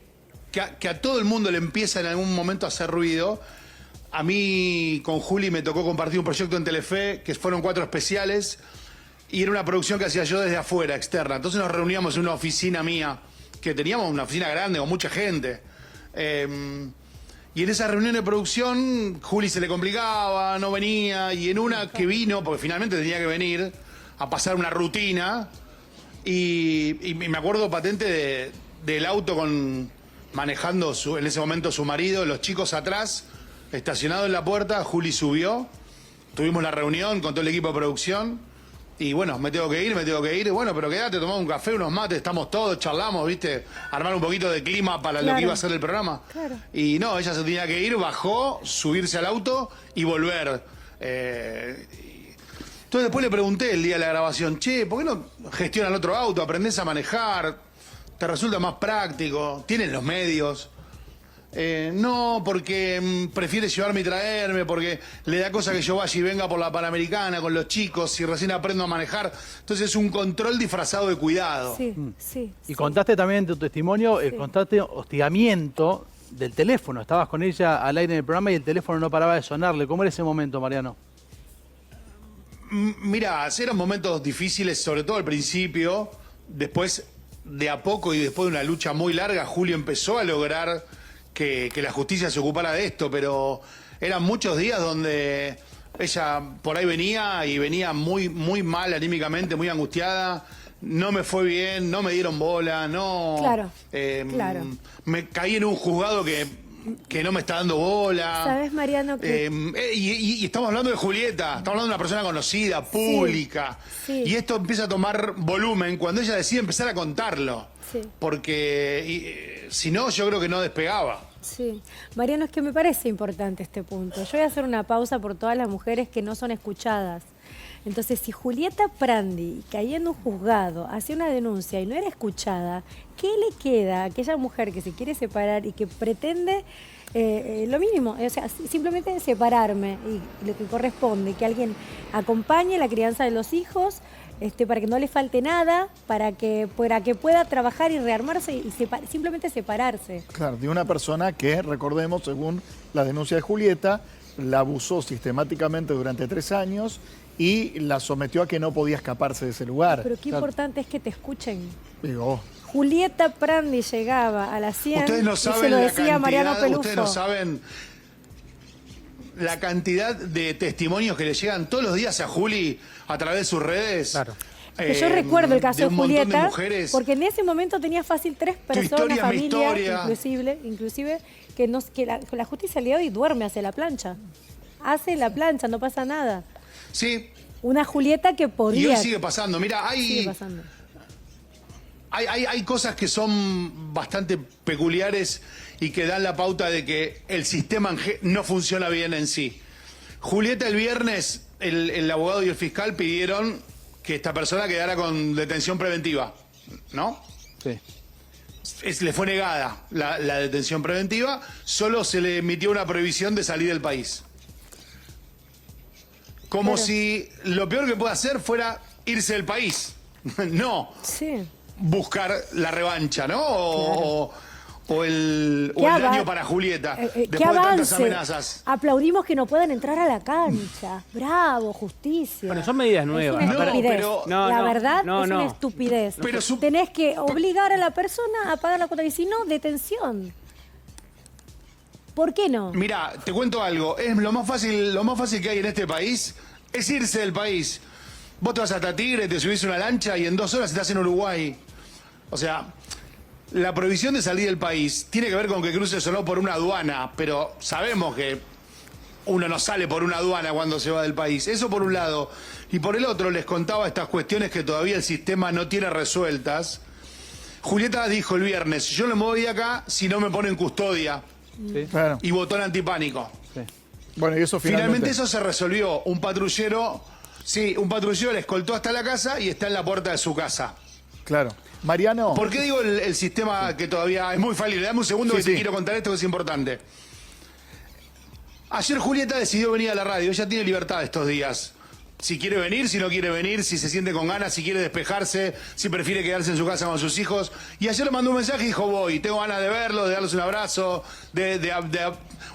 a todo el mundo le empieza en algún momento a hacer ruido. A mí con Juli me tocó compartir un proyecto en Telefe, que fueron 4 especiales, y era una producción que hacía yo desde afuera, externa. Entonces nos reuníamos en una oficina mía, que teníamos una oficina grande con mucha gente. Y en esa reunión de producción, Juli se le complicaba, no venía, y en una que vino, porque finalmente tenía que venir a pasar una rutina, y me acuerdo patente del auto manejando en ese momento su marido, los chicos atrás, estacionado en la puerta, Juli subió, tuvimos la reunión con todo el equipo de producción, y bueno, me tengo que ir, bueno, pero quédate, tomamos un café, unos mates, estamos todos, charlamos, ¿viste? Armar un poquito de clima para lo que iba a ser el programa. Claro. Y no, ella se tenía que ir, bajó, subirse al auto y volver. Entonces después le pregunté el día de la grabación, che, ¿por qué no gestionan otro auto? ¿Aprendés a manejar? ¿Te resulta más práctico? ¿Tienen los medios? No, porque prefiere llevarme y traerme, porque le da cosa que yo vaya y venga por la Panamericana con los chicos y recién aprendo a manejar. Entonces es un control disfrazado de cuidado. Sí. Y contaste también en tu testimonio, contaste hostigamiento del teléfono. Estabas con ella al aire en el programa y el teléfono no paraba de sonarle. ¿Cómo era ese momento, Mariano? Mira, eran momentos difíciles, sobre todo al principio. Después, de a poco y después de una lucha muy larga, Julio empezó a lograr que la justicia se ocupara de esto, pero eran muchos días donde ella por ahí venía y venía muy, muy mal anímicamente, muy angustiada. No me fue bien, no me dieron bola, no... Claro. Me caí en un juzgado que no me está dando bola. ¿Sabes, Mariano? Y estamos hablando de Julieta, estamos hablando de una persona conocida, pública. Sí. Y esto empieza a tomar volumen cuando ella decide empezar a contarlo. Sí. Porque si no, yo creo que no despegaba. Sí. Mariano, es que me parece importante este punto. Yo voy a hacer una pausa por todas las mujeres que no son escuchadas. Entonces, si Julieta Prandi, cayendo en un juzgado, hacía una denuncia y no era escuchada, ¿qué le queda a aquella mujer que se quiere separar y que pretende lo mínimo? O sea, simplemente separarme y lo que corresponde, que alguien acompañe la crianza de los hijos, para que no le falte nada, para que pueda trabajar y rearmarse y simplemente separarse. Claro, de una persona que, recordemos, según la denuncia de Julieta, la abusó sistemáticamente durante 3 años y la sometió a que no podía escaparse de ese lugar. Pero qué importante es que te escuchen. Digo, Julieta Prandi llegaba a las 100 Ustedes no y saben se lo la decía a Mariano cantidad, Pelufo. ustedes no saben la cantidad de testimonios que le llegan todos los días a Juli a través de sus redes. Claro. Que yo recuerdo el caso de un montón Julieta, mujeres. porque en ese momento tenía fácil 3 personas, historia, mi familia, historia. inclusive que la justicia le dio y duerme, hace la plancha. Hace la plancha, no pasa nada. Sí. Una Julieta que podría... Y hoy sigue pasando. Mira, Sigue pasando. Hay cosas que son bastante peculiares y que dan la pauta de que el sistema no funciona bien en sí. Julieta, el viernes, el abogado y el fiscal pidieron que esta persona quedara con detención preventiva, ¿no? Sí. Le fue negada la detención preventiva, solo se le emitió una prohibición de salir del país. Como si lo peor que puede hacer fuera irse del país. No. Sí. Buscar la revancha, ¿no? O el daño para Julieta. Después de tantas amenazas. Aplaudimos que no puedan entrar a la cancha. Bravo, justicia. Bueno, son medidas nuevas. Es una estupidez. La verdad no, es una estupidez. Pero tenés que obligar a la persona a pagar la cuota y si no, detención. ¿Por qué no? Mira, te cuento algo. Es lo más fácil que hay en este país es irse del país. Vos te vas hasta Tigre, te subís a una lancha y en 2 horas estás en Uruguay. O sea, la prohibición de salir del país tiene que ver con que cruces o no por una aduana, pero sabemos que uno no sale por una aduana cuando se va del país. Eso por un lado. Y por el otro, les contaba estas cuestiones que todavía el sistema no tiene resueltas. Julieta dijo el viernes, yo no me voy de acá si no me ponen custodia. Sí. Claro. Y botón antipánico. Sí. Bueno, y eso finalmente eso se resolvió. Un patrullero le escoltó hasta la casa y está en la puerta de su casa. Claro. Mariano. ¿Por qué digo el sistema que todavía es muy falible? Dame un segundo que te quiero contar esto que es importante. Ayer Julieta decidió venir a la radio. Ella tiene libertad estos días. Si quiere venir, si no quiere venir, si se siente con ganas, si quiere despejarse, si prefiere quedarse en su casa con sus hijos. Y ayer le mandó un mensaje y dijo, voy, tengo ganas de verlo, de darles un abrazo, de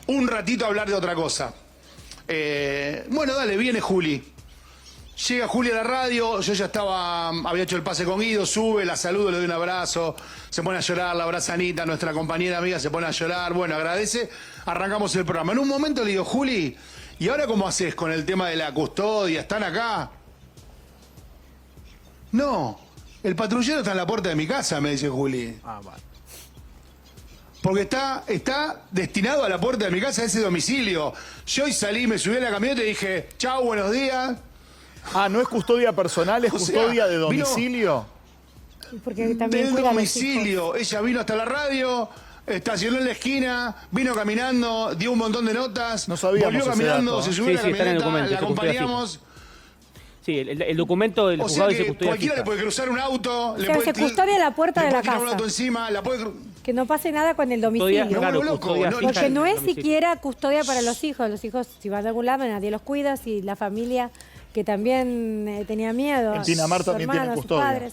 un ratito hablar de otra cosa. Bueno, dale, viene Juli. Llega Juli a la radio, yo ya había hecho el pase con Guido, sube, la saludo, le doy un abrazo, se pone a llorar, la abraza Anita, nuestra compañera amiga, se pone a llorar, bueno, agradece, arrancamos el programa. En un momento le digo, Juli, ¿y ahora cómo haces con el tema de la custodia? ¿Están acá? No, el patrullero está en la puerta de mi casa, me dice Juli. Ah, vale. Porque está destinado a la puerta de mi casa, a ese domicilio. Yo hoy salí, me subí a la camioneta y dije, chao, buenos días. Ah, ¿no es custodia personal, es custodia de domicilio? Porque también del domicilio. Ella vino hasta la radio, estacionó en la esquina, vino caminando, dio un montón de notas, no sabíamos volvió caminando, ese dato. se subió a la camioneta, la se acompañamos. Sí, el documento del O sea juzgado dice que custodia cualquiera fija. le puede cruzar un auto, O sea, se custodia la puerta de la tirar un casa. auto encima, la puede Que no pase nada con el domicilio. Claro, custodia fija Porque no del es domicilio. siquiera custodia para los hijos. Los hijos, si van a algún lado, nadie los cuida. Si la familia, que también tenía miedo. En Pinamar sus también tienen hermanos, sus custodia. padres.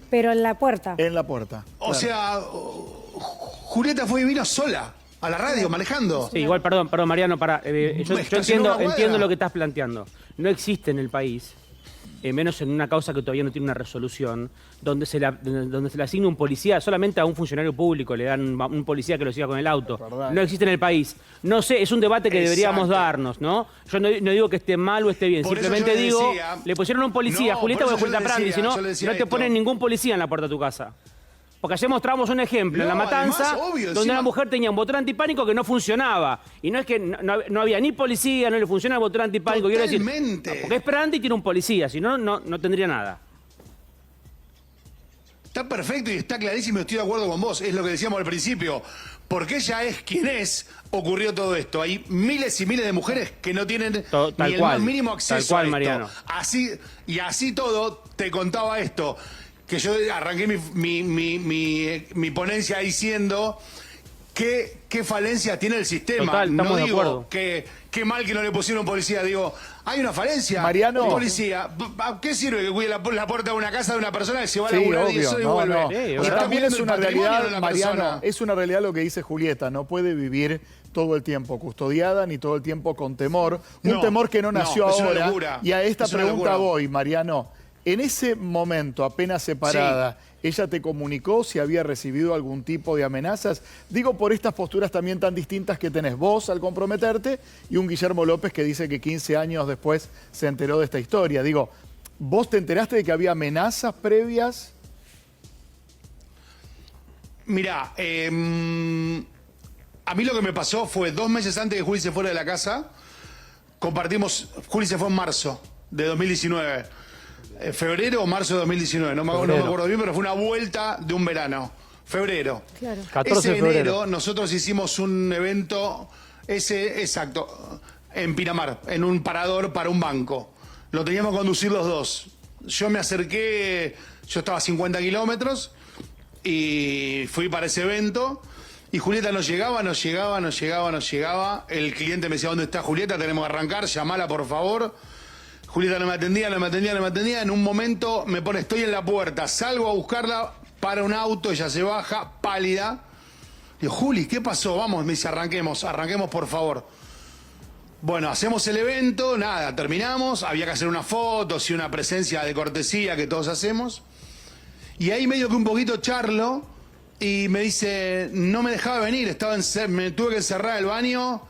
Pero en la puerta. En la puerta. O sea, Julieta fue y vino sola a la radio, manejando. Sí, igual, perdón, Mariano, yo Estacionó una entiendo cuadra. lo que estás planteando. No existe en el país, menos en una causa que todavía no tiene una resolución, donde se le asigna un policía, solamente a un funcionario público le dan un policía que lo siga con el auto. No existe en el país. No sé, es un debate que deberíamos darnos, ¿no? Yo no digo que esté mal o esté bien, Por eso simplemente yo le digo, decía- le pusieron un policía, No, Julieta por o eso yo Julieta le Prandi, decía- si no, yo le decía no te esto. ponen ningún policía en la puerta de tu casa. Porque ayer mostramos un ejemplo en La No, Matanza, además, obvio, donde encima- una mujer tenía un botón antipánico que no funcionaba. Y no es que no había ni policía, no le funciona el botón antipánico. Quiero decir, Totalmente. porque es Prandi y tiene un policía, si no, no tendría nada. Está perfecto y está clarísimo, estoy de acuerdo con vos, es lo que decíamos al principio. Porque ella es quien es, ocurrió todo esto. Hay miles y miles de mujeres que no tienen Tal ni el cual, más mínimo acceso tal cual, a esto. Mariano. Así todo, te contaba esto, que yo arranqué mi ponencia diciendo qué falencias tiene el sistema. Total, estamos no de digo acuerdo. qué mal que no le pusieron policía. Digo, hay una falencia. Mariano. Un policía, ¿a qué sirve que cuide la puerta de una casa de una persona que se va a Sí, laburar 10 obvio, horas y no, vuelve? no. Y Y está también cuidando es el una patrimonio realidad, de la Mariano, persona. es una realidad lo que dice Julieta, no puede vivir todo el tiempo custodiada ni todo el tiempo con temor, un No, temor que no nació es una ahora. locura, Y a esta es una pregunta locura. voy, Mariano. En ese momento, apenas separada, ¿ella te comunicó si había recibido algún tipo de amenazas? Digo por estas posturas también tan distintas que tenés vos al comprometerte y un Guillermo López que dice que 15 años después se enteró de esta historia. Digo, ¿vos te enteraste de que había amenazas previas? Mirá, a mí lo que me pasó fue 2 meses antes que Juli se fuera de la casa. Compartimos, Juli se fue en marzo de 2019. Febrero o marzo de 2019, no me acuerdo bien, pero fue una vuelta de un verano. Febrero. Claro. 14 de Ese febrero. enero nosotros hicimos un evento, exacto, en Pinamar, en un parador para un banco. Lo teníamos que conducir los dos. Yo me acerqué, yo estaba a 50 kilómetros y fui para ese evento. Y Julieta no llegaba. El cliente me decía, ¿dónde está Julieta? Tenemos que arrancar, llamala por favor. Julieta no me atendía. En un momento me pone, estoy en la puerta, salgo a buscarla, para un auto, ella se baja, pálida. Digo, Juli, ¿qué pasó? Vamos, me dice, arranquemos por favor. Bueno, hacemos el evento, nada, terminamos, había que hacer unas fotos y una presencia de cortesía que todos hacemos. Y ahí medio que un poquito charlo y me dice, no me dejaba venir, me tuve que encerrar el baño.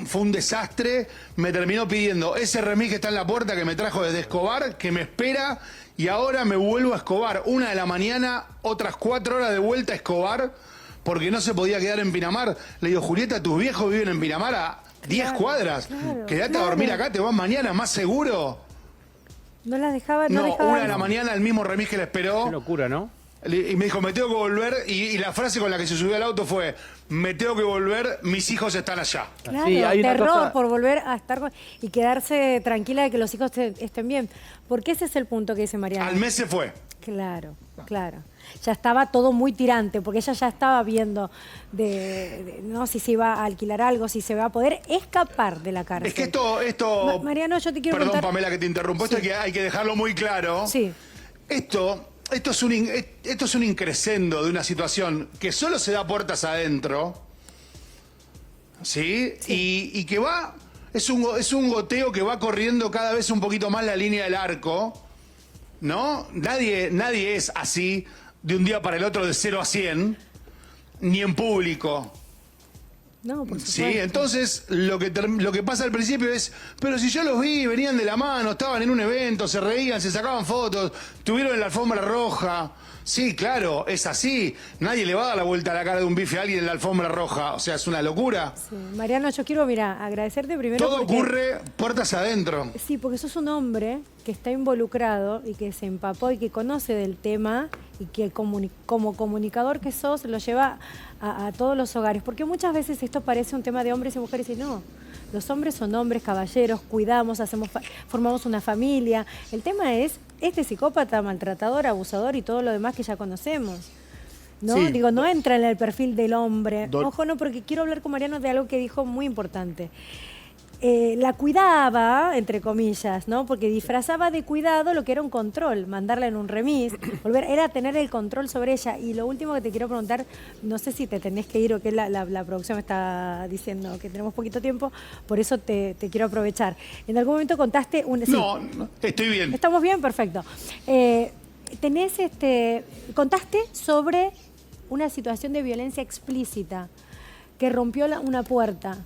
Fue un desastre, me terminó pidiendo ese remis que está en la puerta que me trajo desde Escobar, que me espera, y ahora me vuelvo a Escobar, 1 de la mañana, otras 4 horas de vuelta a Escobar, porque no se podía quedar en Pinamar. Le digo, Julieta, tus viejos viven en Pinamar a 10 cuadras, quedate a dormir acá, te vas mañana, más seguro. No las dejaba, No, dejaba. 1 de la mañana, el mismo remis que le esperó. Qué locura, ¿no? Y me dijo, me tengo que volver, y la frase con la que se subió al auto fue, me tengo que volver, mis hijos están allá. Claro, Sí, hay una terror cosa- por volver a estar y quedarse tranquila de que los hijos estén bien. Porque ese es el punto que dice Mariana. Al mes se fue. Claro. Ya estaba todo muy tirante, porque ella ya estaba viendo no si se iba a alquilar algo, si se va a poder escapar de la cárcel. Es que esto Mariano, yo te quiero perdón, preguntar... Pamela, que te interrumpo. Sí. Esto hay que dejarlo muy claro. Sí. Esto es un increscendo de una situación que solo se da puertas adentro, ¿sí? Y que va, es un goteo que va corriendo cada vez un poquito más la línea del arco, ¿no? Nadie es así de un día para el otro de 0 a 100, ni en público. No, por Sí, supuesto. entonces lo que pasa al principio es, pero si yo los vi, venían de la mano, estaban en un evento, se reían, se sacaban fotos, estuvieron en la alfombra roja. Sí, claro, es así. Nadie le va a dar la vuelta a la cara de un bife a alguien en la alfombra roja. O sea, es una locura. Sí. Mariano, yo quiero, agradecerte primero. Todo porque- ocurre puertas adentro. Sí, porque sos un hombre que está involucrado y que se empapó y que conoce del tema y que como comunicador que sos lo lleva a todos los hogares. Porque muchas veces esto parece un tema de hombres y mujeres y no. Los hombres son hombres, caballeros, cuidamos, formamos una familia. El tema es este psicópata, maltratador, abusador y todo lo demás que ya conocemos. ¿No? Sí. Digo, no entra en el perfil del hombre. Dol- Ojo, no, porque quiero hablar con Mariano de algo que dijo muy importante. La cuidaba, entre comillas, ¿no? Porque disfrazaba de cuidado lo que era un control, mandarla en un remis, era tener el control sobre ella. Y lo último que te quiero preguntar, no sé si te tenés que ir o que la producción me está diciendo que tenemos poquito tiempo, por eso te quiero aprovechar. En algún momento contaste un... sí. No, estoy bien. ¿Estamos bien? Perfecto. Contaste sobre una situación de violencia explícita que rompió una puerta.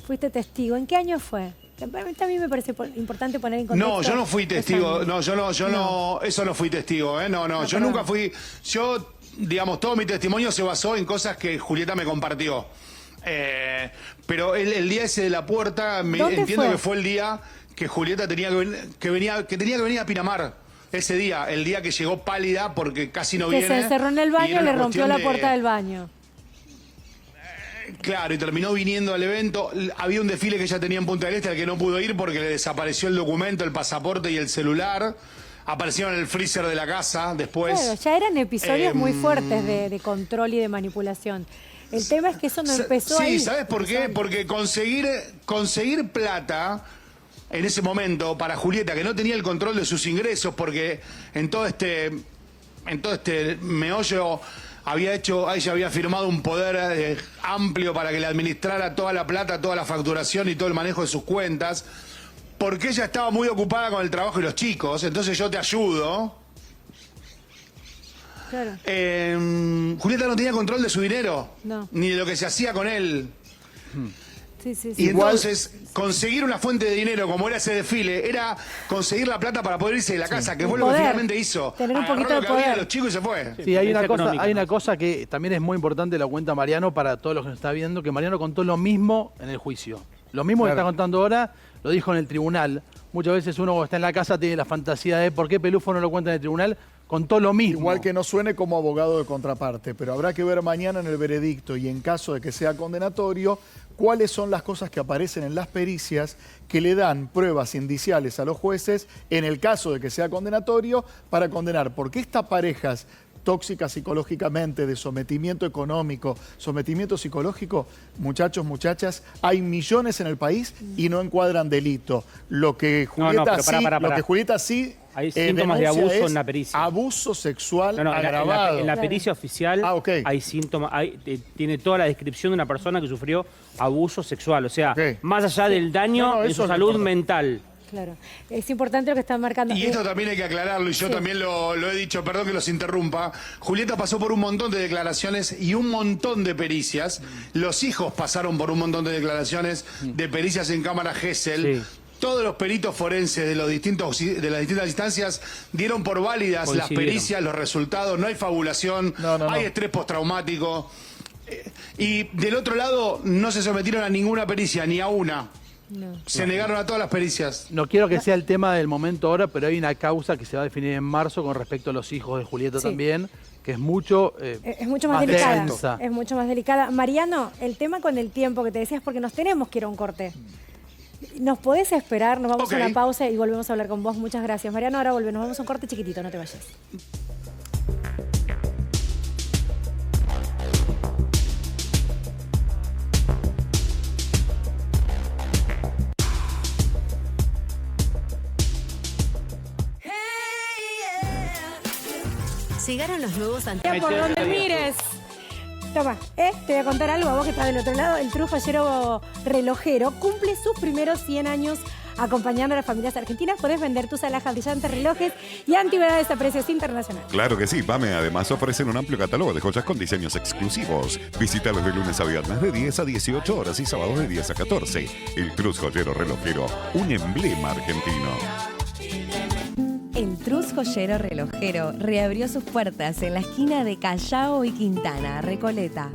Fuiste testigo. ¿En qué año fue? A mí también me parece importante poner en contexto. No, yo no fui testigo. los años. No, eso no fui testigo, ¿eh? No, yo perdón. nunca fui. Yo, digamos, todo mi testimonio se basó en cosas que Julieta me compartió. Pero el día ese de la puerta, ¿Dónde entiendo fue? que fue el día que Julieta tenía que venir a Pinamar. Ese día, el día que llegó pálida porque casi no Que viene. se encerró en el y baño era y le una rompió cuestión la de- puerta del baño. Claro, y terminó viniendo al evento. Había un desfile que ella tenía en Punta del Este al que no pudo ir porque le desapareció el documento, el pasaporte y el celular. aparecieron en el freezer de la casa después. Claro, ya eran episodios muy fuertes de control y de manipulación. El tema es que eso no empezó ahí. Sí, ¿sabes por qué? Porque conseguir plata en ese momento para Julieta, que no tenía el control de sus ingresos, porque en todo este meollo ella había firmado un poder amplio para que le administrara toda la plata, toda la facturación y todo el manejo de sus cuentas, porque ella estaba muy ocupada con el trabajo y los chicos, entonces yo te ayudo. Claro. Julieta no tenía control de su dinero, ni de lo que se hacía con él. Sí. Y entonces, conseguir una fuente de dinero como era ese desfile, era conseguir la plata para poder irse de la casa, que fue lo que finalmente hizo. Tener un Agarró poquito lo de que había poder. de los chicos y se fue. Sí, hay una cosa que también es muy importante, lo cuenta Mariano para todos los que nos está viendo, que Mariano contó lo mismo en el juicio. Lo mismo que está contando ahora, lo dijo en el tribunal. Muchas veces uno cuando está en la casa tiene la fantasía de por qué Pelufo no lo cuenta en el tribunal. Contó lo mismo. Igual que no suene como abogado de contraparte, pero habrá que ver mañana en el veredicto y en caso de que sea condenatorio, cuáles son las cosas que aparecen en las pericias que le dan pruebas indiciales a los jueces en el caso de que sea condenatorio para condenar. Porque estas parejas tóxicas psicológicamente, de sometimiento económico, sometimiento psicológico, muchachos, muchachas, hay millones en el país y no encuadran delito. Lo que Julieta sí hay síntomas de abuso en la pericia. Abuso sexual agravado. En la pericia oficial hay síntomas, tiene toda la descripción de una persona que sufrió abuso sexual. O sea, más allá del daño en su salud mental. Claro, es importante lo que están marcando. Y esto también hay que aclararlo, y yo también lo he dicho, perdón que los interrumpa. Julieta pasó por un montón de declaraciones y un montón de pericias. Los hijos pasaron por un montón de declaraciones de pericias en cámara Gesell. Todos los peritos forenses de las distintas instancias dieron por válidas las pericias, los resultados. No hay fabulación, hay estrés postraumático. Y del otro lado no se sometieron a ninguna pericia, ni a una. Se negaron a todas las pericias. No quiero que sea el tema del momento ahora, pero hay una causa que se va a definir en marzo con respecto a los hijos de Julieta también, que es mucho más delicada. densa. Es mucho más delicada. Mariano, el tema con el tiempo que te decías, porque nos tenemos que ir a un corte. ¿Nos podés esperar? Nos vamos a una pausa y volvemos a hablar con vos. Muchas gracias. Mariano, ahora volvemos. Nos vamos a un corte chiquitito, no te vayas. Llegaron los nuevos anteojos. Por donde mires. Toma, te voy a contar algo a vos que estás del otro lado. El Trus Joyero Relojero cumple sus primeros 100 años acompañando a las familias argentinas. Podés vender tus alhajas, brillantes, relojes y antigüedades a precios internacionales. Claro que sí, PAME. Además ofrecen un amplio catálogo de joyas con diseños exclusivos. Visítalos de lunes a viernes de 10 a 18 horas y sábados de 10 a 14. El Trus Joyero Relojero, un emblema argentino. El Trus Joyero Relojero reabrió sus puertas en la esquina de Callao y Quintana, Recoleta.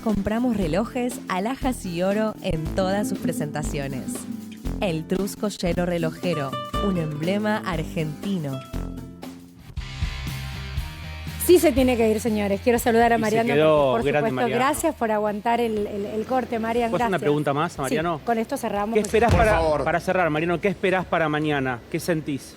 Compramos relojes, alhajas y oro en todas sus presentaciones. El Trus Joyero Relojero, un emblema argentino. Sí se tiene que ir, señores. Quiero saludar a por Mariano, grande, supuesto. Mariano. Gracias por aguantar el corte, Mariano. ¿Puedo hacer una Gracias. pregunta más, Mariano? Sí, con esto cerramos. ¿Qué esperás para cerrar, Mariano? ¿Qué esperás para mañana? ¿Qué sentís?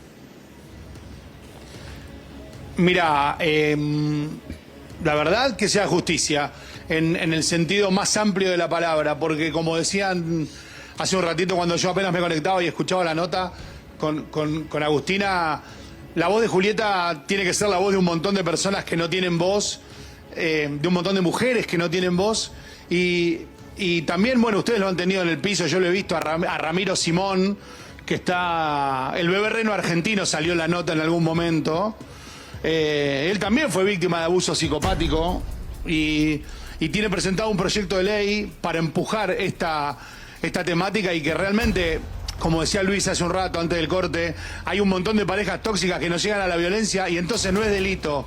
Mira, la verdad que sea justicia, en el sentido más amplio de la palabra, porque como decían hace un ratito cuando yo apenas me conectaba y escuchaba la nota con Agustina, la voz de Julieta tiene que ser la voz de un montón de personas que no tienen voz, de un montón de mujeres que no tienen voz, y también, bueno, ustedes lo han tenido en el piso, yo lo he visto a Ramiro Simón, que está, el bebé reno argentino salió en la nota en algún momento. Él también fue víctima de abuso psicopático y tiene presentado un proyecto de ley para empujar esta temática y que realmente, como decía Luis hace un rato antes del corte, hay un montón de parejas tóxicas que no llegan a la violencia y entonces no es delito.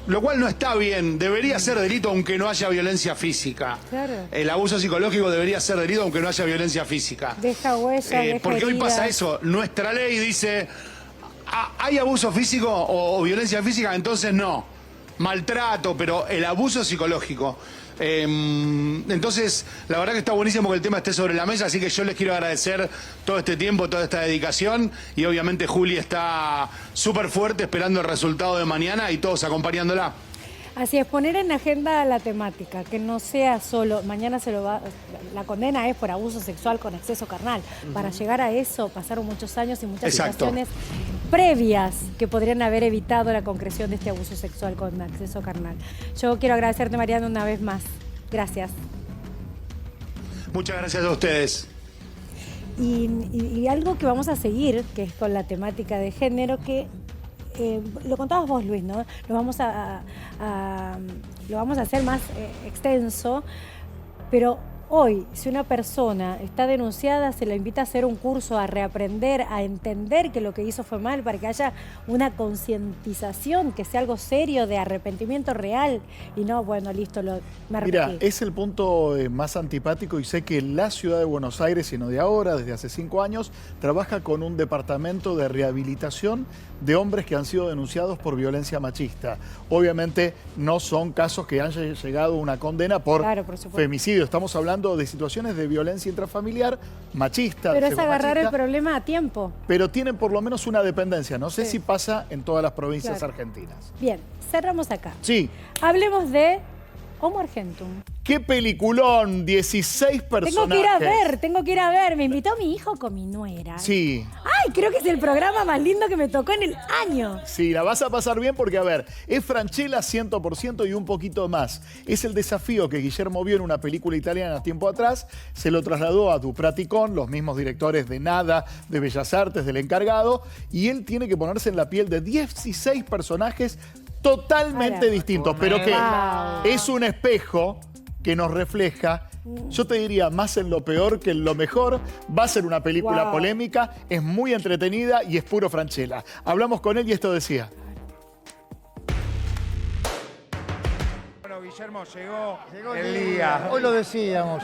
Lo cual no está bien, debería ser delito aunque no haya violencia física. Claro. El abuso psicológico debería ser delito aunque no haya violencia física. Deja huella, deja porque hoy pasa heridas. eso, nuestra ley dice... ¿Hay abuso físico o violencia física? Entonces no. Maltrato, pero el abuso psicológico. Entonces, la verdad que está buenísimo que el tema esté sobre la mesa, así que yo les quiero agradecer todo este tiempo, toda esta dedicación, y obviamente Juli está súper fuerte esperando el resultado de mañana y todos acompañándola. Así es, poner en agenda la temática, que no sea solo, mañana la condena es por abuso sexual con exceso carnal. Para llegar a eso pasaron muchos años y muchas situaciones previas que podrían haber evitado la concreción de este abuso sexual con exceso carnal. Yo quiero agradecerte, Mariana, una vez más. Gracias. Muchas gracias a ustedes. Y algo que vamos a seguir, que es con la temática de género, que lo contabas vos, Luis, ¿no? Lo vamos a hacer más extenso, pero hoy, si una persona está denunciada, se la invita a hacer un curso, a reaprender, a entender que lo que hizo fue mal, para que haya una concientización, que sea algo serio, de arrepentimiento real, y no, bueno, listo, me arrepentí. Mira, es el punto más antipático, y sé que la ciudad de Buenos Aires, y no de ahora, desde hace 5 años, trabaja con un departamento de rehabilitación de hombres que han sido denunciados por violencia machista. Obviamente no son casos que hayan llegado a una condena por femicidio. Estamos hablando de situaciones de violencia intrafamiliar machista. Pero es agarrar el problema a tiempo. Pero tienen por lo menos una dependencia. No sé si pasa en todas las provincias argentinas. Bien, cerramos acá. Sí. Hablemos de Homo Argentum. ¡Qué peliculón! 16 personajes. Tengo que ir a ver. Me invitó mi hijo con mi nuera. Sí. ¡Ay! Creo que es el programa más lindo que me tocó en el año. Sí, la vas a pasar bien porque, a ver, es Francella 100% y un poquito más. Es el desafío que Guillermo vio en una película italiana tiempo atrás, se lo trasladó a Dupraticón, los mismos directores de Nada, de Bellas Artes, del encargado, y él tiene que ponerse en la piel de 16 personajes totalmente distintos, pero que es un espejo que nos refleja, yo te diría, más en lo peor que en lo mejor. Va a ser una película polémica, es muy entretenida y es puro Francella. Hablamos con él y esto decía. Bueno, Guillermo, llegó el día. Hoy lo decíamos,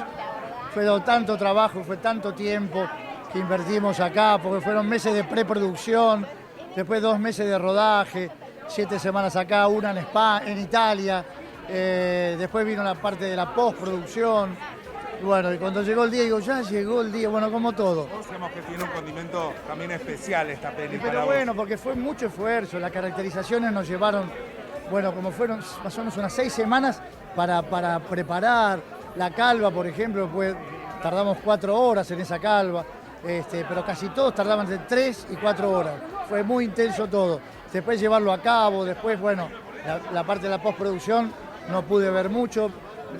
fue tanto trabajo, fue tanto tiempo que invertimos acá, porque fueron meses de preproducción, después 2 meses de rodaje, 7 semanas acá, una en España, en Italia. Después vino la parte de la postproducción. Bueno, y cuando llegó el día, digo, ya llegó el día, bueno, como todo. Todos sabemos que tiene un condimento también especial esta película. Pero bueno, porque fue mucho esfuerzo, las caracterizaciones nos llevaron, bueno, como fueron más o menos unas 6 semanas para preparar. La calva, por ejemplo, pues, tardamos 4 horas en esa calva, pero casi todos tardaban entre 3 y 4 horas. Fue muy intenso todo. Después llevarlo a cabo, después, bueno, la parte de la postproducción no pude ver mucho,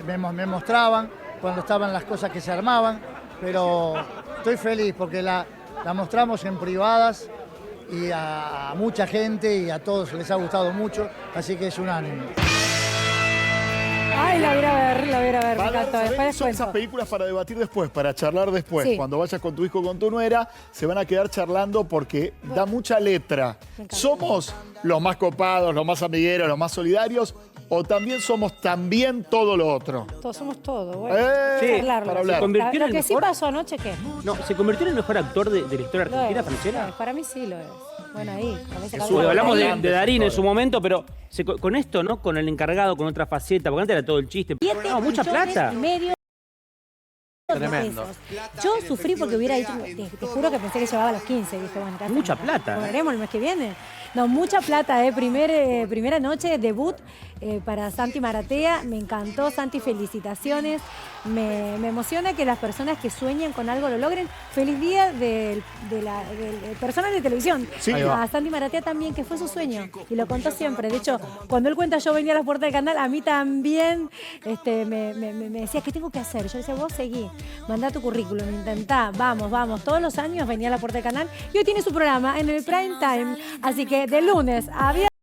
me mostraban cuando estaban las cosas que se armaban, pero estoy feliz porque la mostramos en privadas y a mucha gente y a todos les ha gustado mucho, así que es unánime. Ay, la voy a ver, me encantó. Después son esas películas para debatir después, para charlar después. Sí. Cuando vayas con tu hijo o con tu nuera, se van a quedar charlando porque da mucha letra. ¿Somos los más copados, los más amigueros, los más solidarios? ¿O también somos todo lo otro? Todos somos todo, bueno. Sí, para hablar. Lo que sí pasó anoche, ¿qué? No, ¿se convirtió en el mejor actor de la historia argentina, Francella? Para mí sí lo es. Bueno, ahí. Hablamos de Darín en su momento, pero con esto, ¿no? Con el encargado, con otra faceta, porque antes era todo el chiste. No, mucha plata. Tremendo. Yo sufrí porque hubiera dicho, te juro que pensé que llevaba los 15. Dije, bueno, casi mucha plata. Veremos el mes que viene. No, mucha plata, primera noche, debut para Santi Maratea. Me encantó, Santi, felicitaciones. Me emociona que las personas que sueñan con algo lo logren. Feliz día del personal de televisión. Sí. A Santi Maratea también, que fue su sueño. Y lo contó siempre. De hecho, cuando él cuenta yo venía a las puertas del canal, a mí también me decía, ¿qué tengo que hacer? Yo decía, vos seguí, mandá tu currículum, intentá, vamos. Todos los años venía a la puerta del canal y hoy tiene su programa en el prime time. Así que de lunes a viernes.